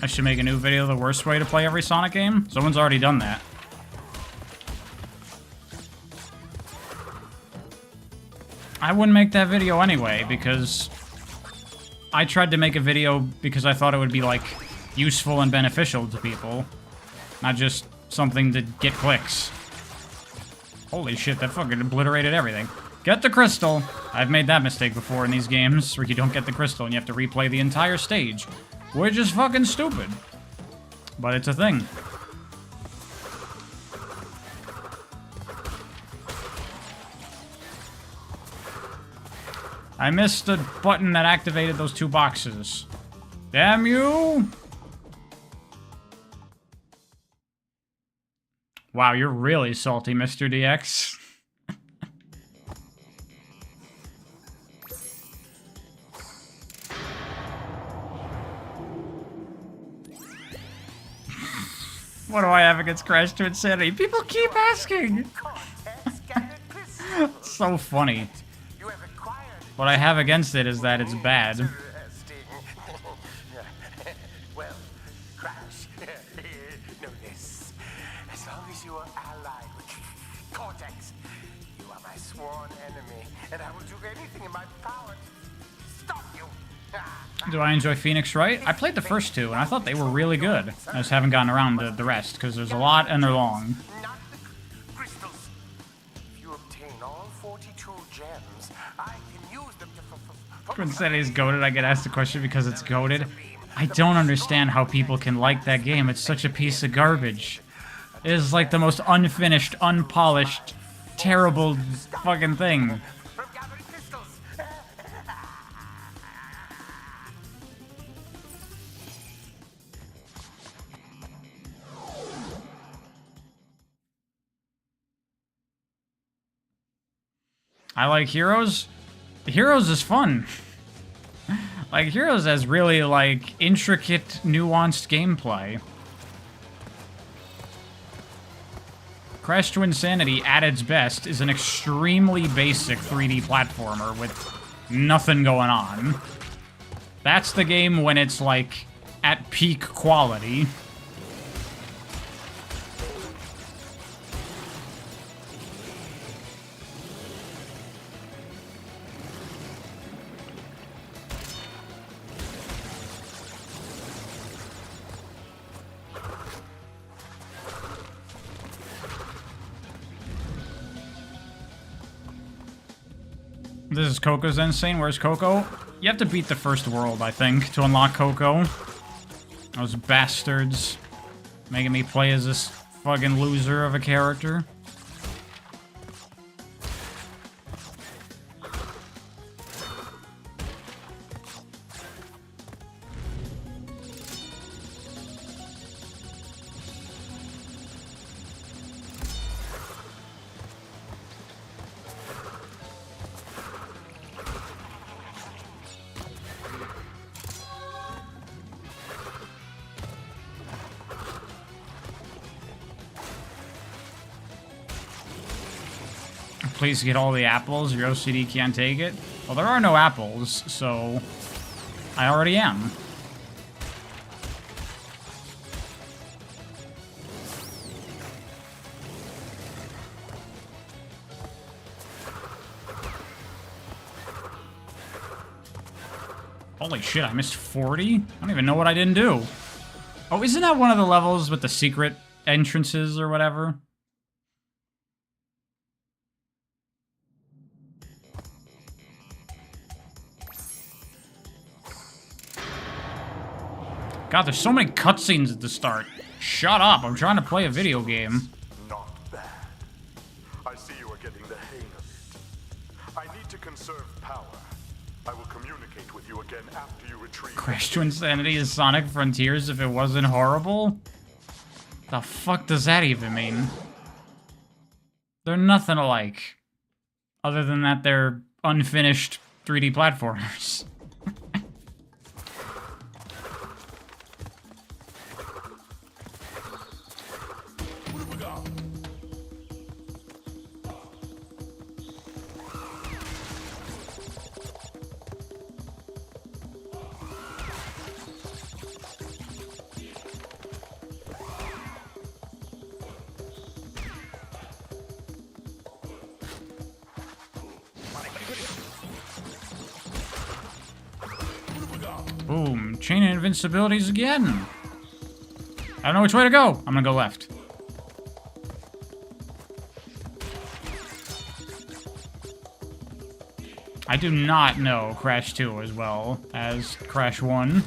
[SPEAKER 1] I should make a new video, the worst way to play every Sonic game. Someone's already done that. I wouldn't make that video anyway, because I tried to make a video because I thought it would be, like, useful and beneficial to people. Not just something to get clicks. Holy shit, that fucking obliterated everything. Get the crystal! I've made that mistake before in these games, where you don't get the crystal and you have to replay the entire stage. Which is fucking stupid. But it's a thing. I missed the button that activated those 2 boxes. Damn you! Wow, you're really salty, Mr. DX. What do I have against Crash to Insanity? People keep asking! So funny. What I have against it is that it's bad.
[SPEAKER 4] Well, Crash, know this. As long as you are allied with Cortex, you are my sworn enemy, and I will do anything in my power to stop you.
[SPEAKER 1] Do I enjoy Phoenix Wright? I played the first 2, and I thought they were really good. I just haven't gotten around to the rest, because there's a lot and they're long.
[SPEAKER 4] Not the crystals. If you obtain all 42 gems, I can use them to...
[SPEAKER 1] When Senity's goated, I get asked the question because it's goated. I don't understand how people can like that game. It's such a piece of garbage. It is like the most unfinished, unpolished, terrible fucking thing.
[SPEAKER 4] From gathering crystals.
[SPEAKER 1] I like Heroes. Heroes is fun. Like, Heroes has really, like, intricate, nuanced gameplay. Crash to Insanity, at its best, is an extremely basic 3D platformer with nothing going on. That's the game when it's, like, at peak quality. This is Coco's insane. Where's Coco? You have to beat the first world, I think, to unlock Coco. Those bastards making me play as this fucking loser of a character. Please get all the apples, your OCD can't take it. Well, there are no apples, so I already am. Holy shit, I missed 40? I don't even know what I didn't do. Oh, isn't that one of the levels with the secret entrances or whatever? God, there's so many cutscenes at the start. Shut up, I'm trying to play a video game.
[SPEAKER 7] Not bad. I see you are getting the hang of it. I need to conserve power. I will communicate with you again after you retrieve...
[SPEAKER 1] Crash to Insanity is Sonic Frontiers if it wasn't horrible? The fuck does that even mean? They're nothing alike. Other than that they're unfinished 3D platformers. Boom. Chain of invincibilities again. I don't know which way to go. I'm gonna go left. I do not know Crash 2 as well as Crash 1.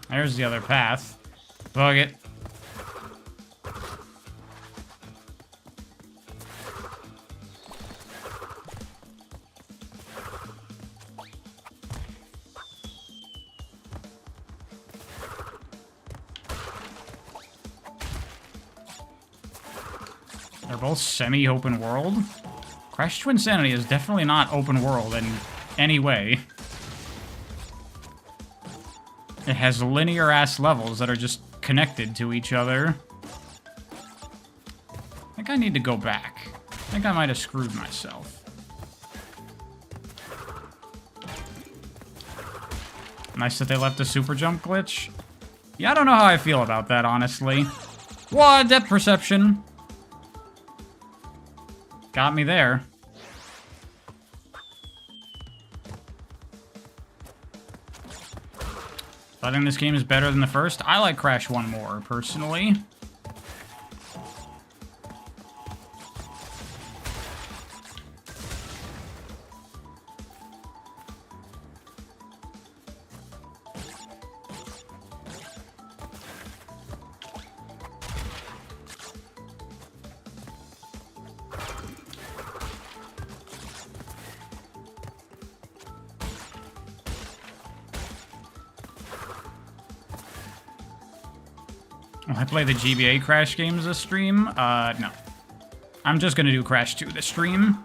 [SPEAKER 1] There's the other path. Bug it. They're both semi-open world. Crash Twinsanity is definitely not open world in any way. It has linear-ass levels that are just connected to each other. I think I need to go back. I think I might have screwed myself. Nice that they left the super jump glitch. Yeah, I don't know how I feel about that, honestly. What? Depth perception. Got me there. I think this game is better than the first. I like Crash 1 more, personally. Will I play the GBA Crash games this stream? No. I'm just gonna do Crash 2 this stream.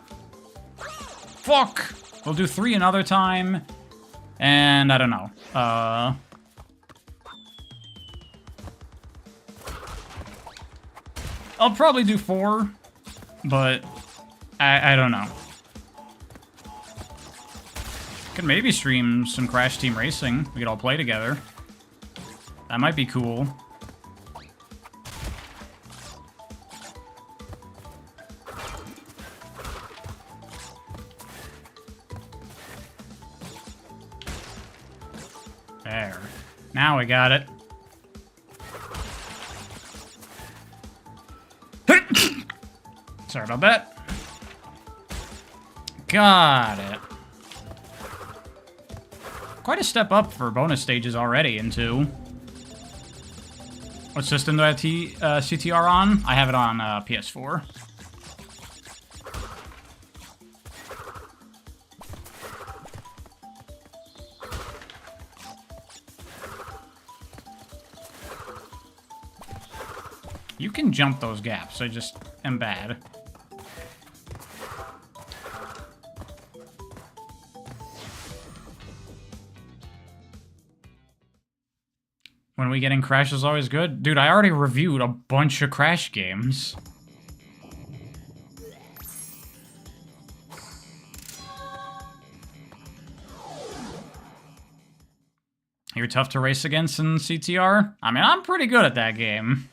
[SPEAKER 1] Fuck! We'll do 3 another time. And I don't know. I'll probably do 4. But I don't know. Could maybe stream some Crash Team Racing. We could all play together. That might be cool. There. Now we got it. Sorry about that. Got it. Quite a step up for bonus stages already in 2. What system do I have CTR on? I have it on PS4. You can jump those gaps, I just am bad. When we getting Crash is always good? Dude, I already reviewed a bunch of Crash games. You're tough to race against in CTR? I mean, I'm pretty good at that game.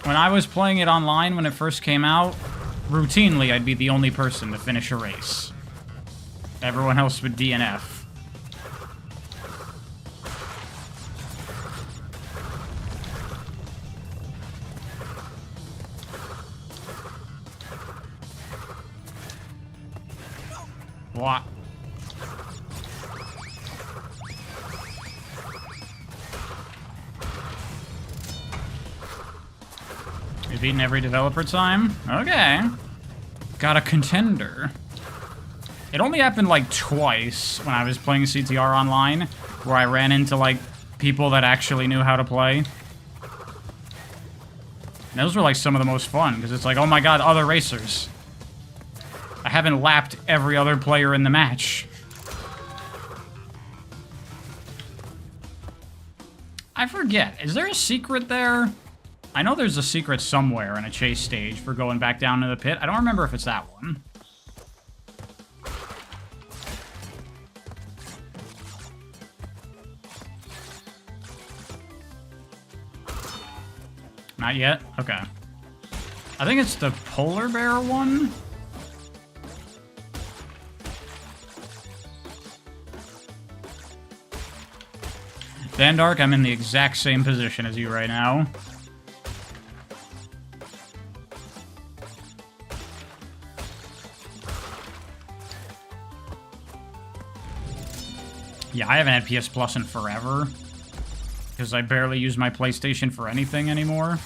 [SPEAKER 1] When I was playing it online when it first came out, routinely I'd be the only person to finish a race. Everyone else would DNF. What? You've beaten every developer time? Okay. Got a contender. It only happened like twice when I was playing CTR online, where I ran into like people that actually knew how to play. And those were like some of the most fun, because it's like, oh my god, other racers. I haven't lapped every other player in the match. I forget, is there a secret there? I know there's a secret somewhere in a chase stage for going back down to the pit. I don't remember if it's that one. Not yet? Okay. I think it's the polar bear one. Vandark, I'm in the exact same position as you right now. Yeah, I haven't had PS Plus in forever. Because I barely use my PlayStation for anything anymore.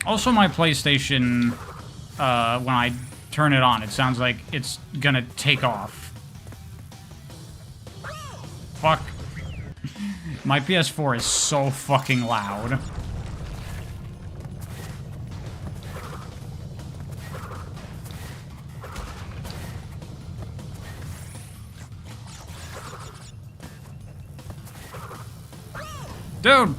[SPEAKER 1] Also, my PlayStation, when I turn it on, it sounds like it's gonna take off. Fuck. My PS4 is so fucking loud. Dude!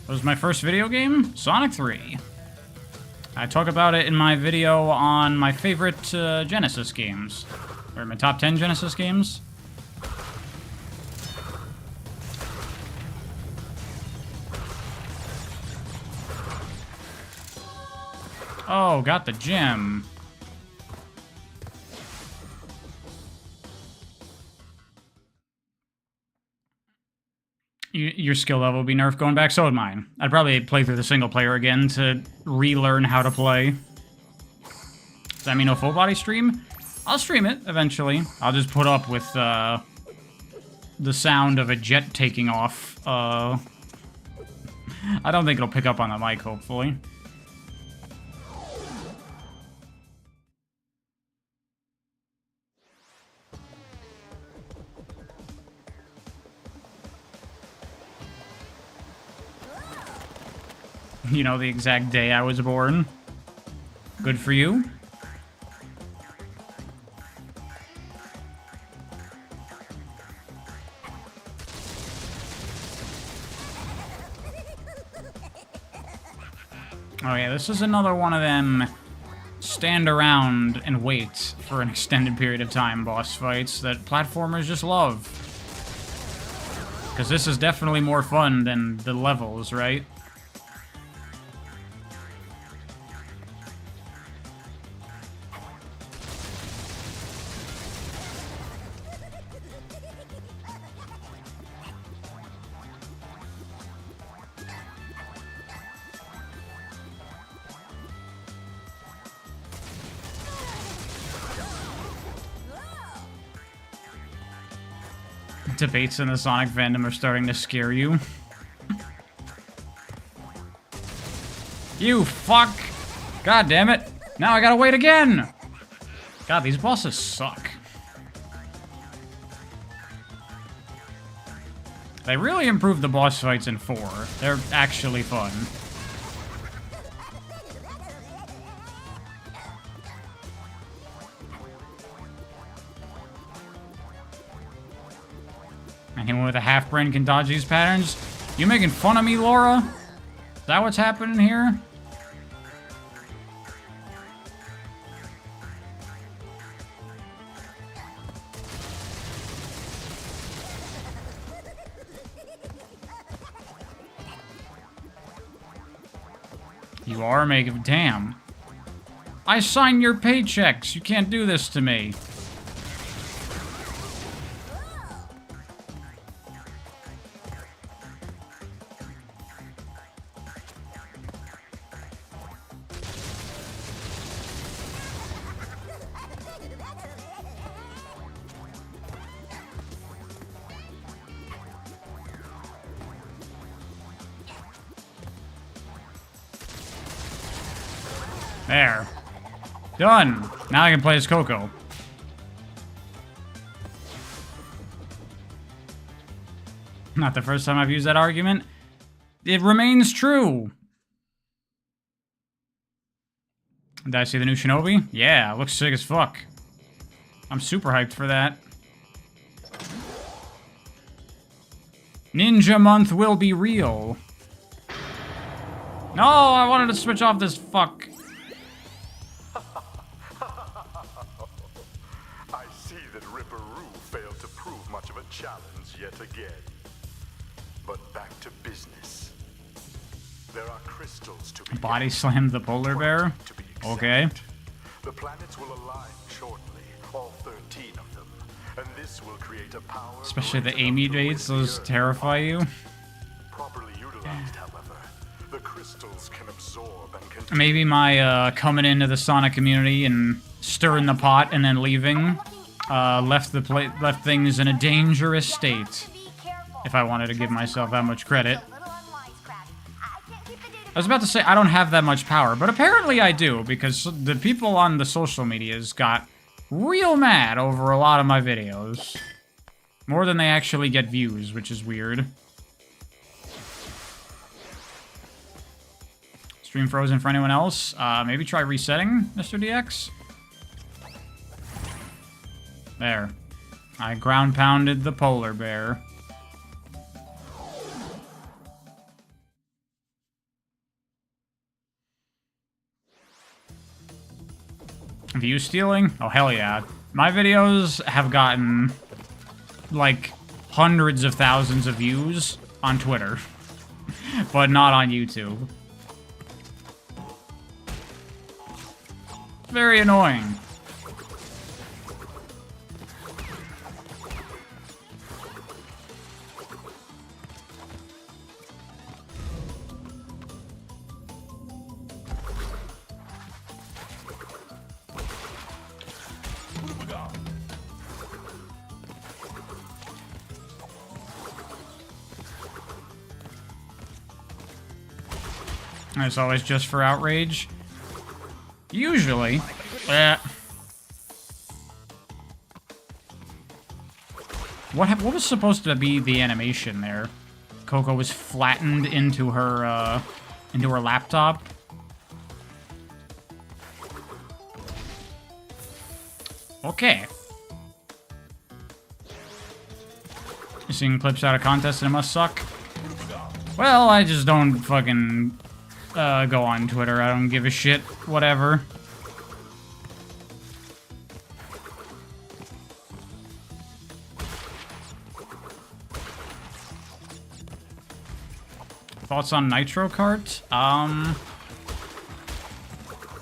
[SPEAKER 1] That was my first video game, Sonic 3. I talk about it in my video on my favorite Genesis games. Or my top 10 Genesis games. Oh, got the gem. Your skill level will be nerfed going back, so would mine. I'd probably play through the single player again to relearn how to play. Does that mean no full body stream? I'll stream it eventually. I'll just put up with the sound of a jet taking off. I don't think it'll pick up on the mic, hopefully. You know, the exact day I was born. Good for you. Oh yeah, this is another one of them stand around and wait for an extended period of time boss fights that platformers just love. Because this is definitely more fun than the levels, right? Debates in the Sonic fandom are starting to scare you. You fuck! God damn it! Now I gotta wait again! God, these bosses suck. They really improved the boss fights in 4. They're actually fun. Anyone with a half-brain can dodge these patterns? You making fun of me, Laura? Is that what's happening here? You are making... Damn. I sign your paychecks. You can't do this to me. There. Done. Now I can play as Coco. Not the first time I've used that argument. It remains true. Did I see the new Shinobi? Yeah, it looks sick as fuck. I'm super hyped for that. Ninja Month will be real. No, I wanted to switch off this fuck.
[SPEAKER 7] I see that Ripperoo failed to prove much of a challenge yet again. But back to business. There are crystals to be
[SPEAKER 1] Body slammed the polar bear?
[SPEAKER 7] to be
[SPEAKER 1] Okay.
[SPEAKER 7] examined. The planets will align shortly, all 13 of them. And this will create a power...
[SPEAKER 1] Especially the
[SPEAKER 7] great enough
[SPEAKER 1] Amy
[SPEAKER 7] to
[SPEAKER 1] dates,
[SPEAKER 7] rid the
[SPEAKER 1] those
[SPEAKER 7] Earth
[SPEAKER 1] terrify you.
[SPEAKER 7] Properly utilized, however, the crystals can absorb and contain...
[SPEAKER 1] Maybe my coming into the Sonic community and stirring the pot and then leaving left things in a dangerous state. If I wanted to give myself that much credit. I was about to say I don't have that much power, but apparently I do, because the people on the social medias got real mad over a lot of my videos. More than they actually get views, which is weird. Stream frozen for anyone else? Maybe try resetting, Mr. DX? There. I ground pounded the polar bear. View stealing? Oh, hell yeah. My videos have gotten, like, hundreds of thousands of views on Twitter, but not on YouTube. Very annoying. It's always just for outrage. Usually. What was supposed to be the animation there? Coco was flattened into her laptop. Okay. You're seeing clips out of contests and it must suck? Well, I just don't fucking go on Twitter. I don't give a shit. Whatever. Thoughts on Nitro Kart?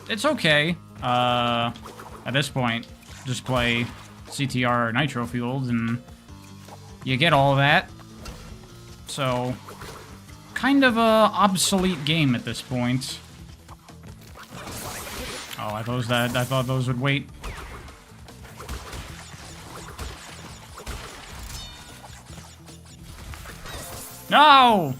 [SPEAKER 1] It's okay. At this point, just play CTR Nitro Fueled and you get all of that. So, kind of a obsolete game at this point. Oh, I thought those would wait. No!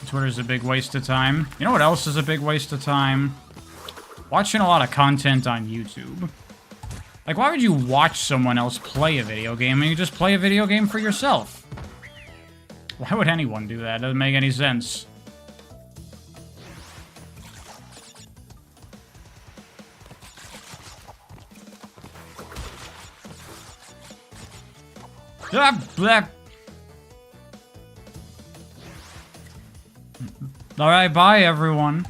[SPEAKER 1] Twitter's a big waste of time. You know what else is a big waste of time? Watching a lot of content on YouTube. Like, why would you watch someone else play a video game and you just play a video game for yourself? Why would anyone do that? It doesn't make any sense. Alright, bye everyone.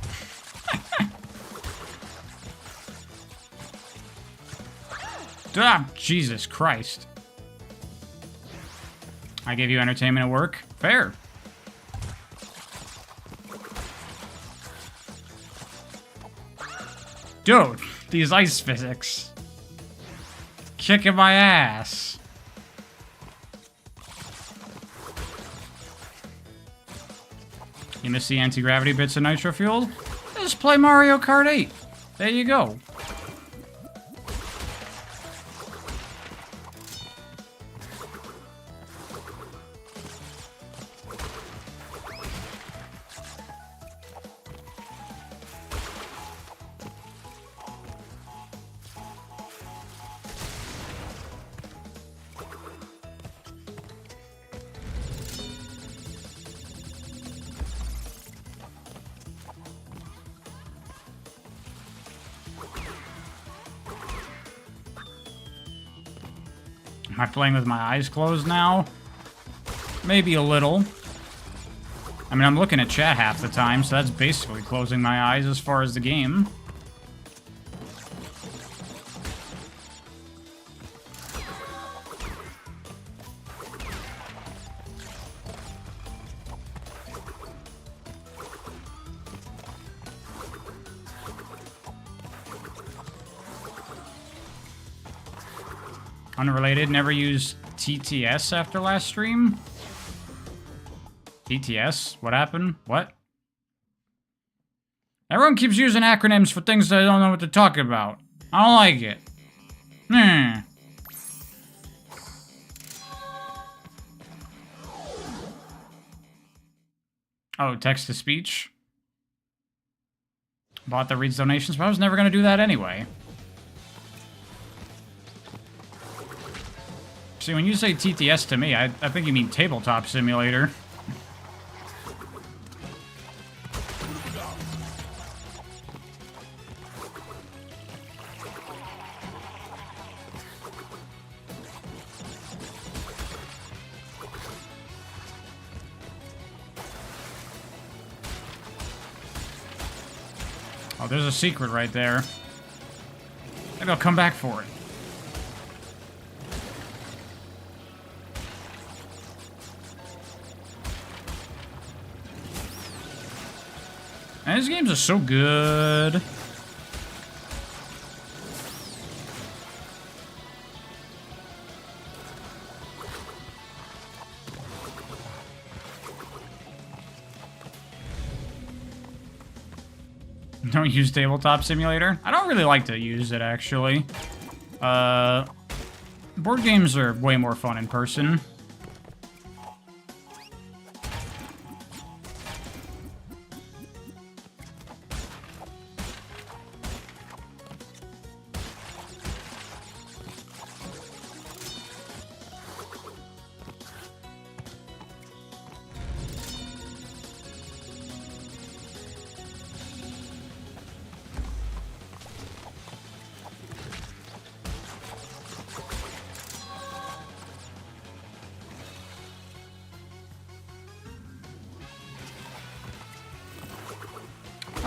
[SPEAKER 1] Jesus Christ. I gave you entertainment at work? Fair. Dude, these ice physics. Kicking my ass. You miss the anti-gravity bits of Nitro Fueled? Just play Mario Kart 8. There you go. Am I playing with my eyes closed now? Maybe a little. I mean, I'm looking at chat half the time, so that's basically closing my eyes as far as the game. Unrelated, never used TTS after last stream? TTS? What happened? What? Everyone keeps using acronyms for things that I don't know what they're talking about. I don't like it. Oh, text-to-speech? Bot that reads donations, but I was never going to do that anyway. See, when you say TTS to me, I think you mean Tabletop Simulator. Oh, there's a secret right there. Maybe I'll come back for it. And these games are so good. Don't use Tabletop Simulator? I don't really like to use it, actually. Board games are way more fun in person.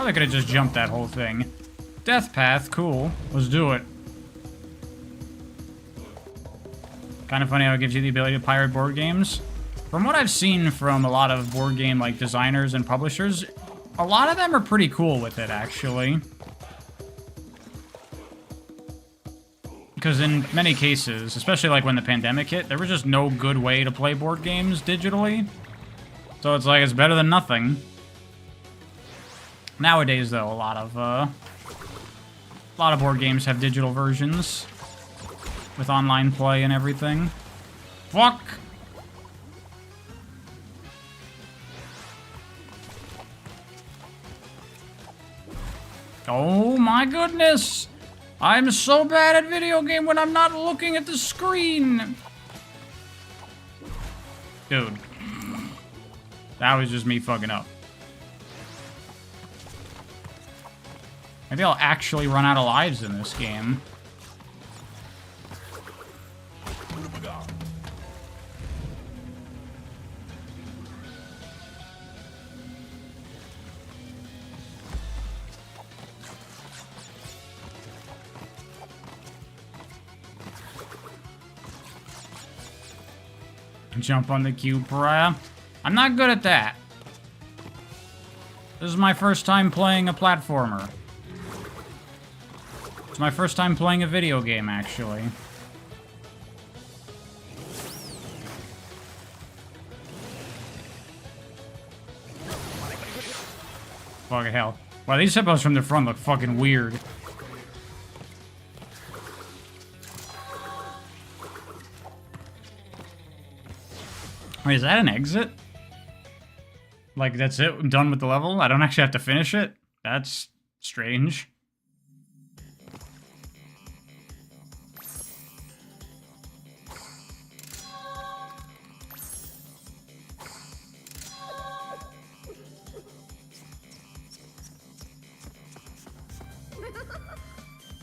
[SPEAKER 1] I could have just jumped that whole thing. Death Path, cool. Let's do it. Kind of funny how it gives you the ability to pirate board games. From what I've seen from a lot of board game like designers and publishers, a lot of them are pretty cool with it, actually. Because in many cases, especially like when the pandemic hit, there was just no good way to play board games digitally. So it's like, it's better than nothing. Nowadays, though, a lot of board games have digital versions with online play and everything. Fuck! Oh my goodness! I'm so bad at video game when I'm not looking at the screen! Dude. That was just me fucking up. Maybe I'll actually run out of lives in this game. Jump on the cube, pariah. I'm not good at that. This is my first time playing a platformer. It's my first time playing a video game, actually. Fucking hell. Wow, these hippos from the front look fucking weird. Wait, is that an exit? Like, that's it? I'm done with the level? I don't actually have to finish it? That's strange.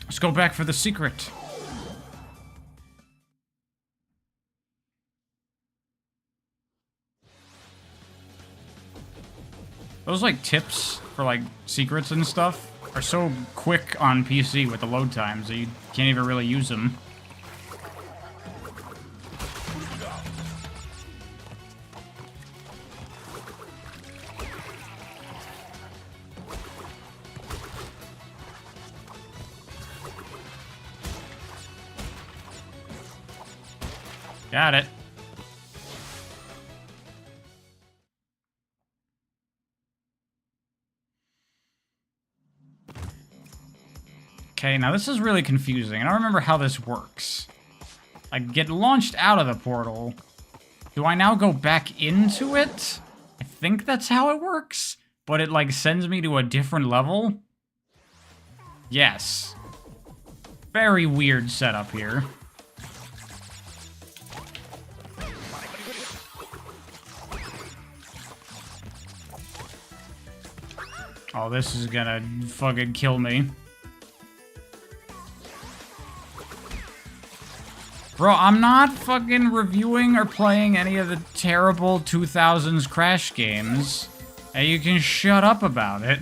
[SPEAKER 1] Let's go back for the secret. Those, like, tips for, like, secrets and stuff are so quick on PC with the load times that you can't even really use them. Got it. Okay, now this is really confusing. I don't remember how this works. I get launched out of the portal. Do I now go back into it? I think that's how it works, but it like sends me to a different level. Yes. Very weird setup here. Oh, this is gonna fucking kill me. Bro, I'm not fucking reviewing or playing any of the terrible 2000s Crash games. And you can shut up about it.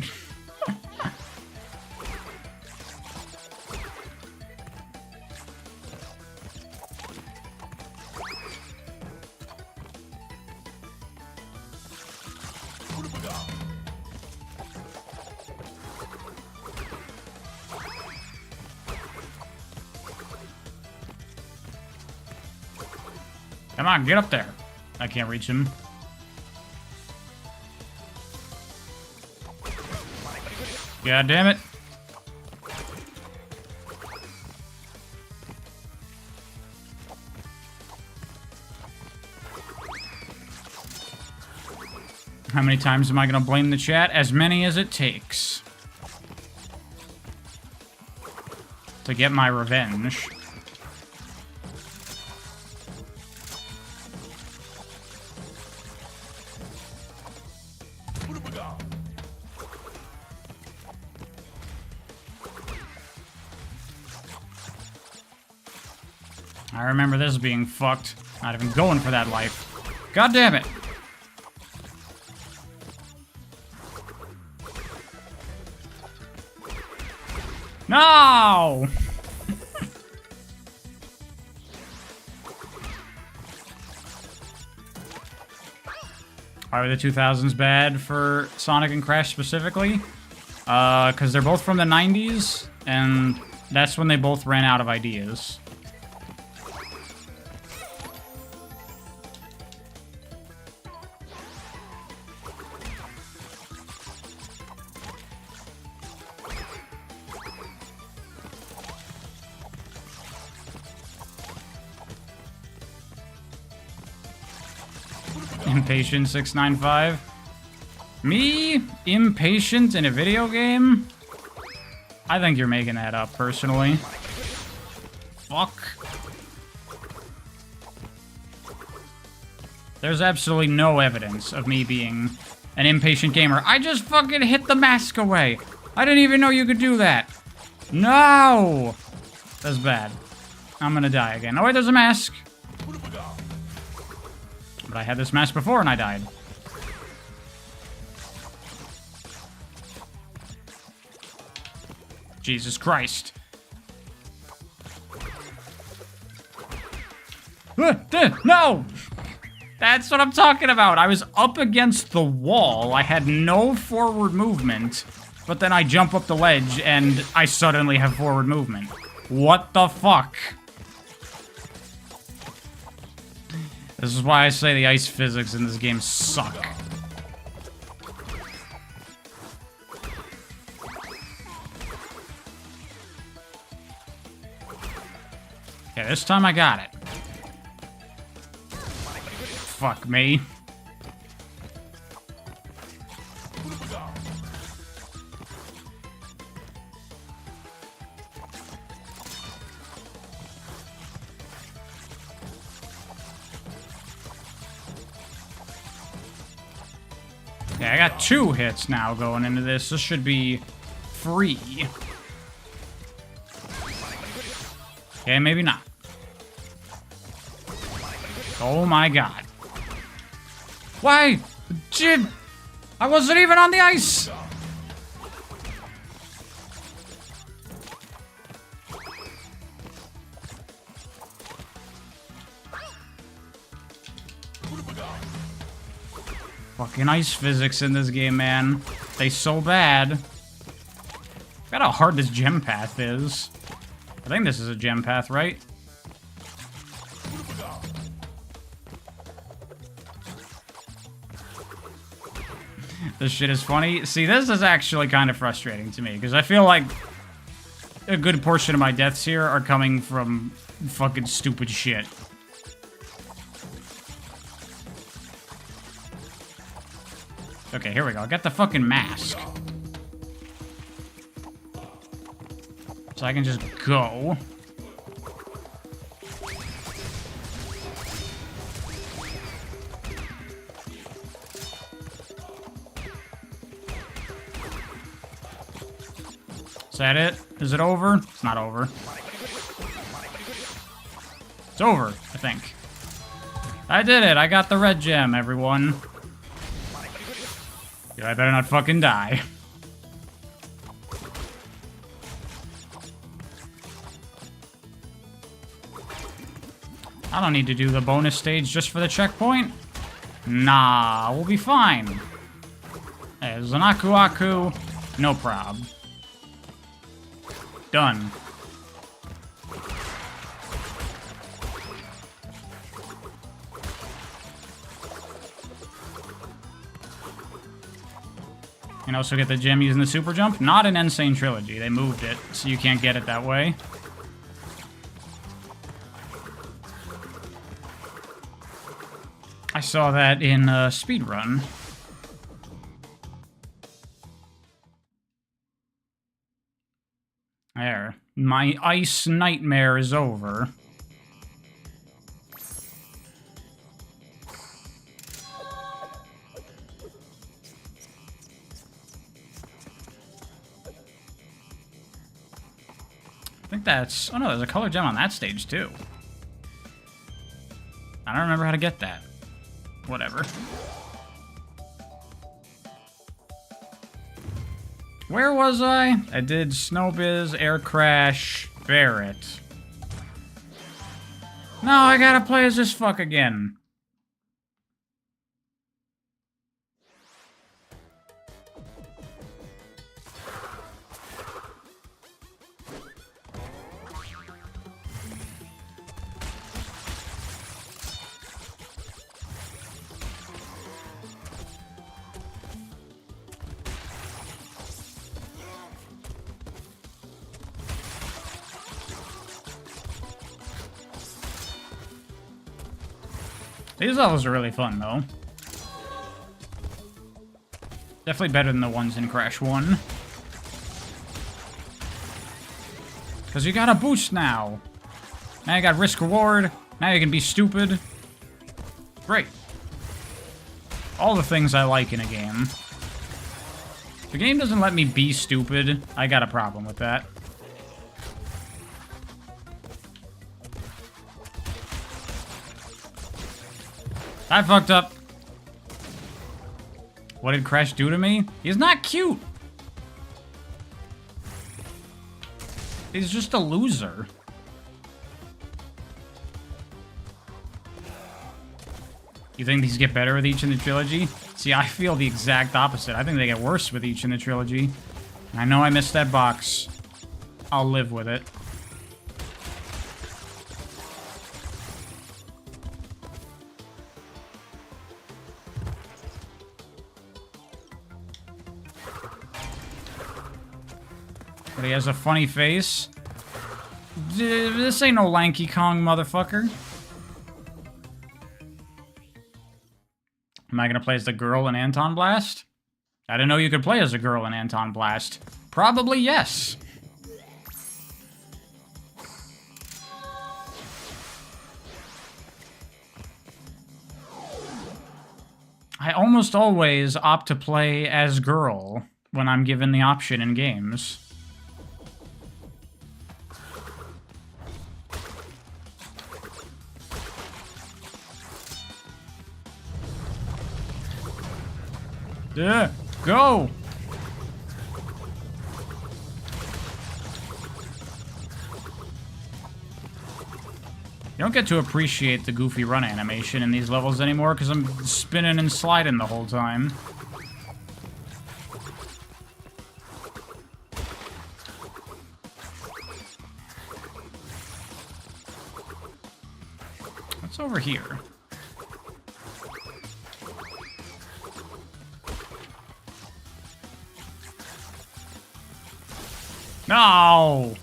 [SPEAKER 1] Come on, get up there. I can't reach him. God damn it. How many times am I going to blame the chat? As many as it takes. To get my revenge. I remember this being fucked. Not even going for that life. God damn it. No! Why were the 2000s bad for Sonic and Crash specifically? Because they're both from the 90s, and that's when they both ran out of ideas. Impatient 695. Me? Impatient in a video game? I think you're making that up, personally. Fuck. There's absolutely no evidence of me being an impatient gamer. I just fucking hit the mask away. I didn't even know you could do that. No! That's bad. I'm gonna die again. Oh wait, there's a mask. But I had this mask before and I died. Jesus Christ. No! That's what I'm talking about. I was up against the wall. I had no forward movement. But then I jump up the ledge and I suddenly have forward movement. What the fuck? This is why I say the ice physics in this game suck. Okay, this time I got it. Fuck me. Okay, I got 2 hits now going into this. This should be free. Okay, maybe not. Oh my god. Why? Jim! I wasn't even on the ice! Fucking ice physics in this game, man. They so bad. Forgot how hard this gem path is. I think this is a gem path, right? This shit is funny. See, this is actually kind of frustrating to me, because I feel like a good portion of my deaths here are coming from fucking stupid shit. Okay, here we go. Get the fucking mask. So I can just go. Is that it? Is it over? It's not over. It's over, I think. I did it! I got the red gem, everyone. Yeah, I better not fucking die. I don't need to do the bonus stage just for the checkpoint. Nah, we'll be fine. Hey, there's an Aku Aku. No prob. Done. You can also get the gem using the super jump. Not in Insane Trilogy. They moved it, so you can't get it that way. I saw that in Speedrun. There. My ice nightmare is over. I think that's... Oh no, there's a color gem on that stage too. I don't remember how to get that. Whatever. Where was I? I did Snowbiz, Air Crash, Barret. No, I gotta play as this fuck again. These levels are really fun, though. Definitely better than the ones in Crash 1. Because you got a boost now. Now you got risk reward. Now you can be stupid. Great. All the things I like in a game. If the game doesn't let me be stupid, I got a problem with that. I fucked up. What did Crash do to me? He's not cute. He's just a loser. You think these get better with each in the trilogy? See, I feel the exact opposite. I think they get worse with each in the trilogy. I know I missed that box. I'll live with it. But he has a funny face. This ain't no Lanky Kong, motherfucker. Am I gonna play as the girl in Anton Blast? I didn't know you could play as a girl in Anton Blast. Probably yes. I almost always opt to play as girl when I'm given the option in games. Yeah, go! You don't get to appreciate the goofy run animation in these levels anymore because I'm spinning and sliding the whole time. What's over here? No!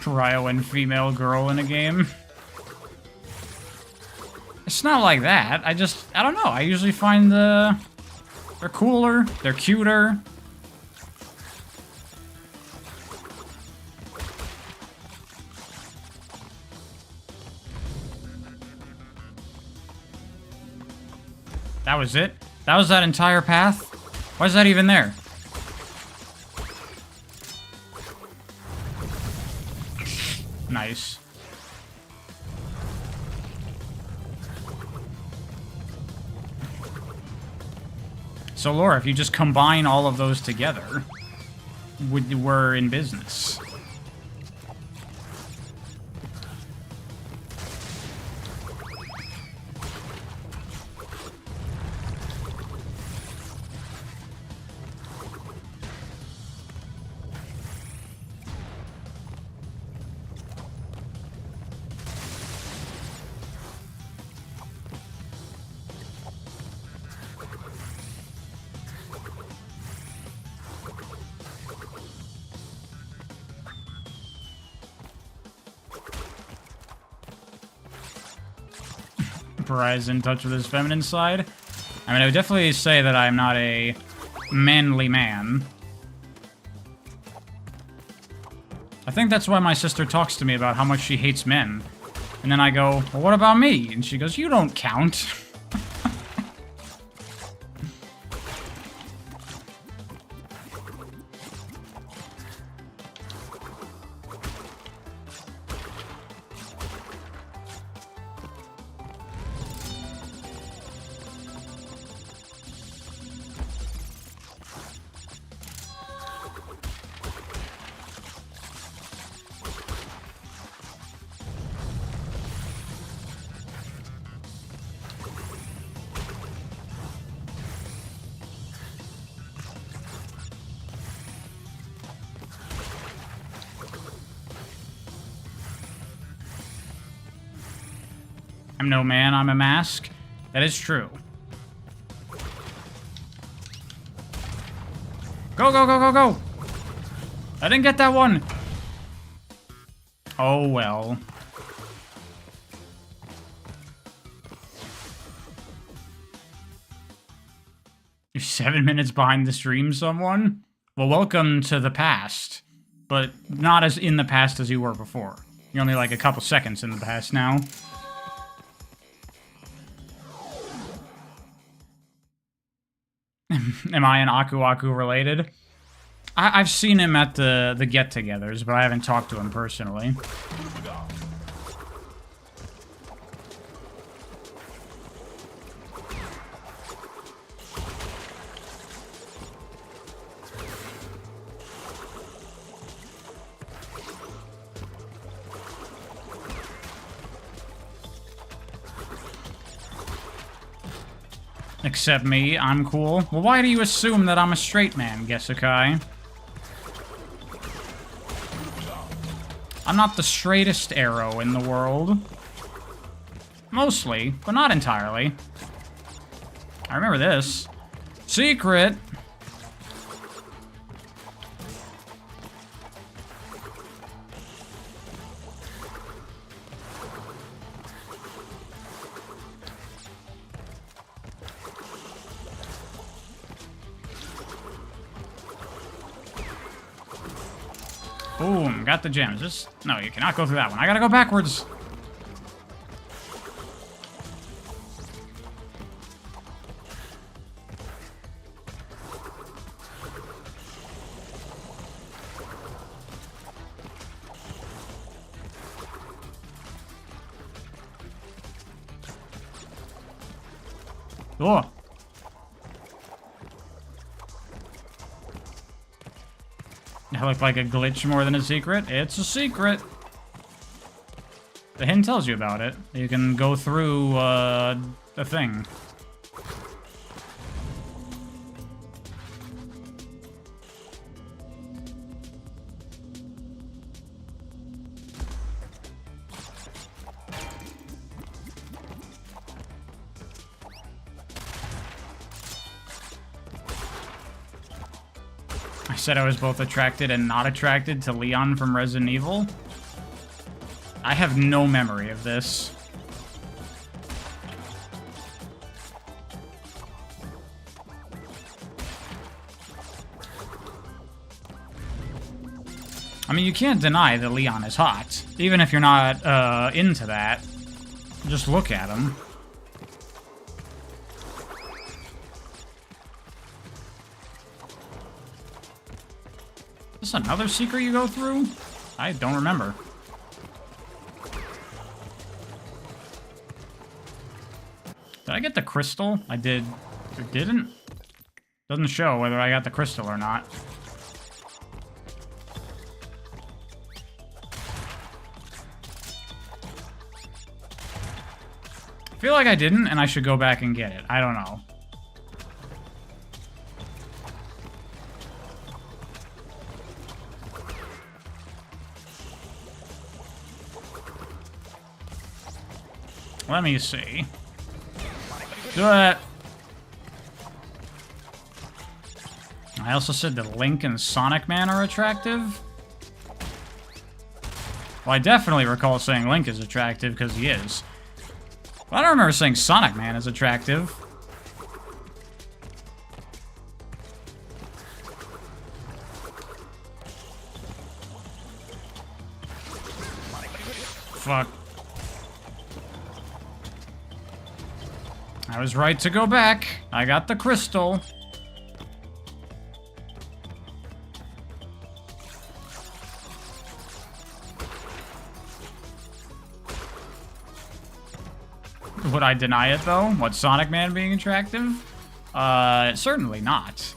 [SPEAKER 1] Ryo and female girl in a game. It's not like that. I don't know. I usually find they're cooler, they're cuter. That was it? That was that entire path? Why is that even there? Nice. So Laura, if you just combine all of those together, we're in business. Pariah's in touch with his feminine side. I mean, I would definitely say that I'm not a manly man. I think that's why my sister talks to me about how much she hates men. And then I go, well, what about me? And she goes, you don't count. I'm no man, I'm a mask. That is true. Go, go, go, go, go! I didn't get that one! Oh, well. You're 7 minutes behind the stream, someone? Well, welcome to the past. But not as in the past as you were before. You're only like a couple seconds in the past now. Am I and Aku Aku related? I've seen him at the get-togethers, but I haven't talked to him personally. Except me, I'm cool. Well, why do you assume that I'm a straight man, Gesukai? I'm not the straightest arrow in the world. Mostly, but not entirely. I remember this. Secret! Boom, got the gems. Just, no, you cannot go through that one. I gotta go backwards. Oh. It looked like a glitch more than a secret. It's a secret. The hint tells you about it. You can go through the thing. I said I was both attracted and not attracted to Leon from Resident Evil. I have no memory of this. I mean, you can't deny that Leon is hot. Even if you're not into that. Just look at him. Is this another secret you go through? I don't remember. Did I get the crystal? I did. Or didn't? Doesn't show whether I got the crystal or not. I feel like I didn't, and I should go back and get it. I don't know. Let me see. Do it. I also said that Link and Sonic Man are attractive. Well, I definitely recall saying Link is attractive because he is. But I don't remember saying Sonic Man is attractive. Fuck. I was right to go back. I got the crystal. Would I deny it, though? What, Sonic Man being attractive? Certainly not.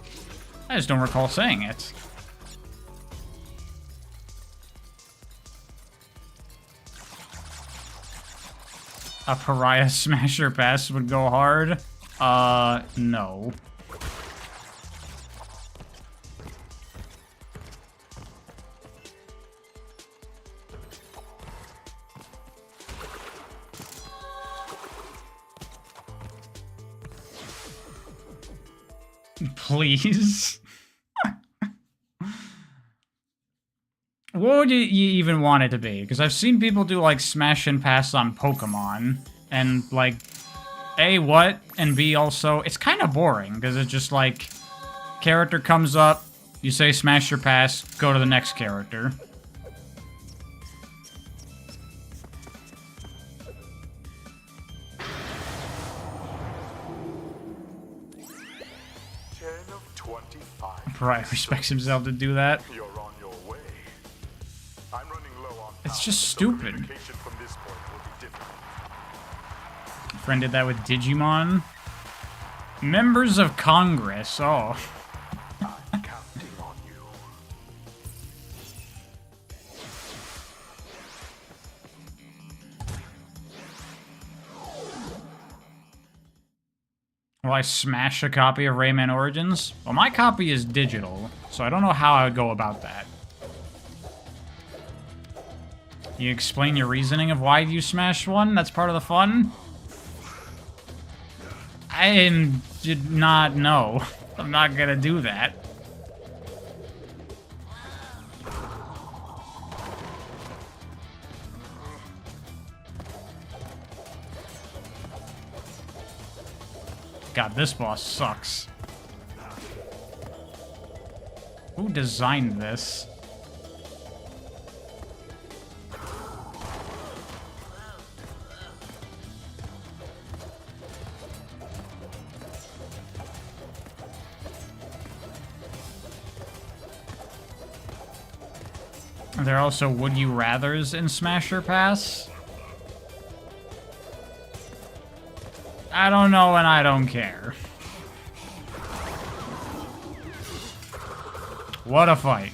[SPEAKER 1] I just don't recall saying it. A Pariah Smasher Pass would go hard? No. Please? What would you even want it to be? Because I've seen people do, like, smash and pass on Pokemon, and, like, A, what? And B, also, it's kind of boring, because it's just, like, character comes up, you say smash your pass, go to the next character. Right, respects himself to do that.
[SPEAKER 7] You're on your way. I'm running low on
[SPEAKER 1] It's
[SPEAKER 7] power,
[SPEAKER 1] just
[SPEAKER 7] so
[SPEAKER 1] stupid.
[SPEAKER 7] communication from this point will be different.
[SPEAKER 1] Friend did that with Digimon. Members of Congress, oh.
[SPEAKER 7] I'm counting on you.
[SPEAKER 1] Will I smash a copy of Rayman Origins? Well, my copy is digital, so I don't know how I would go about that. You explain your reasoning of why you smashed one? That's part of the fun? I did not know. I'm not gonna do that. God, this boss sucks. Who designed this? Are there also Would You Rathers in Smash or Pass? I don't know and I don't care. What a fight.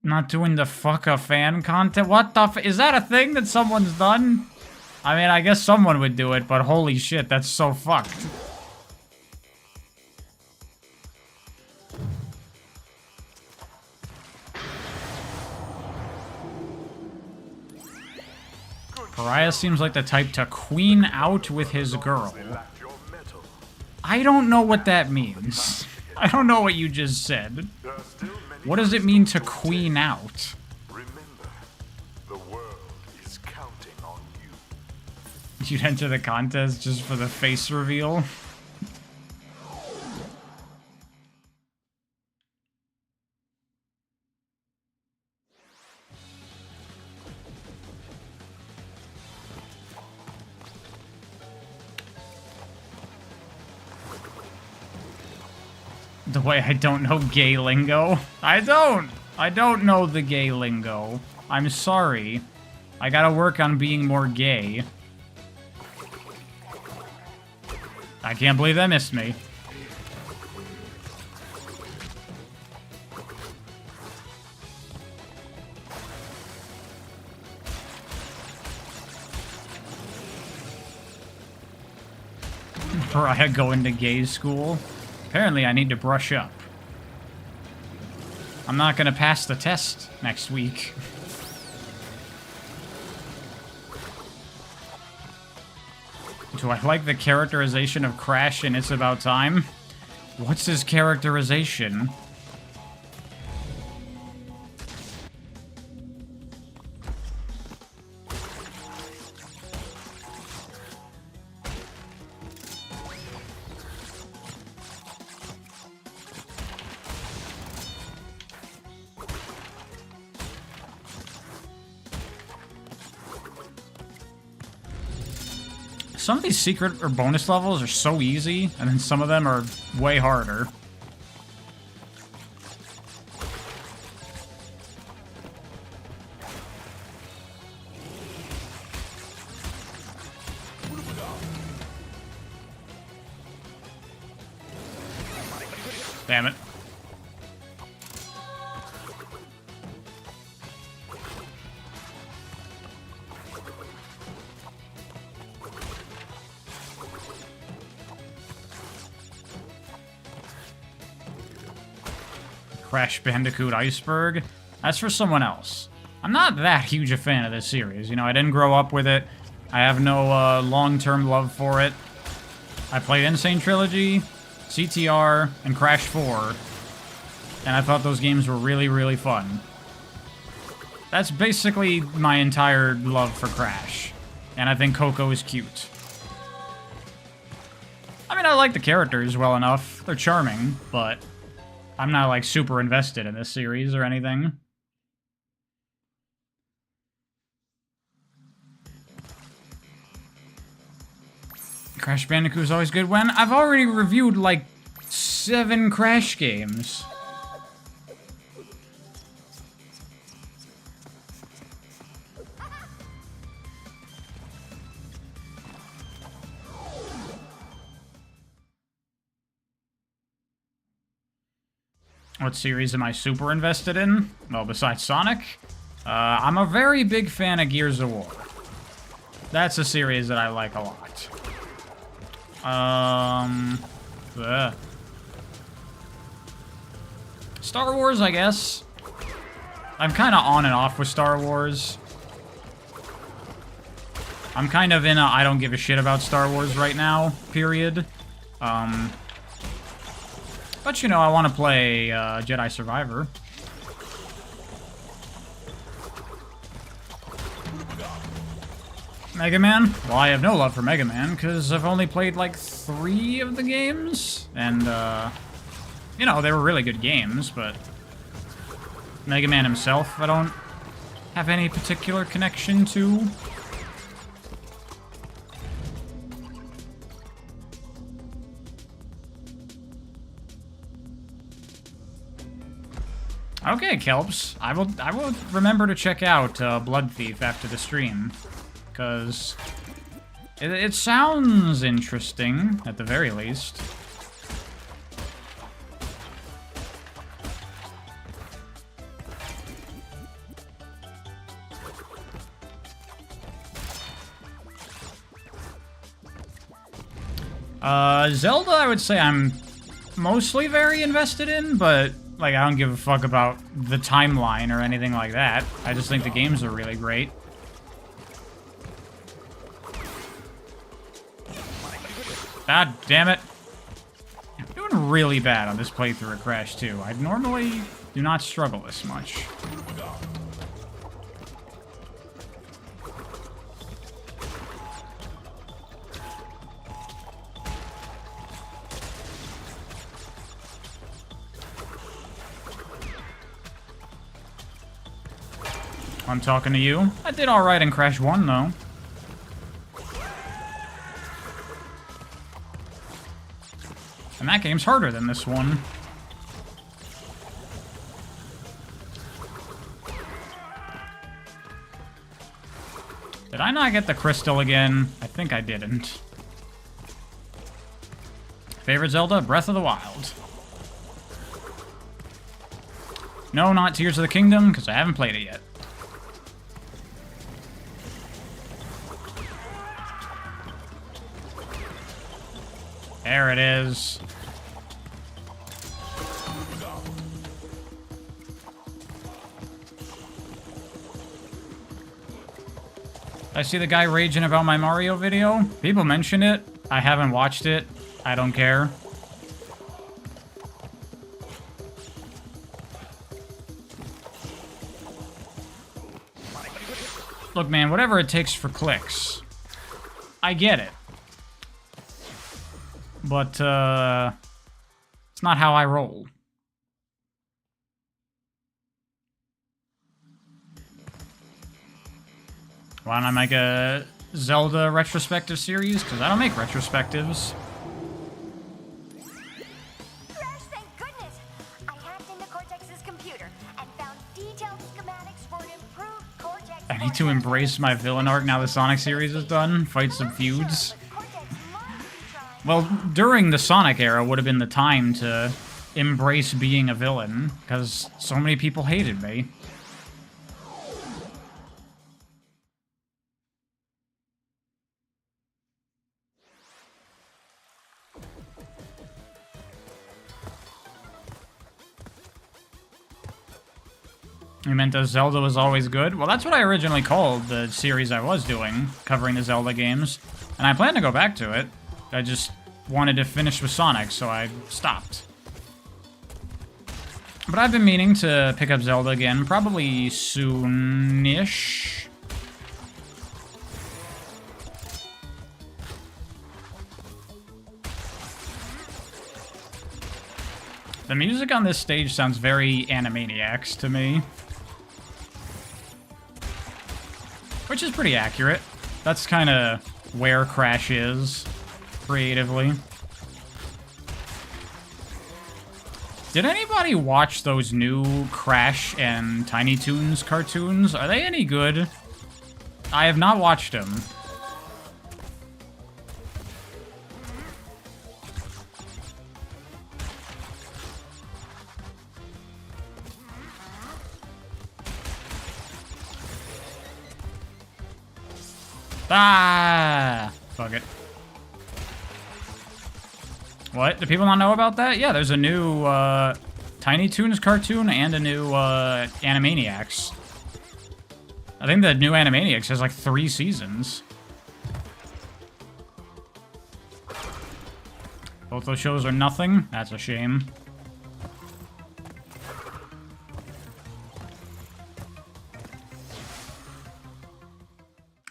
[SPEAKER 1] Not doing the fuck a fan content? What the is that a thing that someone's done? I mean, I guess someone would do it, but holy shit, that's so fucked. Pariah seems like the type to queen out with his girl. I don't know what that means. I don't know what you just said. What does it mean to queen out?
[SPEAKER 7] Remember, the world is counting on you.
[SPEAKER 1] You'd enter the contest just for the face reveal? The way I don't know gay lingo. I don't know the gay lingo. I'm sorry. I gotta work on being more gay. I can't believe that missed me. Pariah going to gay school. Apparently, I need to brush up. I'm not gonna pass the test next week. Do I like the characterization of Crash in It's About Time? What's his characterization? Some of these secret or bonus levels are so easy, and then some of them are way harder. Damn it. Crash Bandicoot Iceberg. That's for someone else. I'm not that huge a fan of this series. You know, I didn't grow up with it. I have no long-term love for it. I played Insane Trilogy, CTR, and Crash 4, and I thought those games were really, really fun. That's basically my entire love for Crash. And I think Coco is cute. I mean, I like the characters well enough. They're charming, but I'm not, like, super invested in this series or anything. Crash Bandicoot is always good when I've already reviewed, like, 7 Crash games. What series am I super invested in? Well, besides Sonic, I'm a very big fan of Gears of War. That's a series that I like a lot. Star Wars, I guess. I'm kind of on and off with Star Wars. I'm kind of in a I don't give a shit about Star Wars right now, period. But, you know, I want to play Jedi Survivor. Mega Man? Well, I have no love for Mega Man, because I've only played, like, 3 of the games. And, you know, they were really good games, but Mega Man himself, I don't have any particular connection to. Okay, Kelps. I will remember to check out Blood Thief after the stream. Because it sounds interesting, at the very least. Zelda, I would say I'm mostly very invested in, but, like, I don't give a fuck about the timeline or anything like that. I just think the games are really great. God damn it. I'm doing really bad on this playthrough of Crash 2. I normally do not struggle this much. I'm talking to you. I did alright in Crash 1, though. And that game's harder than this one. Did I not get the crystal again? I think I didn't. Favorite Zelda? Breath of the Wild. No, not Tears of the Kingdom, because I haven't played it yet. There it is. I see the guy raging about my Mario video. People mention it. I haven't watched it. I don't care. Look, man, whatever it takes for clicks. I get it. But, it's not how I roll. Why don't I make a Zelda retrospective series? Because I don't make retrospectives.
[SPEAKER 6] Crash, thank goodness! I hacked into Cortex's computer and found detailed schematics for an improved Cortex.
[SPEAKER 1] I need to embrace my villain arc now the Sonic series is done. Fight some feuds. Well, during the Sonic era would have been the time to embrace being a villain, because so many people hated me. You meant that Zelda was always good? Well, that's what I originally called the series I was doing, covering the Zelda games. And I plan to go back to it. I just wanted to finish with Sonic, so I stopped. But I've been meaning to pick up Zelda again, probably soon-ish. The music on this stage sounds very Animaniacs to me. Which is pretty accurate. That's kind of where Crash is, creatively. Did anybody watch those new Crash and Tiny Toons cartoons? Are they any good? I have not watched them. Ah! Fuck it. What? Do people not know about that? Yeah, there's a new Tiny Toons cartoon and a new Animaniacs. I think the new Animaniacs has like 3 seasons. Both those shows are nothing. That's a shame.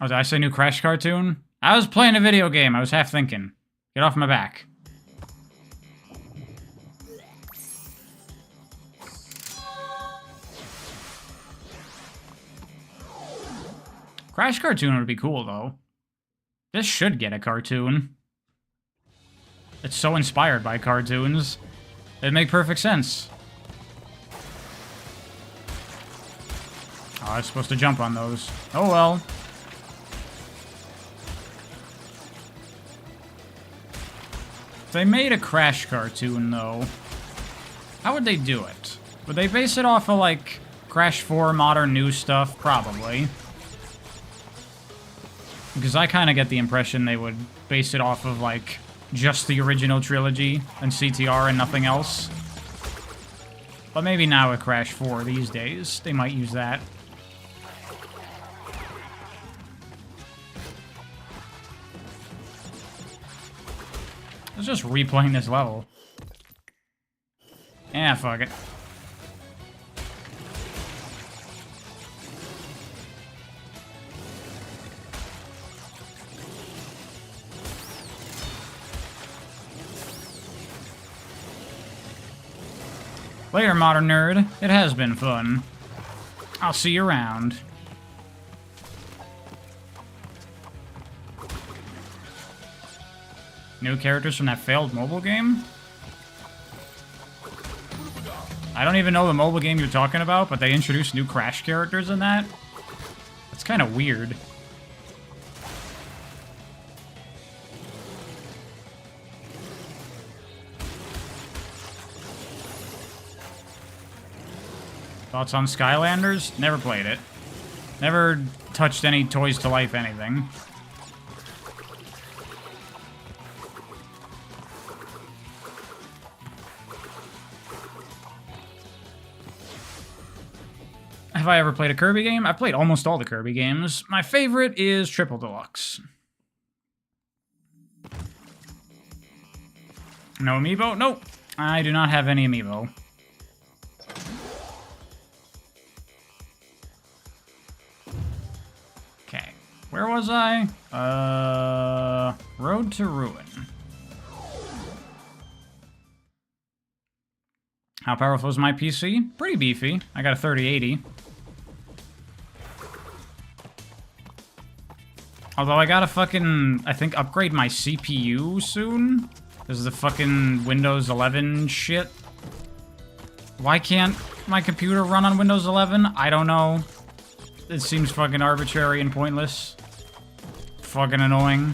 [SPEAKER 1] Oh, did I say new Crash cartoon? I was playing a video game. I was half thinking. Get off my back. Crash cartoon would be cool, though. This should get a cartoon. It's so inspired by cartoons. It'd make perfect sense. I was supposed to jump on those. Oh well. If they made a Crash cartoon, though, how would they do it? Would they base it off of, like, Crash 4 modern new stuff? Probably. Because I kind of get the impression they would base it off of, like, just the original trilogy and CTR and nothing else. But maybe now with Crash 4 these days, they might use that. I was just replaying this level. Yeah, fuck it. Later, modern nerd. It has been fun. I'll see you around. New characters from that failed mobile game? I don't even know the mobile game you're talking about, but they introduced new Crash characters in that? That's kind of weird. Thoughts on Skylanders? Never played it. Never touched any Toys to Life anything. Have I ever played a Kirby game? I've played almost all the Kirby games. My favorite is Triple Deluxe. No amiibo? Nope. I do not have any amiibo. Okay. Where was I? Road to Ruin. How powerful is my PC? Pretty beefy. I got a 3080. Although I gotta fucking, I think, upgrade my CPU soon. Because of the fucking Windows 11 shit. Why can't my computer run on Windows 11? I don't know. It seems fucking arbitrary and pointless. Fucking annoying.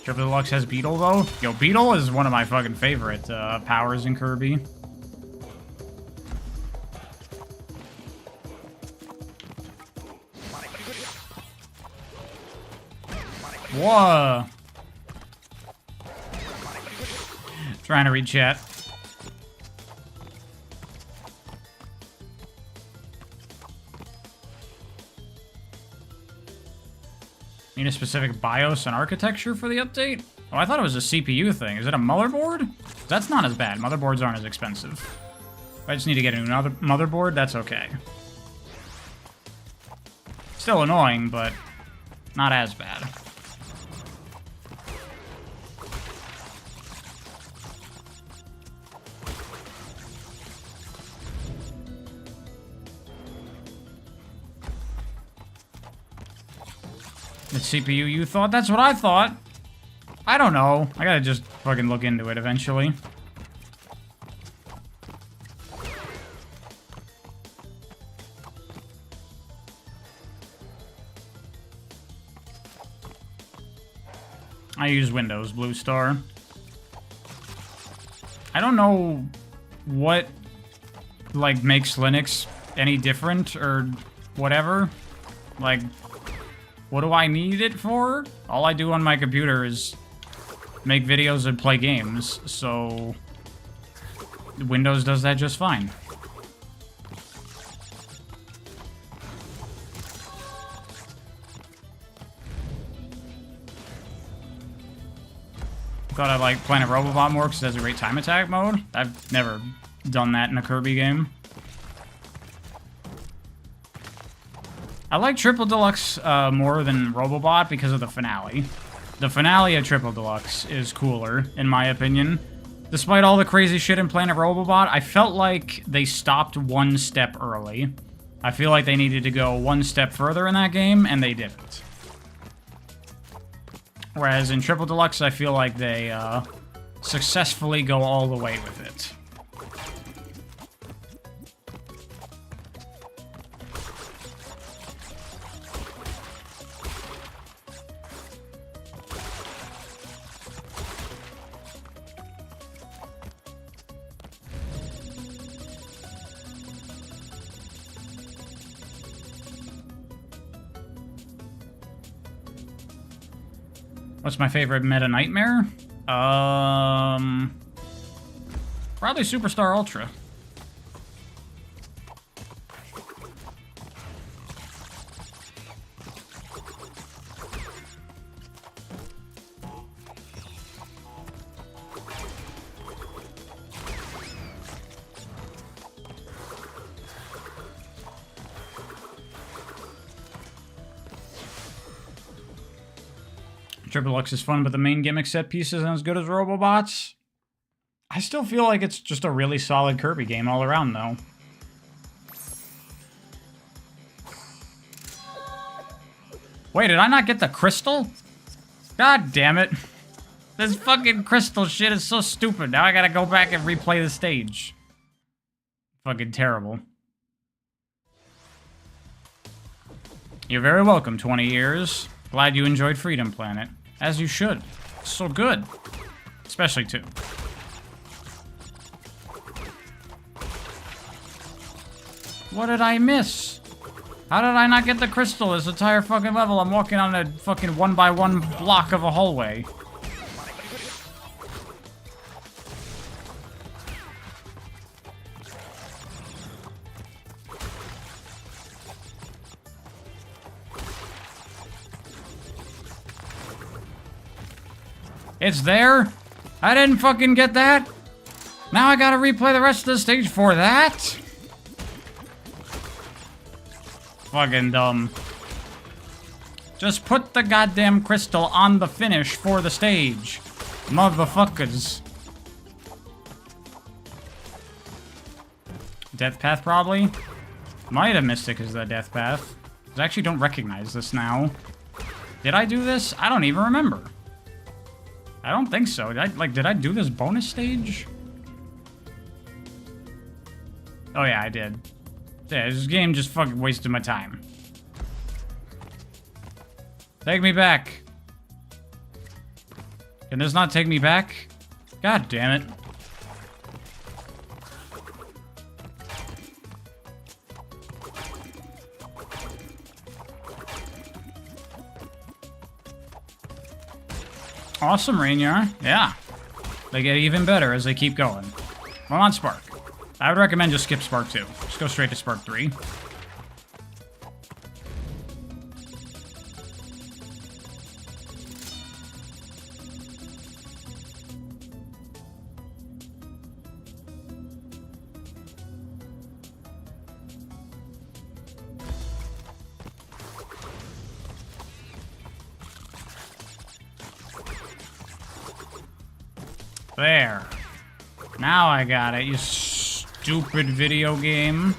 [SPEAKER 1] Triple Deluxe has Beetle, though? Yo, Beetle is one of my fucking favorite powers in Kirby. Whoa! Trying to read chat. Need a specific BIOS and architecture for the update? Oh, I thought it was a CPU thing. Is it a motherboard? That's not as bad. Motherboards aren't as expensive. If I just need to get another motherboard, that's okay. Still annoying, but not as bad. The CPU you thought? That's what I thought. I don't know. I gotta just fucking look into it eventually. I use Windows Blue Star. I don't know what, like, makes Linux any different or whatever. Like, what do I need it for? All I do on my computer is make videos and play games, so Windows does that just fine. Thought I liked Planet Robobot more because it has a great time attack mode. I've never done that in a Kirby game. I like Triple Deluxe more than Robobot because of the finale. The finale of Triple Deluxe is cooler, in my opinion. Despite all the crazy shit in Planet Robobot, I felt like they stopped one step early. I feel like they needed to go one step further in that game, and they didn't. Whereas in Triple Deluxe, I feel like they successfully go all the way with it. What's my favorite Meta Nightmare? Probably Superstar Ultra. Triple Deluxe is fun, but the main gimmick set piece isn't as good as Robobots. I still feel like it's just a really solid Kirby game all around, though. Wait, did I not get the crystal? God damn it. This fucking crystal shit is so stupid. Now I gotta go back and replay the stage. Fucking terrible. You're very welcome, 20 years. Glad you enjoyed Freedom Planet. As you should. So good. Especially 2. What did I miss? How did I not get the crystal this entire fucking level? I'm walking on a fucking 1x1 block of a hallway. It's there? I didn't fucking get that? Now I gotta replay the rest of the stage for that? Fucking dumb. Just put the goddamn crystal on the finish for the stage. Motherfuckers. Death Path, probably? Might have missed it because of the Death Path. I actually don't recognize this now. Did I do this? I don't even remember. I don't think so. Did I do this bonus stage? Oh yeah, I did. Yeah, this game just fucking wasted my time. Take me back. Can this not take me back? God damn it. Awesome, Rainier. Yeah. They get even better as they keep going. Well, on Spark. I would recommend just skip Spark 2. Just go straight to Spark 3. There. Now I got it, you stupid video game.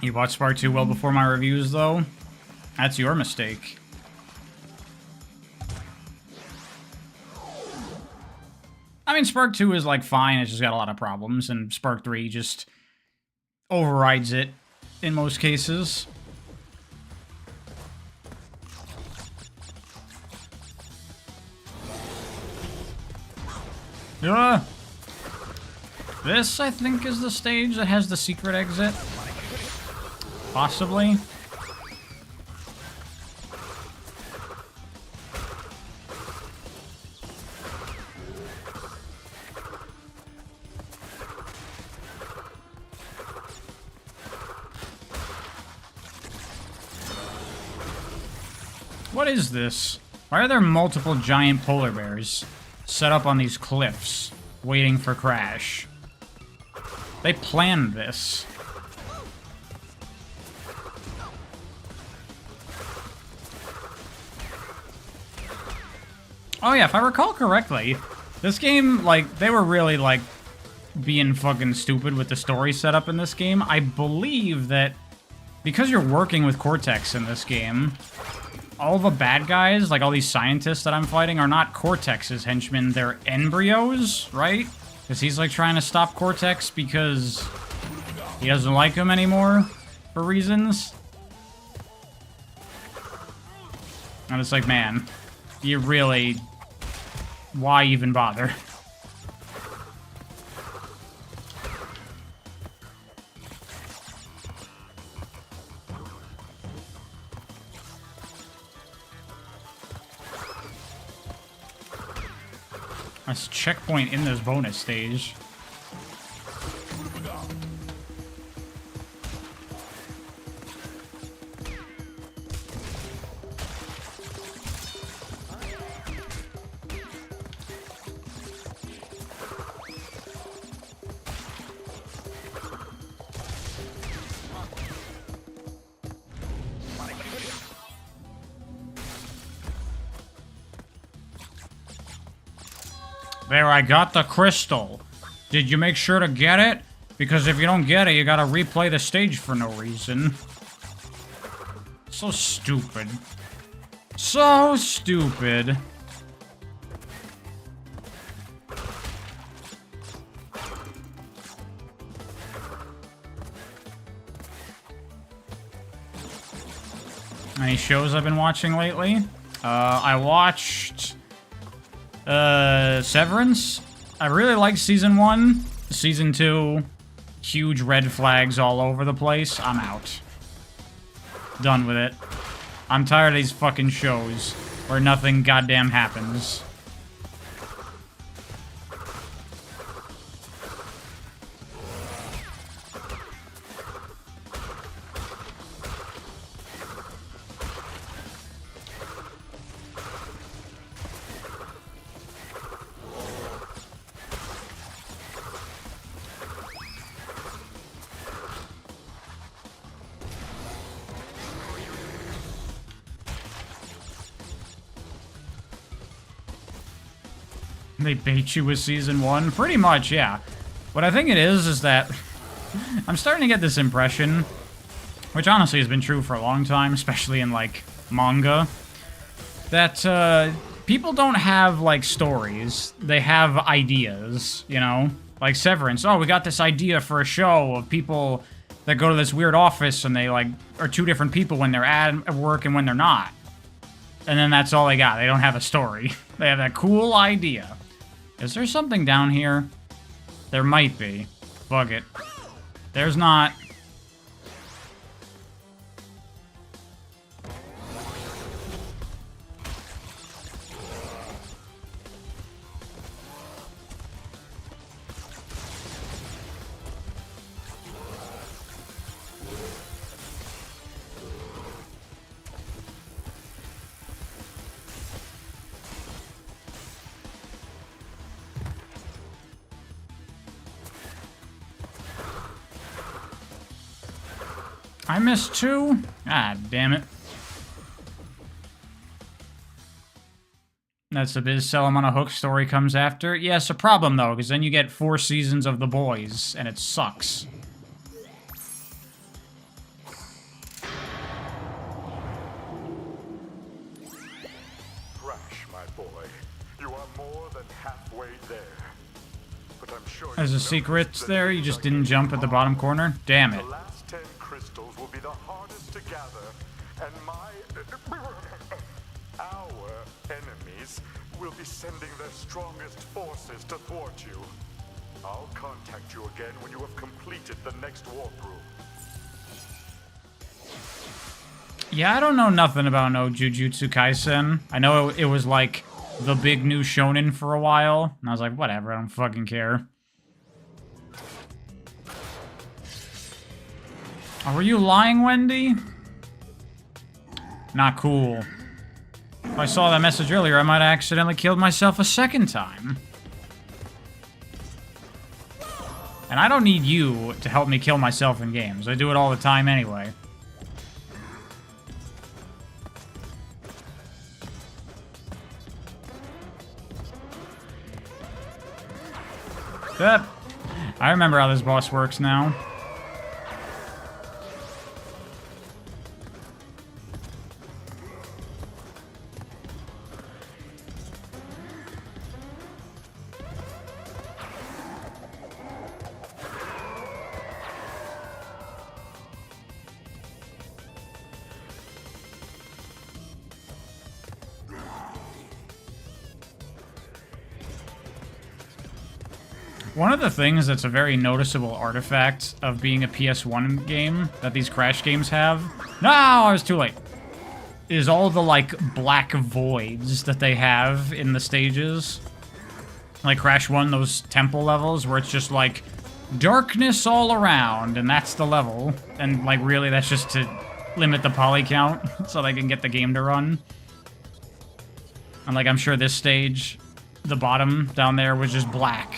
[SPEAKER 1] You watched Spark 2 well before my reviews, though? That's your mistake. I mean, Spark 2 is, like, fine, it's just got a lot of problems, and Spark 3 just overrides it in most cases. This, I think, is the stage that has the secret exit. Possibly. What is this? Why are there multiple giant polar bears set up on these cliffs, waiting for Crash? They planned this. Oh yeah, if I recall correctly, this game, like, they were really, like, being fucking stupid with the story setup in this game. I believe that because you're working with Cortex in this game, all the bad guys, like all these scientists that I'm fighting, are not Cortex's henchmen, they're embryos, right? Because he's like trying to stop Cortex because he doesn't like him anymore for reasons. And it's like, man, you really... why even bother? That's a checkpoint in this bonus stage. There, I got the crystal. Did you make sure to get it? Because if you don't get it, you gotta replay the stage for no reason. So stupid. So stupid. Any shows I've been watching lately? I watched... Severance. I really liked Season 1. Season 2, huge red flags all over the place. I'm out. Done with it. I'm tired of these fucking shows where nothing goddamn happens. They bait you with Season 1? Pretty much, yeah. What I think it is that I'm starting to get this impression, which honestly has been true for a long time, especially in, like, manga, that people don't have, like, stories. They have ideas, you know? Like Severance. Oh, we got this idea for a show of people that go to this weird office and they, like, are two different people when they're at work and when they're not. And then that's all they got. They don't have a story. They have that cool idea. Is there something down here? There might be. Bug it. There's not. I missed 2? Ah, damn it. That's the Biz Sell 'em on a Hook story comes after. Yeah, it's a problem, though, because then you get 4 seasons of The Boys, and it sucks.
[SPEAKER 7] Crash, my boy. You are more than halfway there. But I'm sure
[SPEAKER 1] There's a secret there, you just didn't jump at the bottom corner? Damn it.
[SPEAKER 7] The last 10 crystals will be the hardest to gather, and our enemies will be sending their strongest forces to thwart you. I'll contact you again when you have completed the next warp room.
[SPEAKER 1] Yeah, I don't know nothing about no Jujutsu Kaisen. I know it was like the big new shonen for a while, and I was like, whatever, I don't fucking care. Oh, were you lying, Wendy? Not cool. If I saw that message earlier, I might have accidentally killed myself a second time. And I don't need you to help me kill myself in games. I do it all the time anyway. I remember how this boss works now. One of the things that's a very noticeable artifact of being a PS1 game that these Crash games have... No, I was too late. Is all the, like, black voids that they have in the stages. Like Crash 1, those temple levels where it's just, like, darkness all around, and that's the level. And, like, really, that's just to limit the poly count so they can get the game to run. And, like, I'm sure this stage, the bottom down there was just black.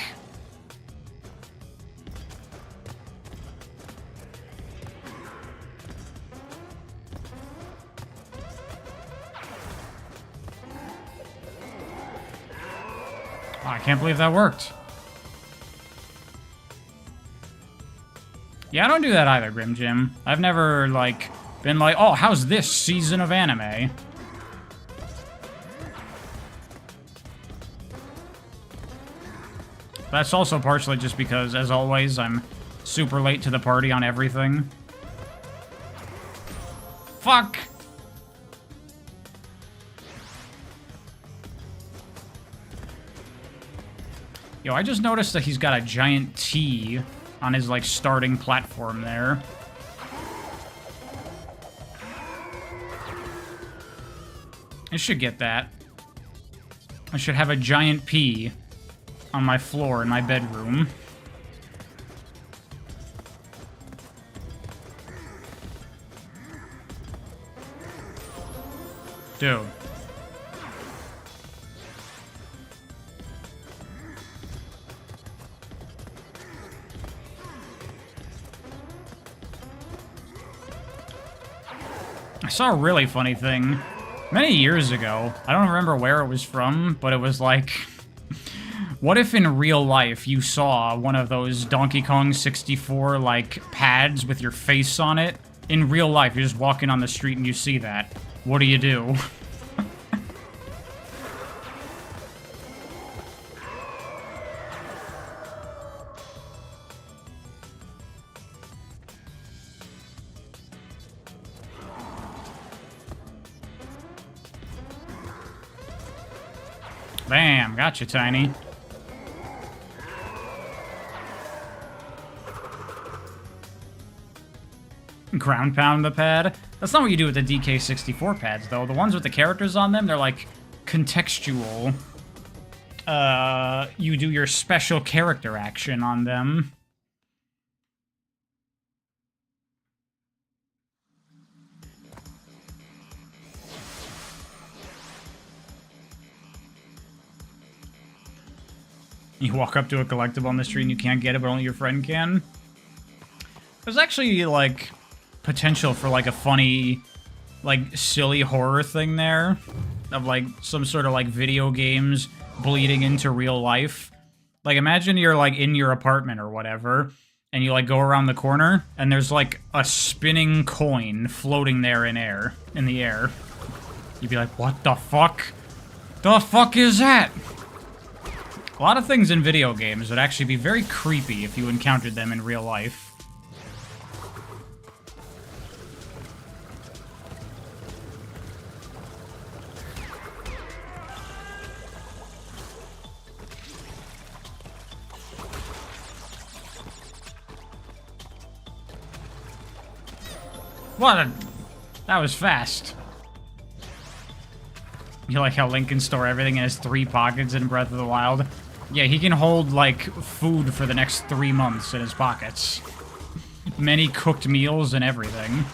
[SPEAKER 1] I can't believe that worked. Yeah, I don't do that either, Grim Jim. I've never, like, been like, oh, how's this season of anime? That's also partially just because, as always, I'm super late to the party on everything. Fuck! Yo, I just noticed that he's got a giant T on his, like, starting platform there. I should get that. I should have a giant P on my floor in my bedroom. Dude. I saw a really funny thing many years ago. I don't remember where it was from, but it was like, what if in real life you saw one of those Donkey Kong 64 like pads with your face on it? In real life, you're just walking on the street and you see that. What do you do? Bam, gotcha, Tiny. Ground pound the pad? That's not what you do with the DK64 pads, though. The ones with the characters on them, they're like contextual. You do your special character action on them. You walk up to a collectible on the street and you can't get it, but only your friend can. There's actually, like, potential for, like, a funny, like, silly horror thing there. Of, like, some sort of, like, video games bleeding into real life. Like, imagine you're, like, in your apartment or whatever, and you, like, go around the corner, and there's, like, a spinning coin floating there in the air. You'd be like, what the fuck? The fuck is that? A lot of things in video games would actually be very creepy if you encountered them in real life. That was fast. You like how Link can store everything in his 3 pockets in Breath of the Wild? Yeah, he can hold, like, food for the next 3 months in his pockets. Many cooked meals and everything.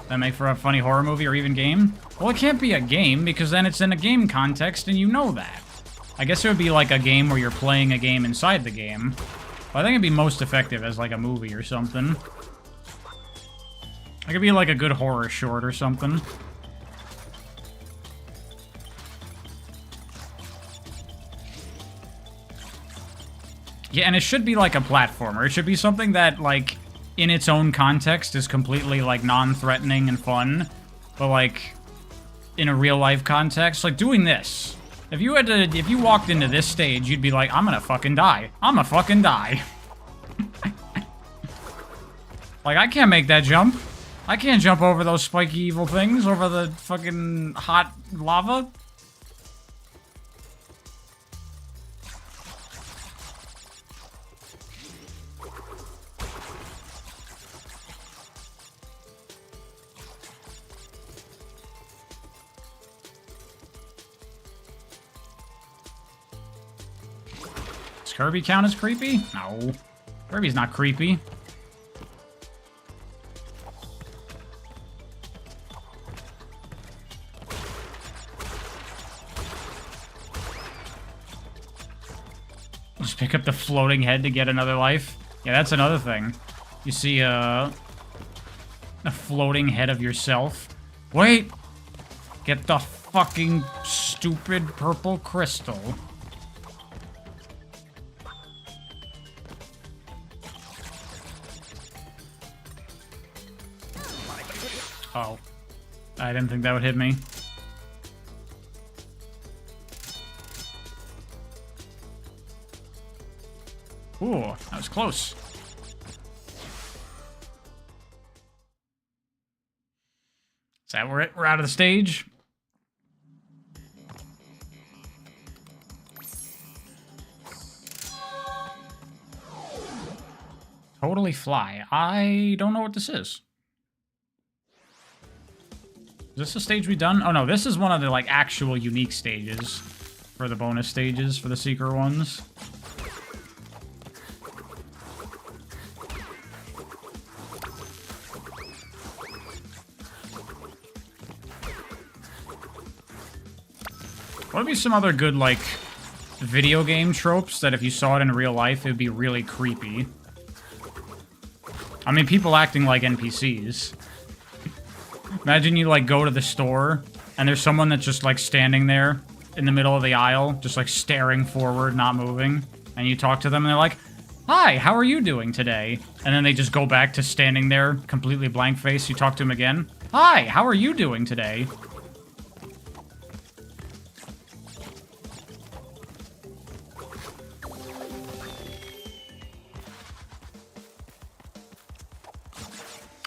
[SPEAKER 1] That make for a funny horror movie or even game? Well, it can't be a game, because then it's in a game context and you know that. I guess it would be like a game where you're playing a game inside the game. But I think it'd be most effective as, like, a movie or something. It could be like a good horror short or something. Yeah, and it should be like a platformer. It should be something that, like, in its own context is completely, like, non-threatening and fun. But, like, in a real-life context, like, doing this. If you walked into this stage, you'd be like, I'm gonna fucking die. I'm gonna fucking die. Like, I can't make that jump. I can't jump over those spiky evil things, over the fucking hot lava. Does Kirby count as creepy? No. Kirby's not creepy. Just pick up the floating head to get another life. Yeah, that's another thing. You see a floating head of yourself. Wait! Get the fucking stupid purple crystal. Oh. I didn't think that would hit me. Ooh, that was close. Is that where we're out of the stage? Totally Fly. I don't know what this is. Is this a stage we done? Oh no, this is one of the like actual unique stages for the bonus stages for the secret ones. What would be some other good, like, video game tropes that if you saw it in real life, it would be really creepy? I mean, people acting like NPCs. Imagine you, like, go to the store, and there's someone that's just, like, standing there in the middle of the aisle, just, like, staring forward, not moving. And you talk to them, and they're like, "Hi, how are you doing today?" And then they just go back to standing there, completely blank face. You talk to them again. "Hi, how are you doing today?"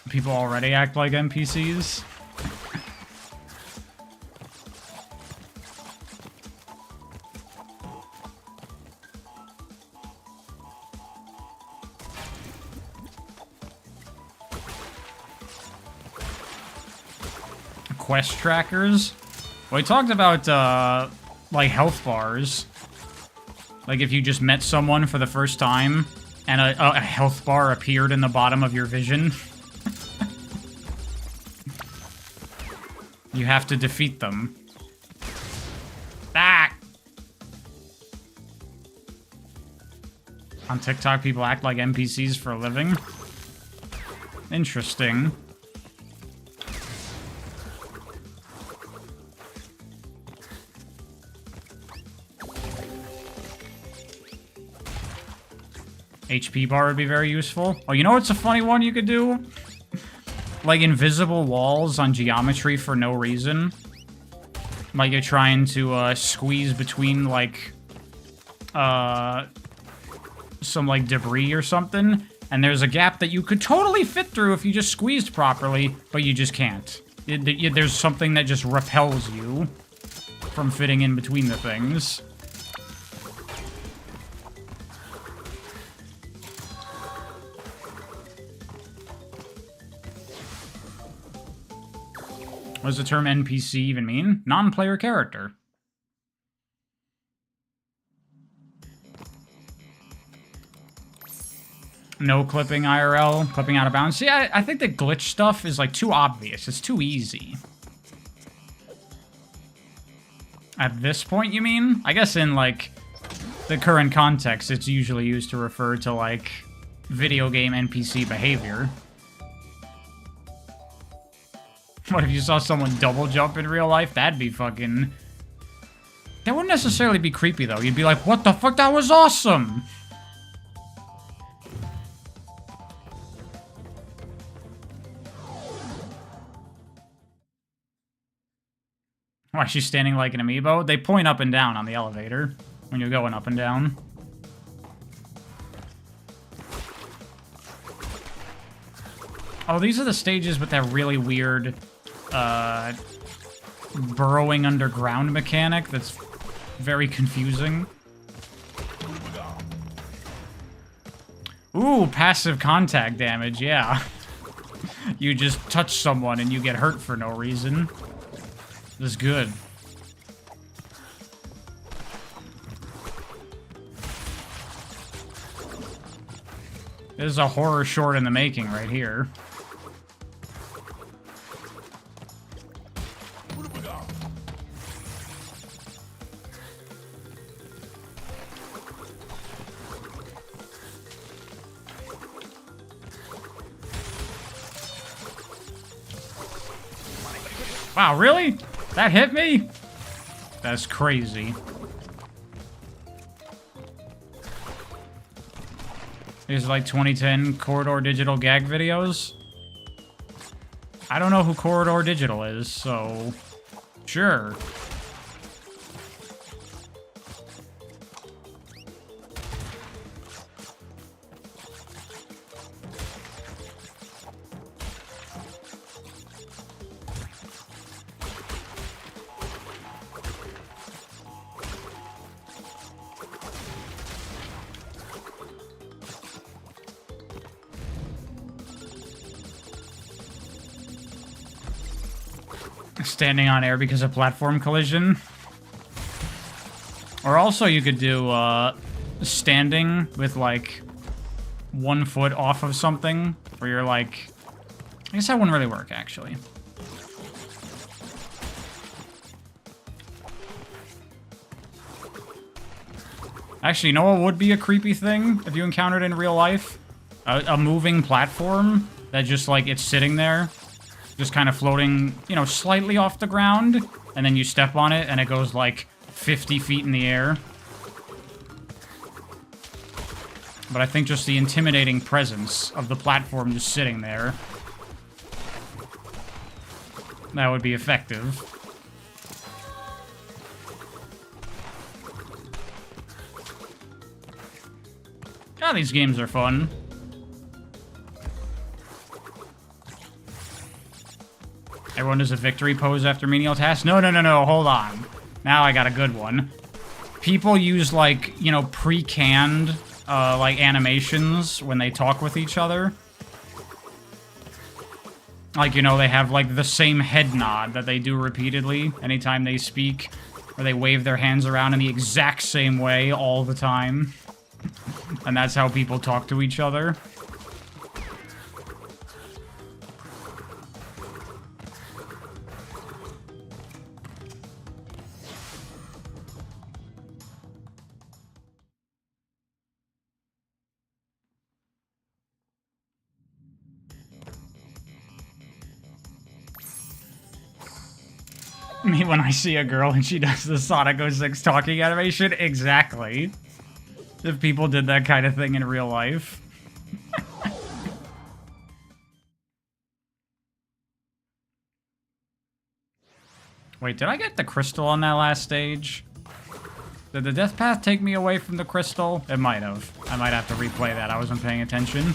[SPEAKER 1] People already act like NPCs. Quest trackers? Well, we talked about, like, health bars. Like, if you just met someone for the first time, and a health bar appeared in the bottom of your vision. You have to defeat them. Ah! On TikTok, people act like NPCs for a living. Interesting. HP bar would be very useful. Oh, you know what's a funny one you could do? Like invisible walls on geometry for no reason. Like you're trying to squeeze between like some like debris or something, and there's a gap that you could totally fit through if you just squeezed properly, but you just can't. There's something that just repels you from fitting in between the things. What does the term NPC even mean? Non-player character. No clipping IRL, clipping out of bounds. See, I think the glitch stuff is like too obvious. It's too easy. At this point, you mean? I guess in like the current context, it's usually used to refer to like video game NPC behavior. What if you saw someone double jump in real life? That'd be fucking... That wouldn't necessarily be creepy, though. You'd be like, what the fuck? That was awesome! Why, she's standing like an amiibo? They point up and down on the elevator when you're going up and down. Oh, these are the stages with that really weird, burrowing underground mechanic that's very confusing. Ooh, passive contact damage, yeah. You just touch someone and you get hurt for no reason. This is good. This is a horror short in the making right here. Wow, really? That hit me? That's crazy. These are like 2010 Corridor Digital gag videos. I don't know who Corridor Digital is, so sure. Standing on air because of platform collision. Or also you could do standing with like 1 foot off of something where you're like, I guess that wouldn't really work actually. Actually, you know what would be a creepy thing if you encountered in real life? A moving platform that just like it's sitting there. Just kind of floating, you know, slightly off the ground, and then you step on it, and it goes, like, 50 feet in the air. But I think just the intimidating presence of the platform just sitting there, that would be effective. God, these games are fun. Everyone does a victory pose after menial tasks? No, hold on. Now I got a good one. People use, like, you know, pre-canned, like, animations when they talk with each other. Like, you know, they have, like, the same head nod that they do repeatedly anytime they speak. Or they wave their hands around in the exact same way all the time. And that's how people talk to each other. Me when I see a girl and she does the Sonic 06 talking animation? Exactly. If people did that kind of thing in real life. Wait, did I get the crystal on that last stage? Did the death path take me away from the crystal? It might have. I might have to replay that. I wasn't paying attention.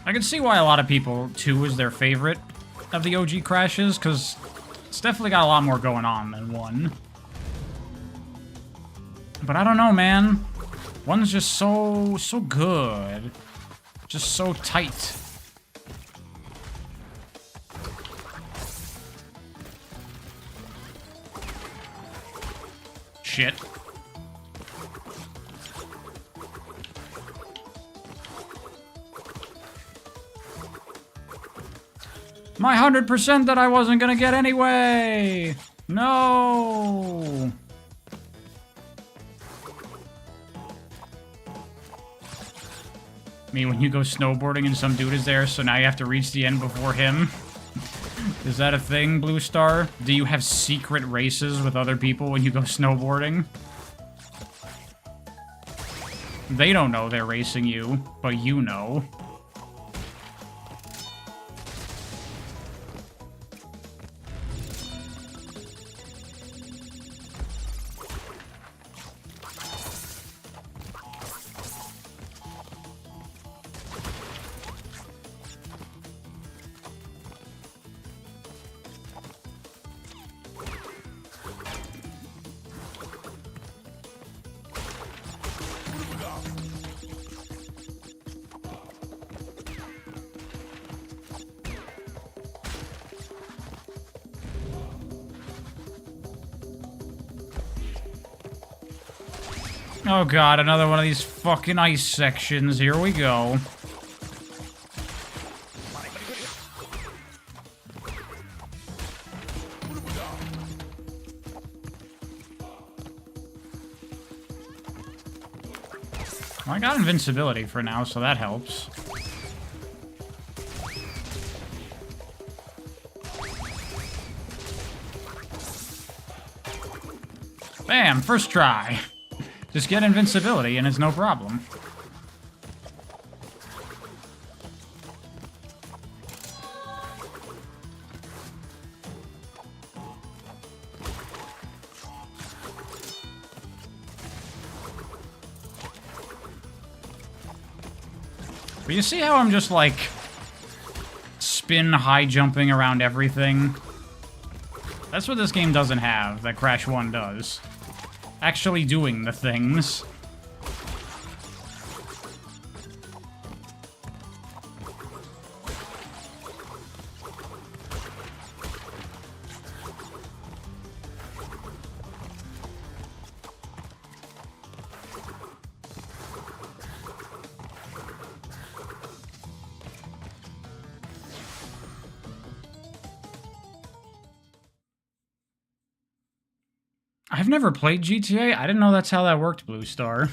[SPEAKER 1] I can see why a lot of people, 2 is their favorite of the OG Crashes, because it's definitely got a lot more going on than 1. But I don't know, man. 1's just so good. Just so tight. Shit. My 100% that I wasn't gonna get anyway! No! Me when you go snowboarding and some dude is there, so now you have to reach the end before him? Is that a thing, Blue Star? Do you have secret races with other people when you go snowboarding? They don't know they're racing you, but you know. Oh god, another one of these fucking ice sections. Here we go. Well, I got invincibility for now, so that helps. Bam! First try. Just get invincibility and it's no problem. But you see how I'm just like spin high jumping around everything? That's what this game doesn't have, that Crash 1 does. Actually doing the things. I've never played GTA. I didn't know that's how that worked, Blue Star.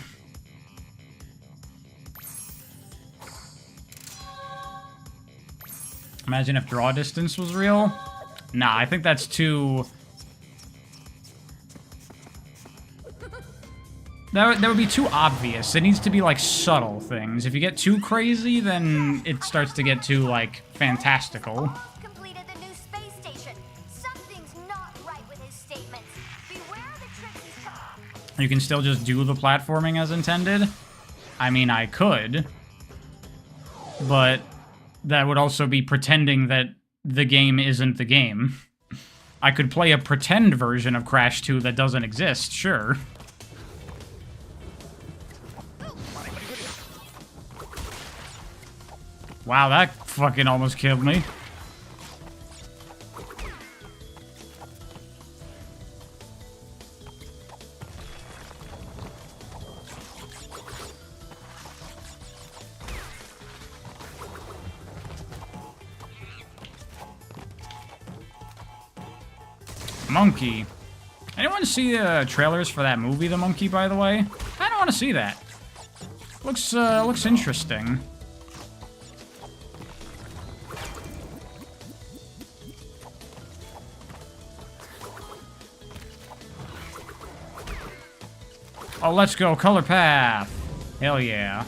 [SPEAKER 1] Imagine if draw distance was real. Nah, I think that's too... That would be too obvious. It needs to be, like, subtle things. If you get too crazy, then it starts to get too, like, fantastical.
[SPEAKER 6] Completed the new space station. Something's not right with his statements. Beware the tricks he's...
[SPEAKER 1] You can still just do the platforming as intended? I mean, I could. But that would also be pretending that the game isn't the game. I could play a pretend version of Crash 2 that doesn't exist, sure. Wow, that fucking almost killed me. Monkey. Anyone see trailers for that movie, The Monkey, by the way? I don't want to see that. Looks interesting. Oh, let's go, Color Path. Hell yeah.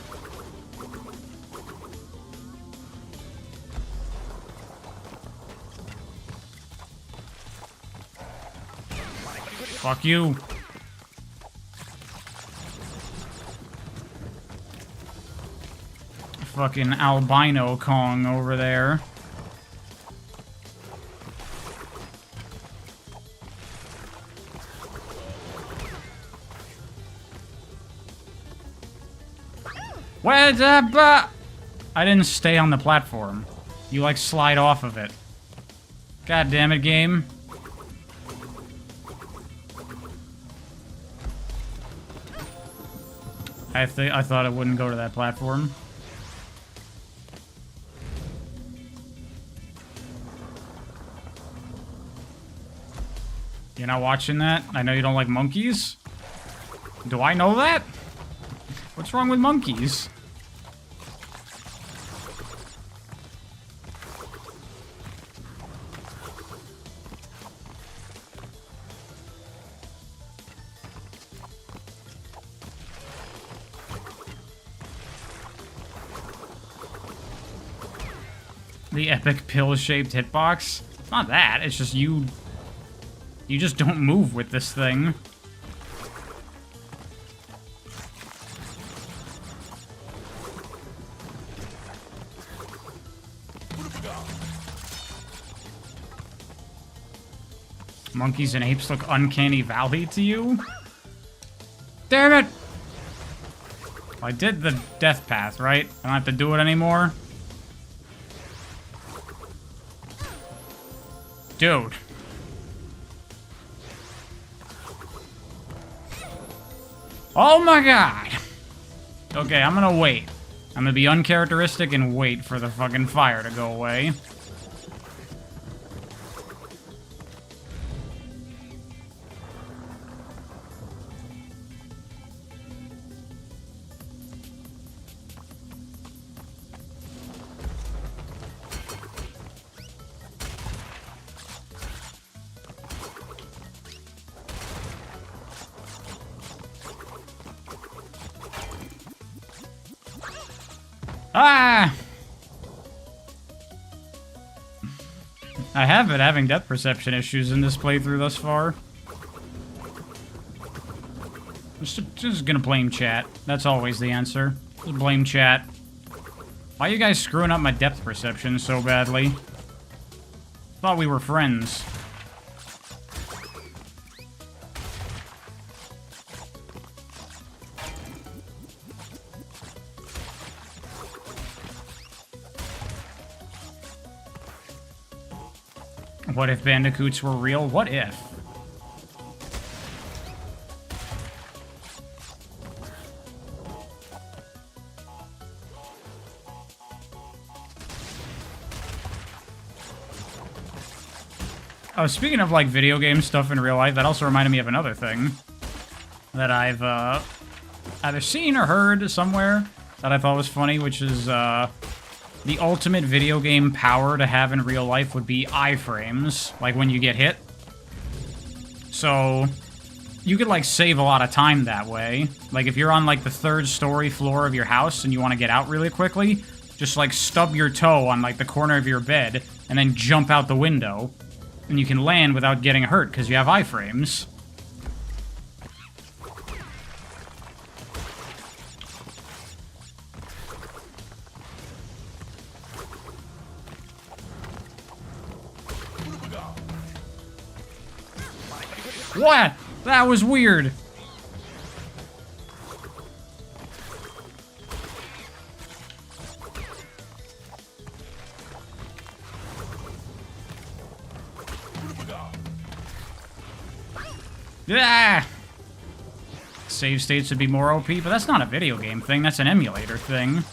[SPEAKER 1] Fuck you. Fucking albino Kong over there. Where's that butt? I didn't stay on the platform. You, like, slide off of it. God damn it, game. I thought it wouldn't go to that platform. You're not watching that? I know you don't like monkeys. Do I know that? What's wrong with monkeys? The epic pill-shaped hitbox? It's not that, it's just you just don't move with this thing. Monkeys and apes look uncanny valley to you? Damn it! I did the death path, right? I don't have to do it anymore? Dude. Oh my god! Okay, I'm gonna wait. I'm gonna be uncharacteristic and wait for the fucking fire to go away. Ah! I have been having depth perception issues in this playthrough thus far. Just gonna blame chat. That's always the answer. Just blame chat. Why are you guys screwing up my depth perception so badly? Thought we were friends. What if bandicoots were real? What if? Oh, speaking of, like, video game stuff in real life, that also reminded me of another thing that I've, either seen or heard somewhere that I thought was funny, which is, the ultimate video game power to have in real life would be iframes, like when you get hit. So, you could, like, save a lot of time that way. Like, if you're on, like, the 3rd story floor of your house and you want to get out really quickly, just, like, stub your toe on, like, the corner of your bed and then jump out the window. And you can land without getting hurt because you have iframes. What? That was weird. Yeah. Save states would be more OP, but that's not a video game thing. That's an emulator thing.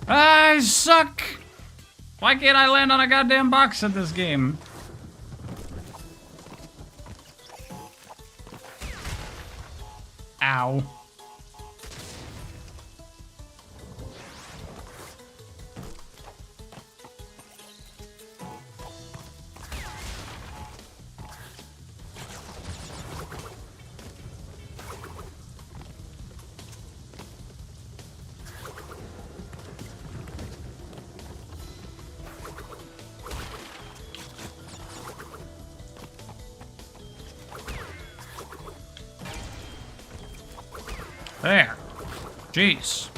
[SPEAKER 1] I suck! Why can't I land on a goddamn box at this game? Ow. There. Jeez.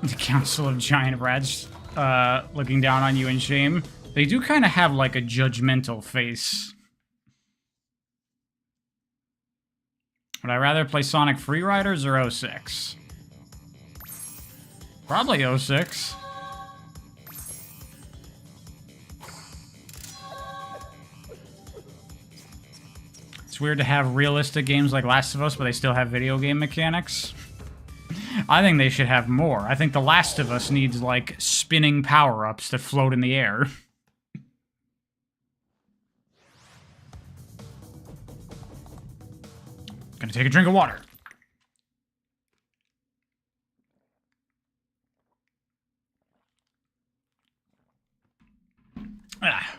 [SPEAKER 1] The Council of Giant Rats looking down on you in shame. They do kind of have like a judgmental face. Would I rather play Sonic Freeriders or 06? Probably 06. It's weird to have realistic games like Last of Us, but they still have video game mechanics. I think they should have more. I think The Last of Us needs, like, spinning power-ups that float in the air. Gonna take a drink of water. Ah.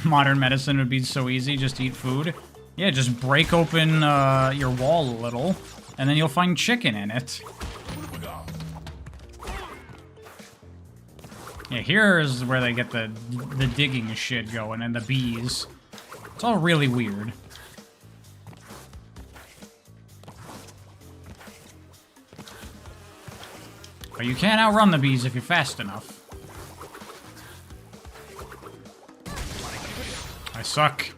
[SPEAKER 1] Modern medicine would be so easy, just eat food. Yeah, just break open your wall a little, and then you'll find chicken in it. Yeah, here's where they get the digging shit going, and the bees. It's all really weird. But you can't outrun the bees if you're fast enough. I suck.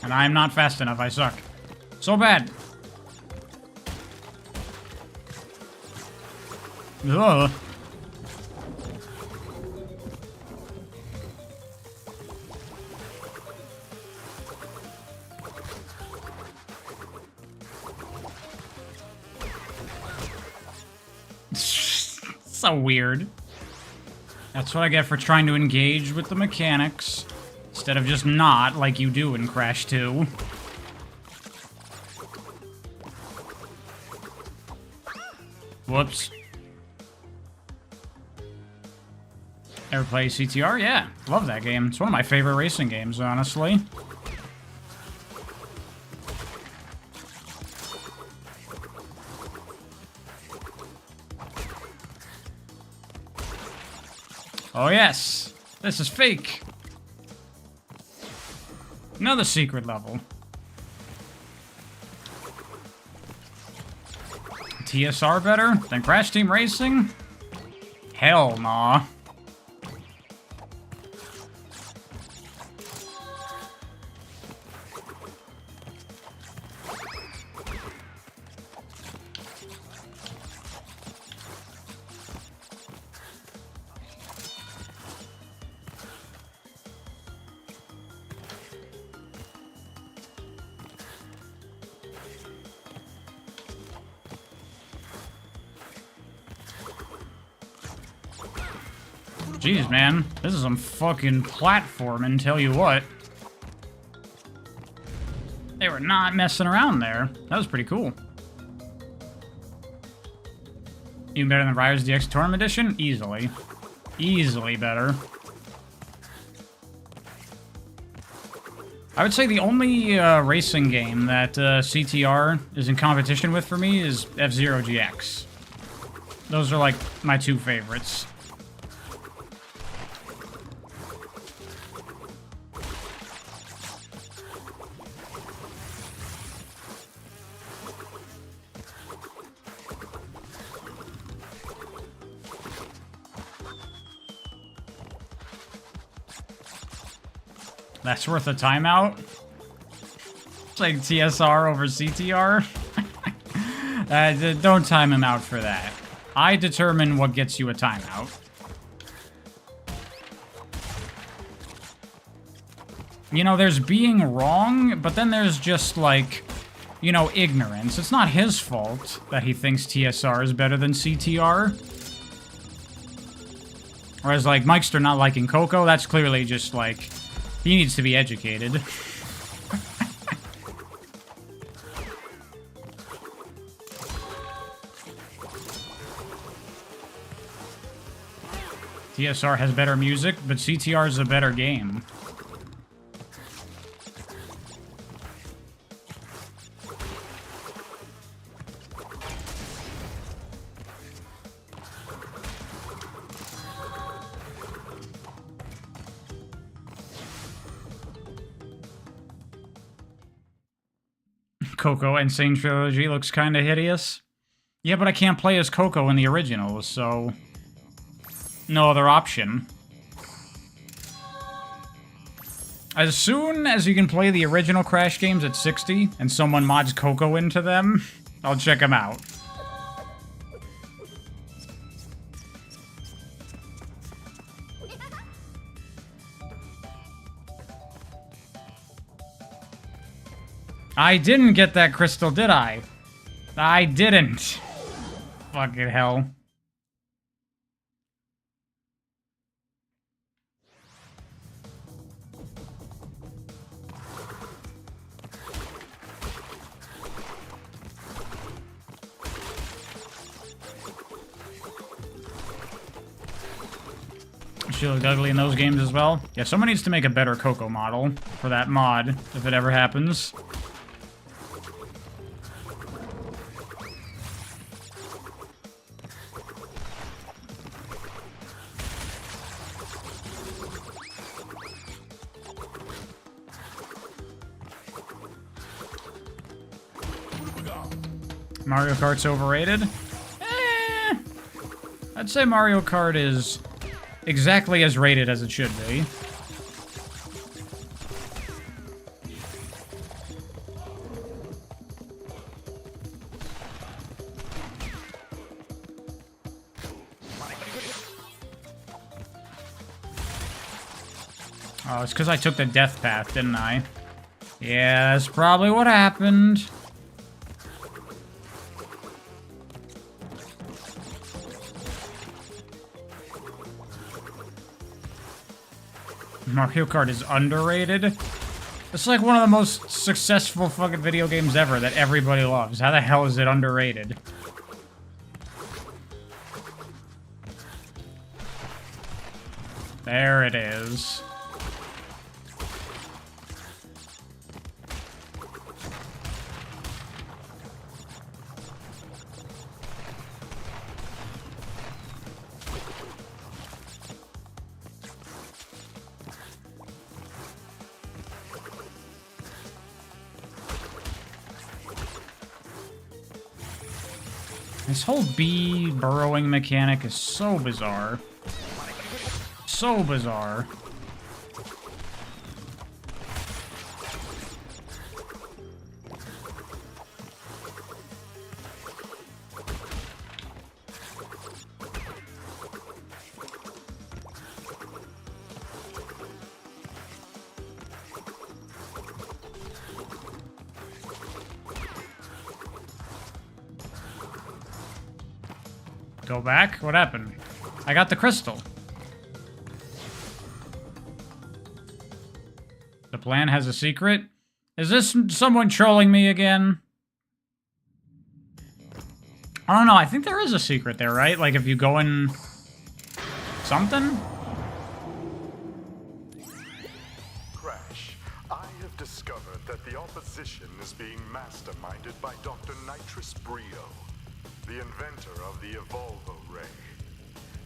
[SPEAKER 1] And I'm not fast enough, I suck. So bad. Ugh. So weird. That's what I get for trying to engage with the mechanics, instead of just not, like you do in Crash 2. Whoops. Ever play CTR? Yeah, love that game. It's one of my favorite racing games, honestly. Oh yes, this is fake. Another secret level. TSR better than Crash Team Racing? Hell nah. Jeez, man. This is some fucking platforming, tell you what. They were not messing around there. That was pretty cool. Even better than Riders DX Tournament Edition? Easily. Easily better. I would say the only racing game that CTR is in competition with for me is F-Zero GX. Those are like my two favorites. That's worth a timeout? It's like TSR over CTR? Don't time him out for that. I determine what gets you a timeout. You know, there's being wrong, but then there's just, like, you know, ignorance. It's not his fault that he thinks TSR is better than CTR. Whereas, like, Mikester not liking Coco, that's clearly just, like... He needs to be educated. TSR has better music, but CTR is a better game. Coco Insane Trilogy looks kind of hideous. Yeah, but I can't play as Coco in the originals, so... no other option. As soon as you can play the original Crash games at 60, and someone mods Coco into them, I'll check them out. I didn't get that crystal, did I? I didn't. Fucking hell. She looked ugly in those games as well. Yeah, someone needs to make a better Coco model for that mod, if it ever happens. Mario Kart's overrated? I'd say Mario Kart is exactly as rated as it should be. Oh, it's because I took the death path, didn't I? Yeah, that's probably what happened. Mario Kart is underrated? It's like one of the most successful fucking video games ever that everybody loves. How the hell is it underrated? There it is. This whole bee burrowing mechanic is so bizarre. So bizarre. Go back? What happened? I got the crystal. The plan has a secret? Is this someone trolling me again? I don't know, I think there is a secret there, right? Like if you go in... something?
[SPEAKER 7] Crash, I have discovered that the opposition is being masterminded by Dr. Nitrous Brio, the inventor of the Evolvo Ray.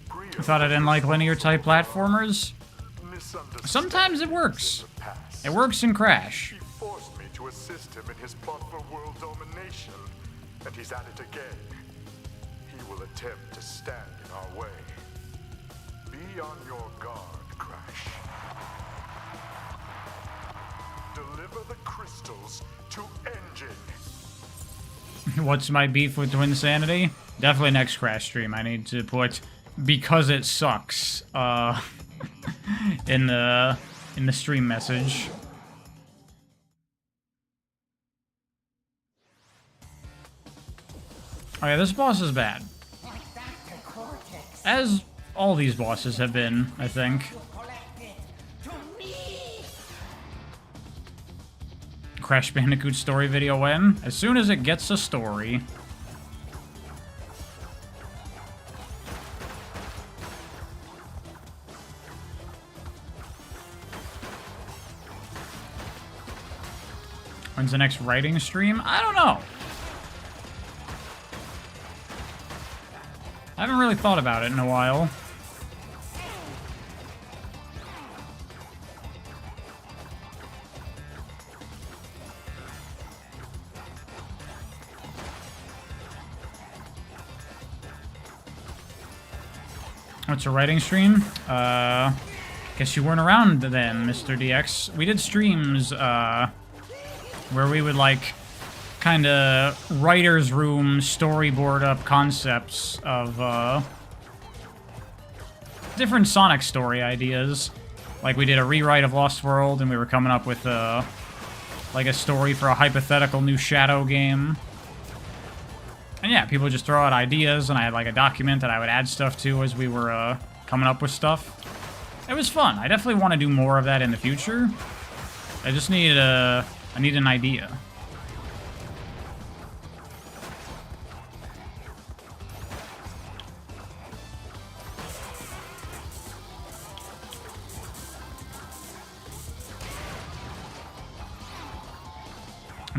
[SPEAKER 7] Brio
[SPEAKER 1] I thought I didn't like linear type platformers.
[SPEAKER 7] misunderstood
[SPEAKER 1] Sometimes it works.
[SPEAKER 7] the past.
[SPEAKER 1] It works in Crash.
[SPEAKER 7] He forced me to assist him in his plot for world domination, and he's at it again. He will attempt to stand in our way. Be on your guard, Crash. Deliver the crystals to Engine.
[SPEAKER 1] What's my beef with Twinsanity? Definitely next Crash stream. I need to put because it sucks in the stream message. Oh yeah, this boss is bad. As all these bosses have been, I think. Crash Bandicoot story video when? As soon as it gets a story. When's the next writing stream? I don't know. I haven't really thought about it in a while. What's a writing stream? Guess you weren't around then, Mr. DX. We did streams, where we would, like, kind of writer's room storyboard up concepts of, different Sonic story ideas. Like, we did a rewrite of Lost World, and we were coming up with, like, a story for a hypothetical new Shadow game. And yeah, people just throw out ideas, and I had, like, a document that I would add stuff to as we were, coming up with stuff. It was fun. I definitely want to do more of that in the future. I just need I need an idea.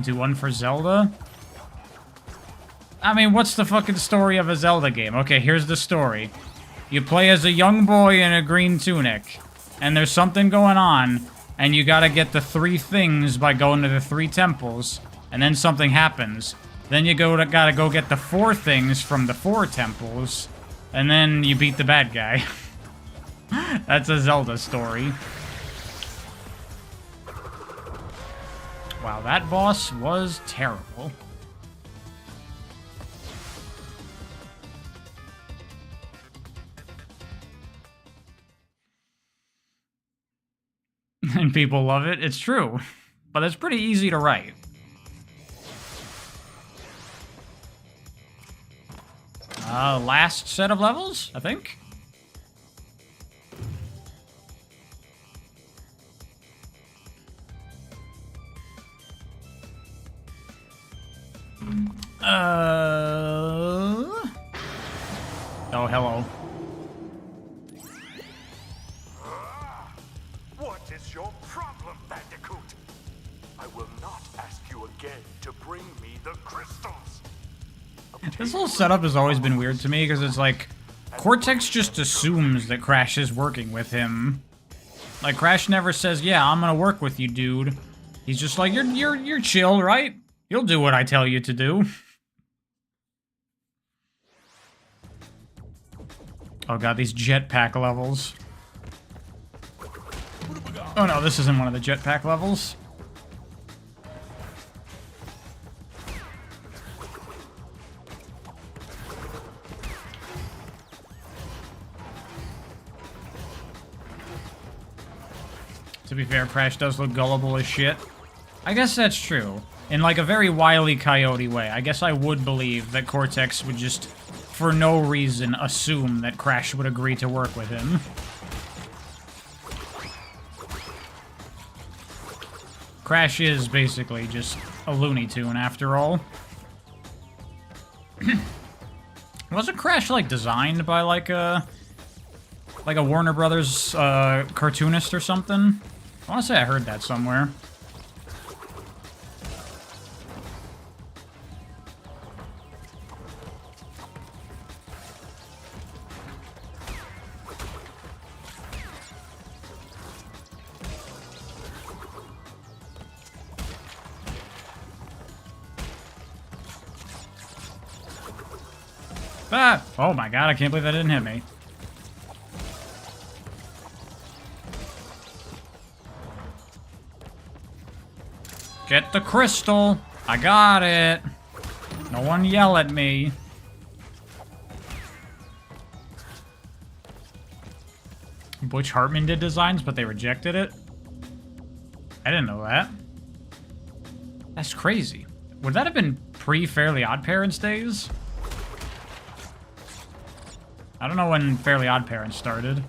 [SPEAKER 1] Do one for Zelda? I mean, what's the fucking story of a Zelda game? Okay, here's the story. You play as a young boy in a green tunic, and there's something going on, and you gotta get the 3 things by going to the 3 temples, and then something happens. Then you gotta go get the 4 things from the 4 temples, and then you beat the bad guy. That's a Zelda story. Wow, that boss was terrible. And people love it. It's true. But it's pretty easy to write. Last set of levels, I think? Oh, hello.
[SPEAKER 7] What is your problem, Bandicoot? I will not ask you again to bring me the crystals.
[SPEAKER 1] This whole setup has always been weird to me, because it's like, Cortex just assumes that Crash is working with him. Like, Crash never says, yeah, I'm gonna work with you, dude. He's just like, you're chill, right? You'll do what I tell you to do. Oh god, these jetpack levels. Oh no, this isn't one of the jetpack levels. To be fair, Crash does look gullible as shit. I guess that's true. In like a very Wile E. Coyote way. I guess I would believe that Cortex would just, for no reason, assume that Crash would agree to work with him. Crash is basically just a Looney Tune after all. Wasn't Crash like designed by like a Warner Brothers cartoonist or something? I want to say I heard that somewhere. Ah! Oh my god, I can't believe that didn't hit me. Get the crystal! I got it! No one yell at me. Butch Hartman did designs, but they rejected it? I didn't know that. That's crazy. Would that have been pre-Fairly OddParents days? I don't know when Fairly OddParents started.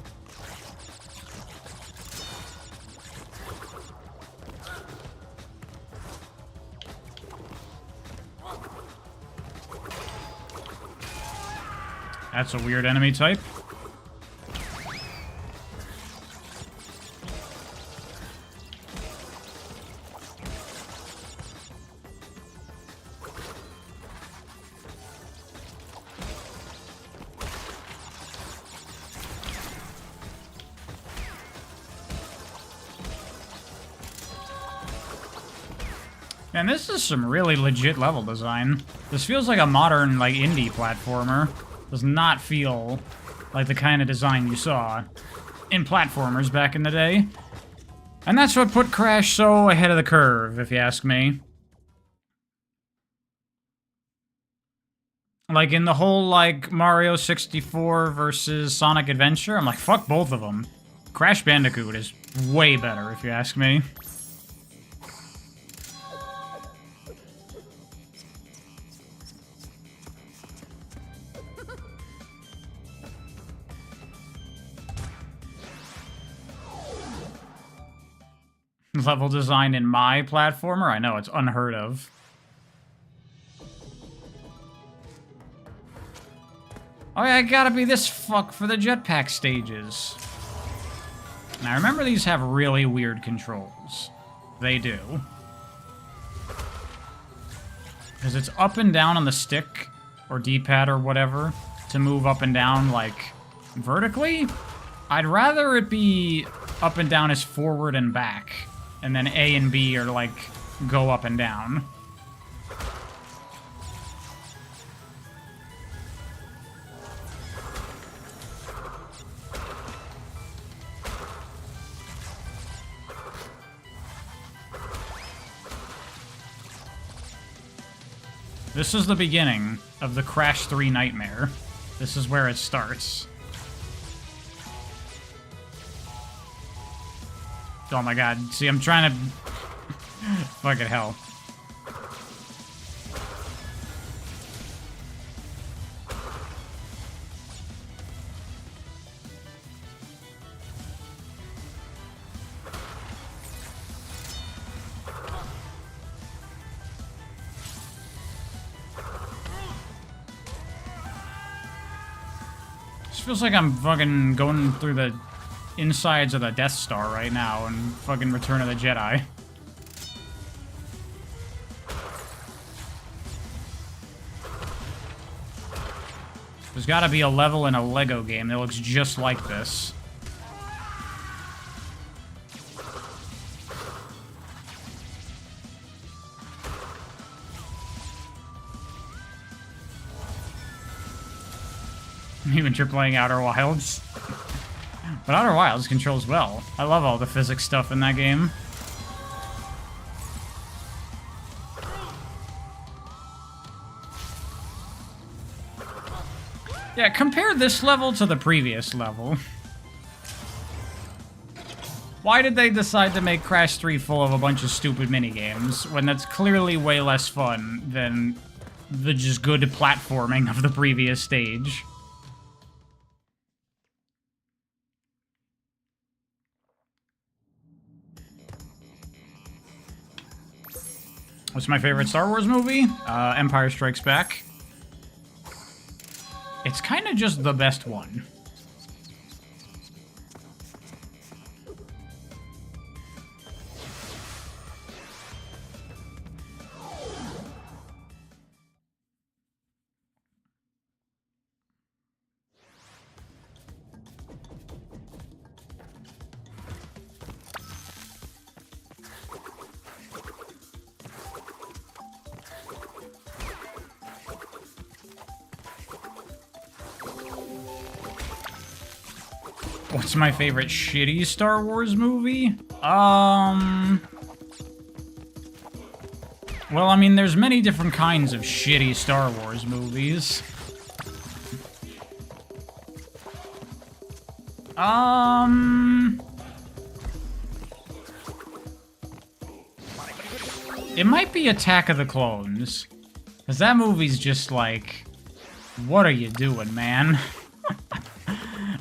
[SPEAKER 1] That's a weird enemy type. Man, this is some really legit level design. This feels like a modern, like, indie platformer. Does not feel like the kind of design you saw in platformers back in the day. And that's what put Crash so ahead of the curve, if you ask me. Like, in the whole, like, Mario 64 versus Sonic Adventure, I'm like, fuck both of them. Crash Bandicoot is way better, if you ask me. Level design in my platformer? I know, it's unheard of. Oh yeah, gotta be this fuck for the jetpack stages. Now, remember these have really weird controls. They do. Because it's up and down on the stick, or D-pad or whatever, to move up and down, like, vertically. I'd rather it be up and down as forward and back, and then A and B are, like, go up and down. This is the beginning of the Crash 3 nightmare. This is where it starts. Oh my god. See, I'm trying to... Fucking hell. This feels like I'm fucking going through the insides of the Death Star right now in fucking Return of the Jedi. There's gotta be a level in a Lego game that looks just like this. Even you're playing Outer Wilds. But Outer Wilds controls well. I love all the physics stuff in that game. Yeah, compare this level to the previous level. Why did they decide to make Crash 3 full of a bunch of stupid minigames when that's clearly way less fun than the just good platforming of the previous stage? What's my favorite Star Wars movie? Empire Strikes Back. It's kind of just the best one. What's my favorite shitty Star Wars movie? Well, I mean, there's many different kinds of shitty Star Wars movies. It might be Attack of the Clones. Because that movie's just like, what are you doing, man?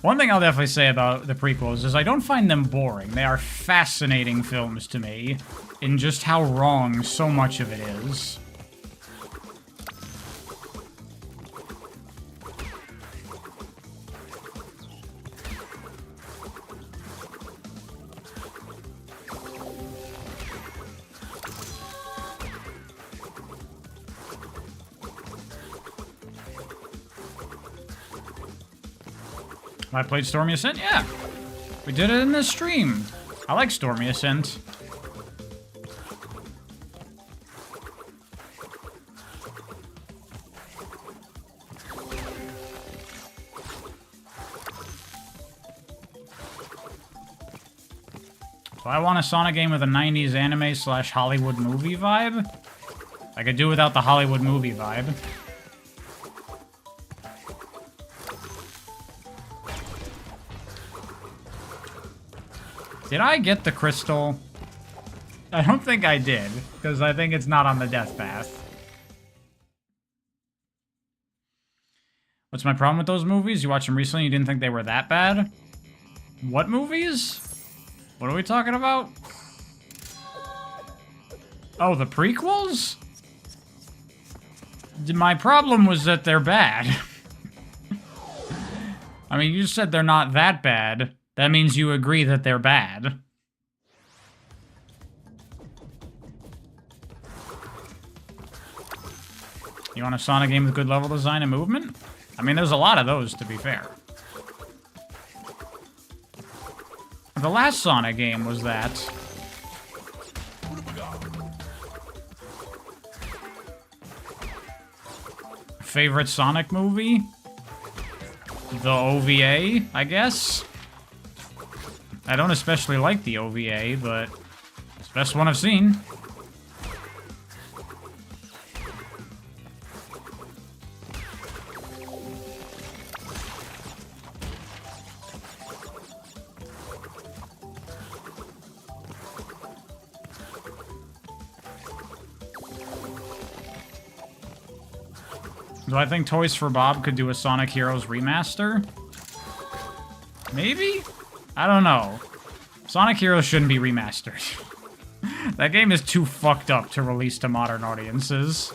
[SPEAKER 1] One thing I'll definitely say about the prequels is I don't find them boring. They are fascinating films to me in just how wrong so much of it is. I played Stormy Ascent? Yeah. We did it in this stream. I like Stormy Ascent. I want a Sonic game with a 90s anime / Hollywood movie vibe, I could do without the Hollywood movie vibe. Did I get the crystal? I don't think I did, because I think it's not on the death path. What's my problem with those movies? You watched them recently, you didn't think they were that bad? What movies? What are we talking about? Oh, the prequels? My problem was that they're bad. I mean, you said they're not that bad. That means you agree that they're bad. You want a Sonic game with good level design and movement? I mean, there's a lot of those, to be fair. The last Sonic game was that. Favorite Sonic movie? The OVA, I guess? I don't especially like the OVA, but it's the best one I've seen. Do I think Toys for Bob could do a Sonic Heroes remaster? Maybe? I don't know. Sonic Heroes shouldn't be remastered. That game is too fucked up to release to modern audiences.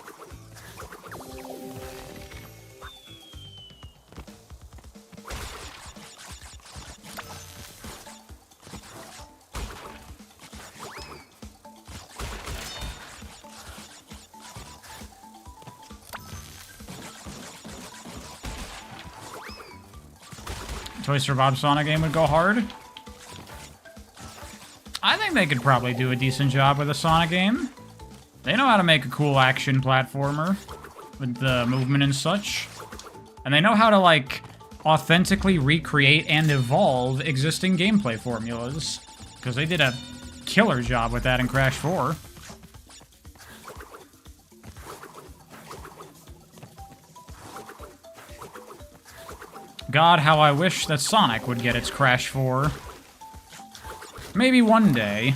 [SPEAKER 1] Toys for Bob Sonic game would go hard. I think they could probably do a decent job with a Sonic game. They know how to make a cool action platformer with the movement and such. And they know how to, like, authentically recreate and evolve existing gameplay formulas. Because they did a killer job with that in Crash 4. God, how I wish that Sonic would get its Crash 4. Maybe one day.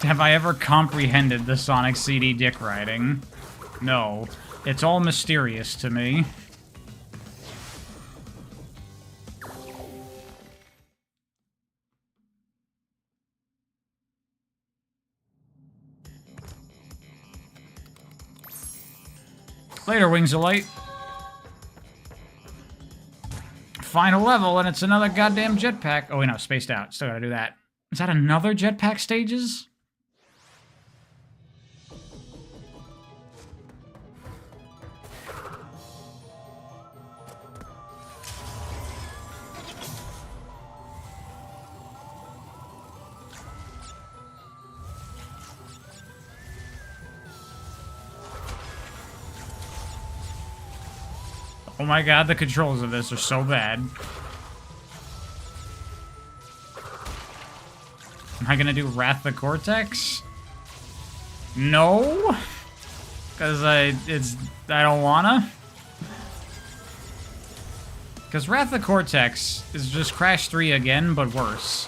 [SPEAKER 1] Have I ever comprehended the Sonic CD dick riding? No. It's all mysterious to me. Later, Wings of Light. Final level, and it's another goddamn jetpack. Oh, wait, no, spaced out. Still gotta do that. Is that another jetpack stages? Oh my god, the controls of this are so bad. Am I gonna do Wrath the Cortex? No? Because I don't wanna. Because Wrath the Cortex is just Crash 3 again, but worse.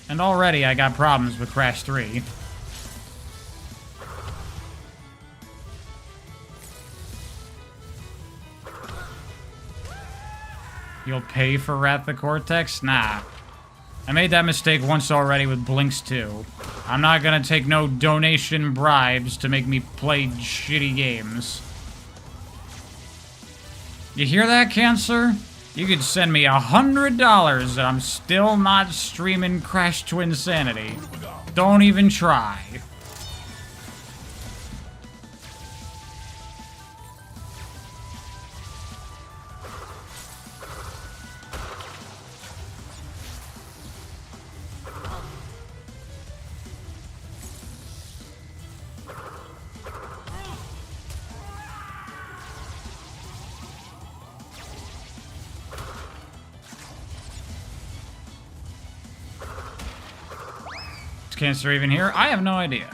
[SPEAKER 1] And already I got problems with Crash 3. You'll pay for Wrath the Cortex? Nah. I made that mistake once already with Blinks 2. I'm not gonna take no donation bribes to make me play shitty games. You hear that, Cancer? You could send me $100 and I'm still not streaming Crash Twinsanity. Don't even try. cancer even here? I have no idea.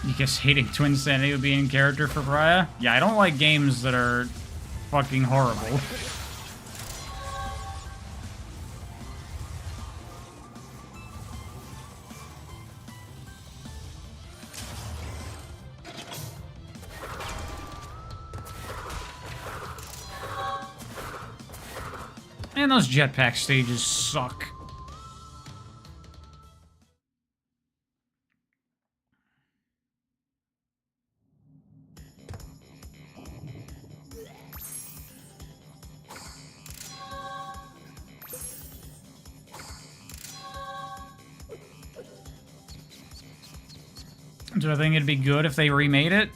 [SPEAKER 1] You guess hating Twin Sanity would be in character for Pariah? Yeah, I don't like games that are fucking horrible. Man, those jetpack stages suck. Do I think it'd be good if they remade it?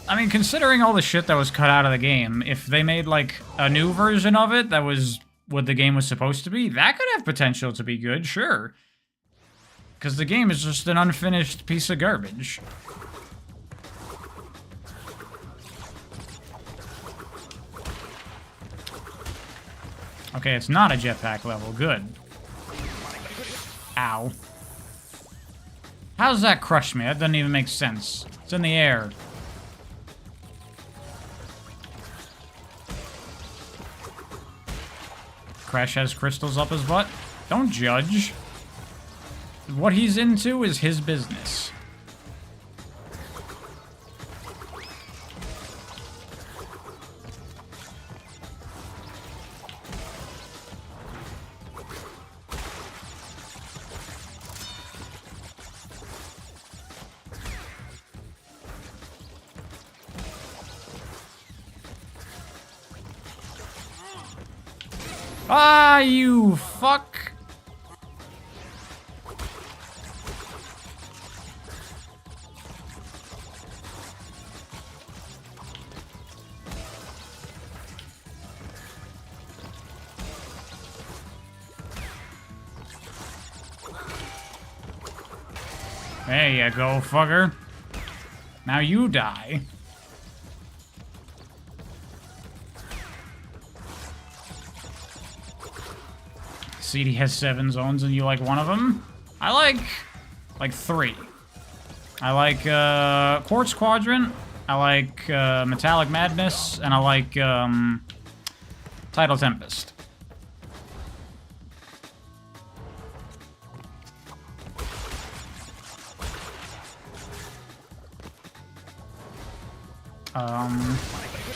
[SPEAKER 1] I mean, considering all the shit that was cut out of the game, if they made, like, a new version of it that was what the game was supposed to be, that could have potential to be good, sure. Because the game is just an unfinished piece of garbage. Okay, it's not a jetpack level. Good. Ow. How does that crush me? That doesn't even make sense. It's in the air. Crash has crystals up his butt. Don't judge. What he's into is his business. Ah, you fuck. There you go, fucker. Now you die. CD has 7 zones and you like one of them? I like 3. I like Quartz Quadrant, I like Metallic Madness, and I like Tidal Tempest.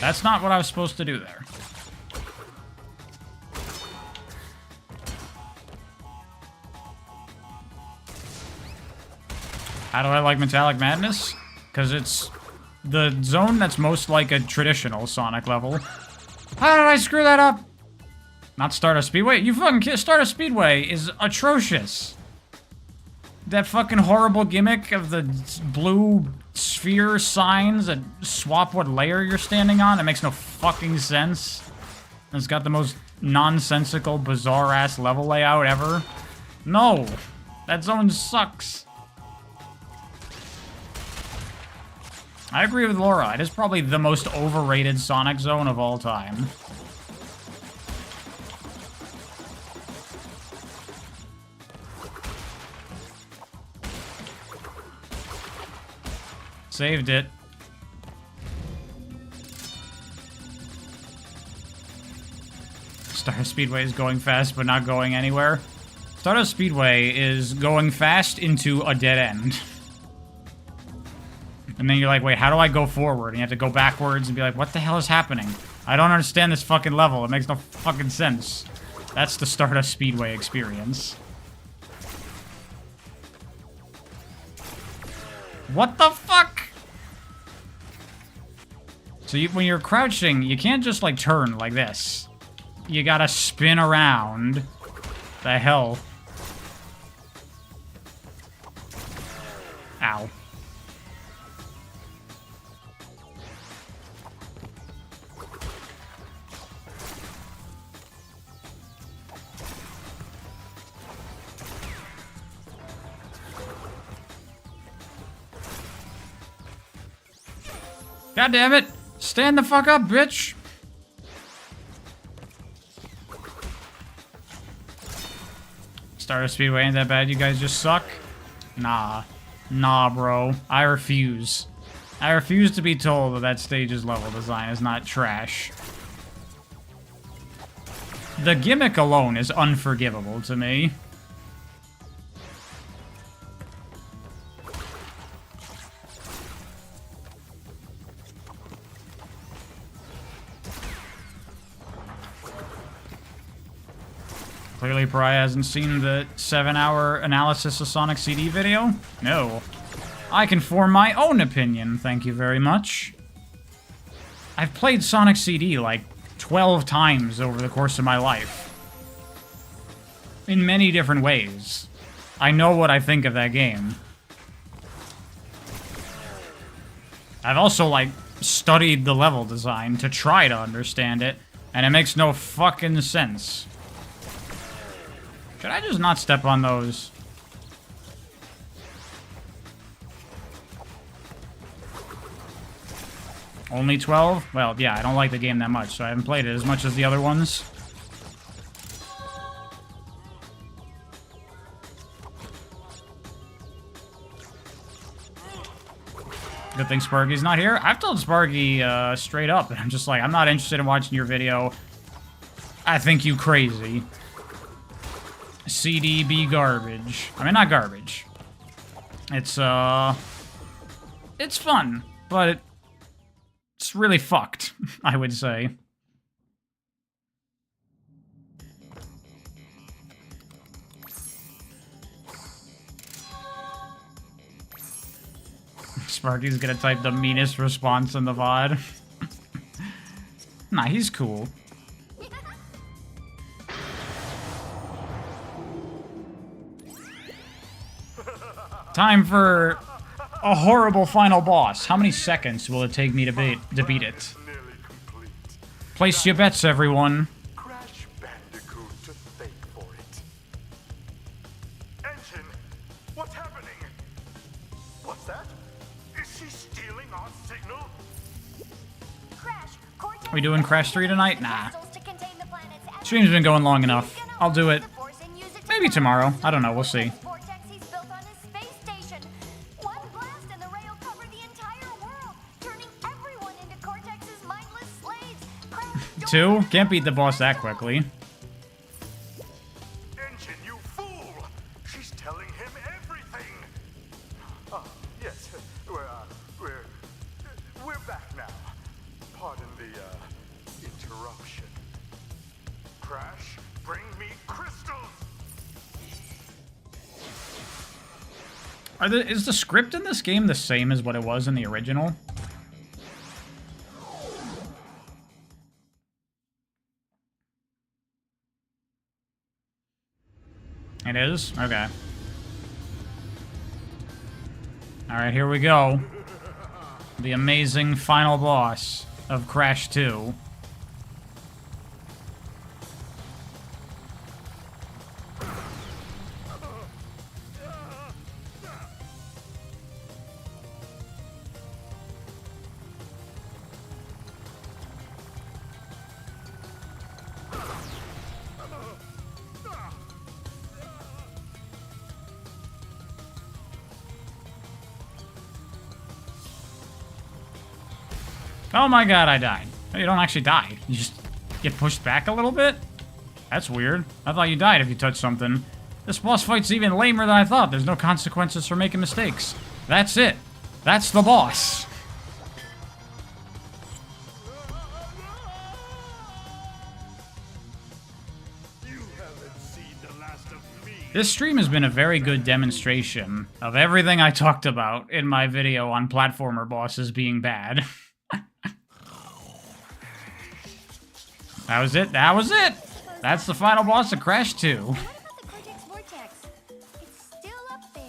[SPEAKER 1] That's not what I was supposed to do there. How do I like Metallic Madness? Because it's the zone that's most like a traditional Sonic level. How did I screw that up? Not Stardust Speedway? You fucking Stardust Speedway is atrocious. That fucking horrible gimmick of the blue sphere signs that swap what layer you're standing on. It makes no fucking sense. It's got the most nonsensical, bizarre-ass level layout ever. No! That zone sucks. I agree with Laura. It is probably the most overrated Sonic zone of all time. Saved it. Stardust Speedway is going fast but not going anywhere. Stardust Speedway is going fast into a dead end. And then you're like, wait, how do I go forward? And you have to go backwards and be like, what the hell is happening? I don't understand this fucking level. It makes no fucking sense. That's the Stardust Speedway experience. What the fuck? So when you're crouching, you can't just, like, turn like this. You gotta spin around. The hell? Ow. God damn it! Stand the fuck up, bitch! Stardust Speedway ain't that bad, you guys just suck? Nah. Nah, bro. I refuse. I refuse to be told that that stage's level design is not trash. The gimmick alone is unforgivable to me. Clearly, Pariah hasn't seen the 7-hour analysis of Sonic CD video? No. I can form my own opinion, thank you very much. I've played Sonic CD like 12 times over the course of my life. In many different ways. I know what I think of that game. I've also, like, studied the level design to try to understand it, and it makes no fucking sense. Should I just not step on those? Only 12? Well, yeah, I don't like the game that much, so I haven't played it as much as the other ones. Good thing Sparky's not here. I've told Sparky straight up, and I'm just like, I'm not interested in watching your video. I think you crazy. CDB garbage. I mean, not garbage. It's fun, but it's really fucked, I would say. Sparky's gonna type the meanest response in the VOD. Nah, he's cool. Time for a horrible final boss. How many seconds will it take me to beat it?
[SPEAKER 7] Nearly complete.
[SPEAKER 1] Place your bets, everyone.
[SPEAKER 7] Crash Bandicoot to thank for it. Engine, what's happening? What's that? Is she stealing our signal?
[SPEAKER 6] Crash, Cortex
[SPEAKER 1] Are we doing Crash 3 tonight? Nah.
[SPEAKER 6] crystals to contain the planet's energy.
[SPEAKER 1] Stream's been going long enough. I'll do it.
[SPEAKER 6] The Force and use it to
[SPEAKER 1] Maybe tomorrow. I don't know. We'll see.
[SPEAKER 6] vortex he's built on his space station. One blast and the ray will cover the entire world, turning everyone into Cortex's mindless slaves. Crash,
[SPEAKER 1] 2? Can't beat the boss that quickly.
[SPEAKER 7] Engine, you fool! She's telling him everything. Ah, yes, we're back now. Pardon the interruption. Crash, bring me crystals.
[SPEAKER 1] Is the script in this game the same as what it was in the original? It is? Okay. Alright, here we go. The amazing final boss of Crash 2. Oh my god, I died. No, you don't actually die. You just get pushed back a little bit? That's weird. I thought you died if you touched something. This boss fight's even lamer than I thought. There's no consequences for making mistakes. That's it. That's the boss.
[SPEAKER 3] You haven't seen the last of me.
[SPEAKER 1] This stream has been a very good demonstration of everything I talked about in my video on platformer bosses being bad. That was it. That was it. That's the final boss of Crash 2.
[SPEAKER 6] What about the Cortex vortex? It's still up there.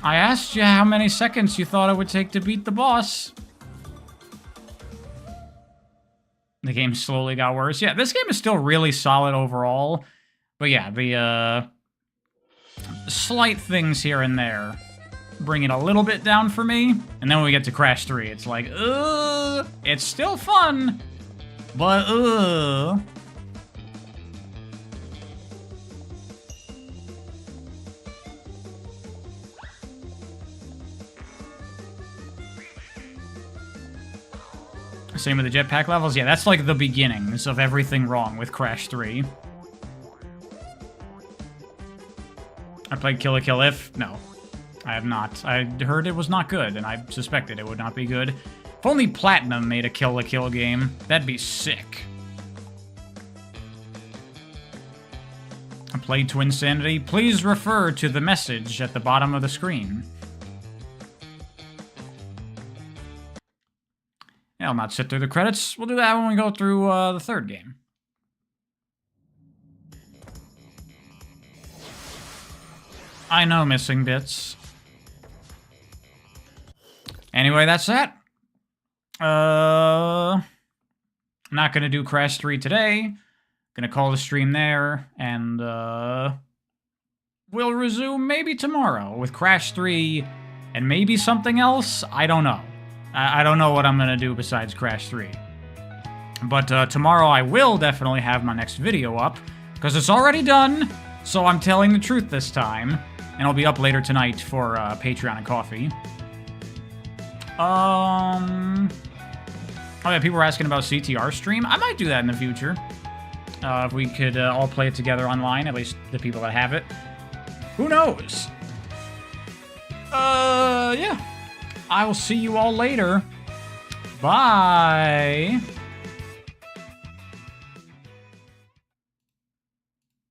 [SPEAKER 1] I asked you how many seconds you thought it would take to beat the boss. The game slowly got worse. Yeah, this game is still really solid overall. But yeah, slight things here and there bring it a little bit down for me. And then when we get to Crash 3, it's like, it's still fun, but Same with the jetpack levels. Yeah, that's like the beginnings of everything wrong with Crash 3. I played Kill la Kill If? No, I have not. I heard it was not good, and I suspected it would not be good. If only Platinum made a Kill la Kill game, that'd be sick. I played Twinsanity. Please refer to the message at the bottom of the screen. Yeah, I'll not sit through the credits. We'll do that when we go through the third game. I know, missing bits. Anyway, that's that. I'm not gonna do Crash 3 today. Gonna call the stream there, and we'll resume maybe tomorrow with Crash 3 and maybe something else. I don't know. I don't know what I'm gonna do besides Crash 3. But tomorrow I will definitely have my next video up, because it's already done, so I'm telling the truth this time. And it'll be up later tonight for Patreon and coffee. Oh yeah, people were asking about CTR stream. I might do that in the future. If we could all play it together online, at least the people that have it. Who knows? Yeah. I will see you all later. Bye.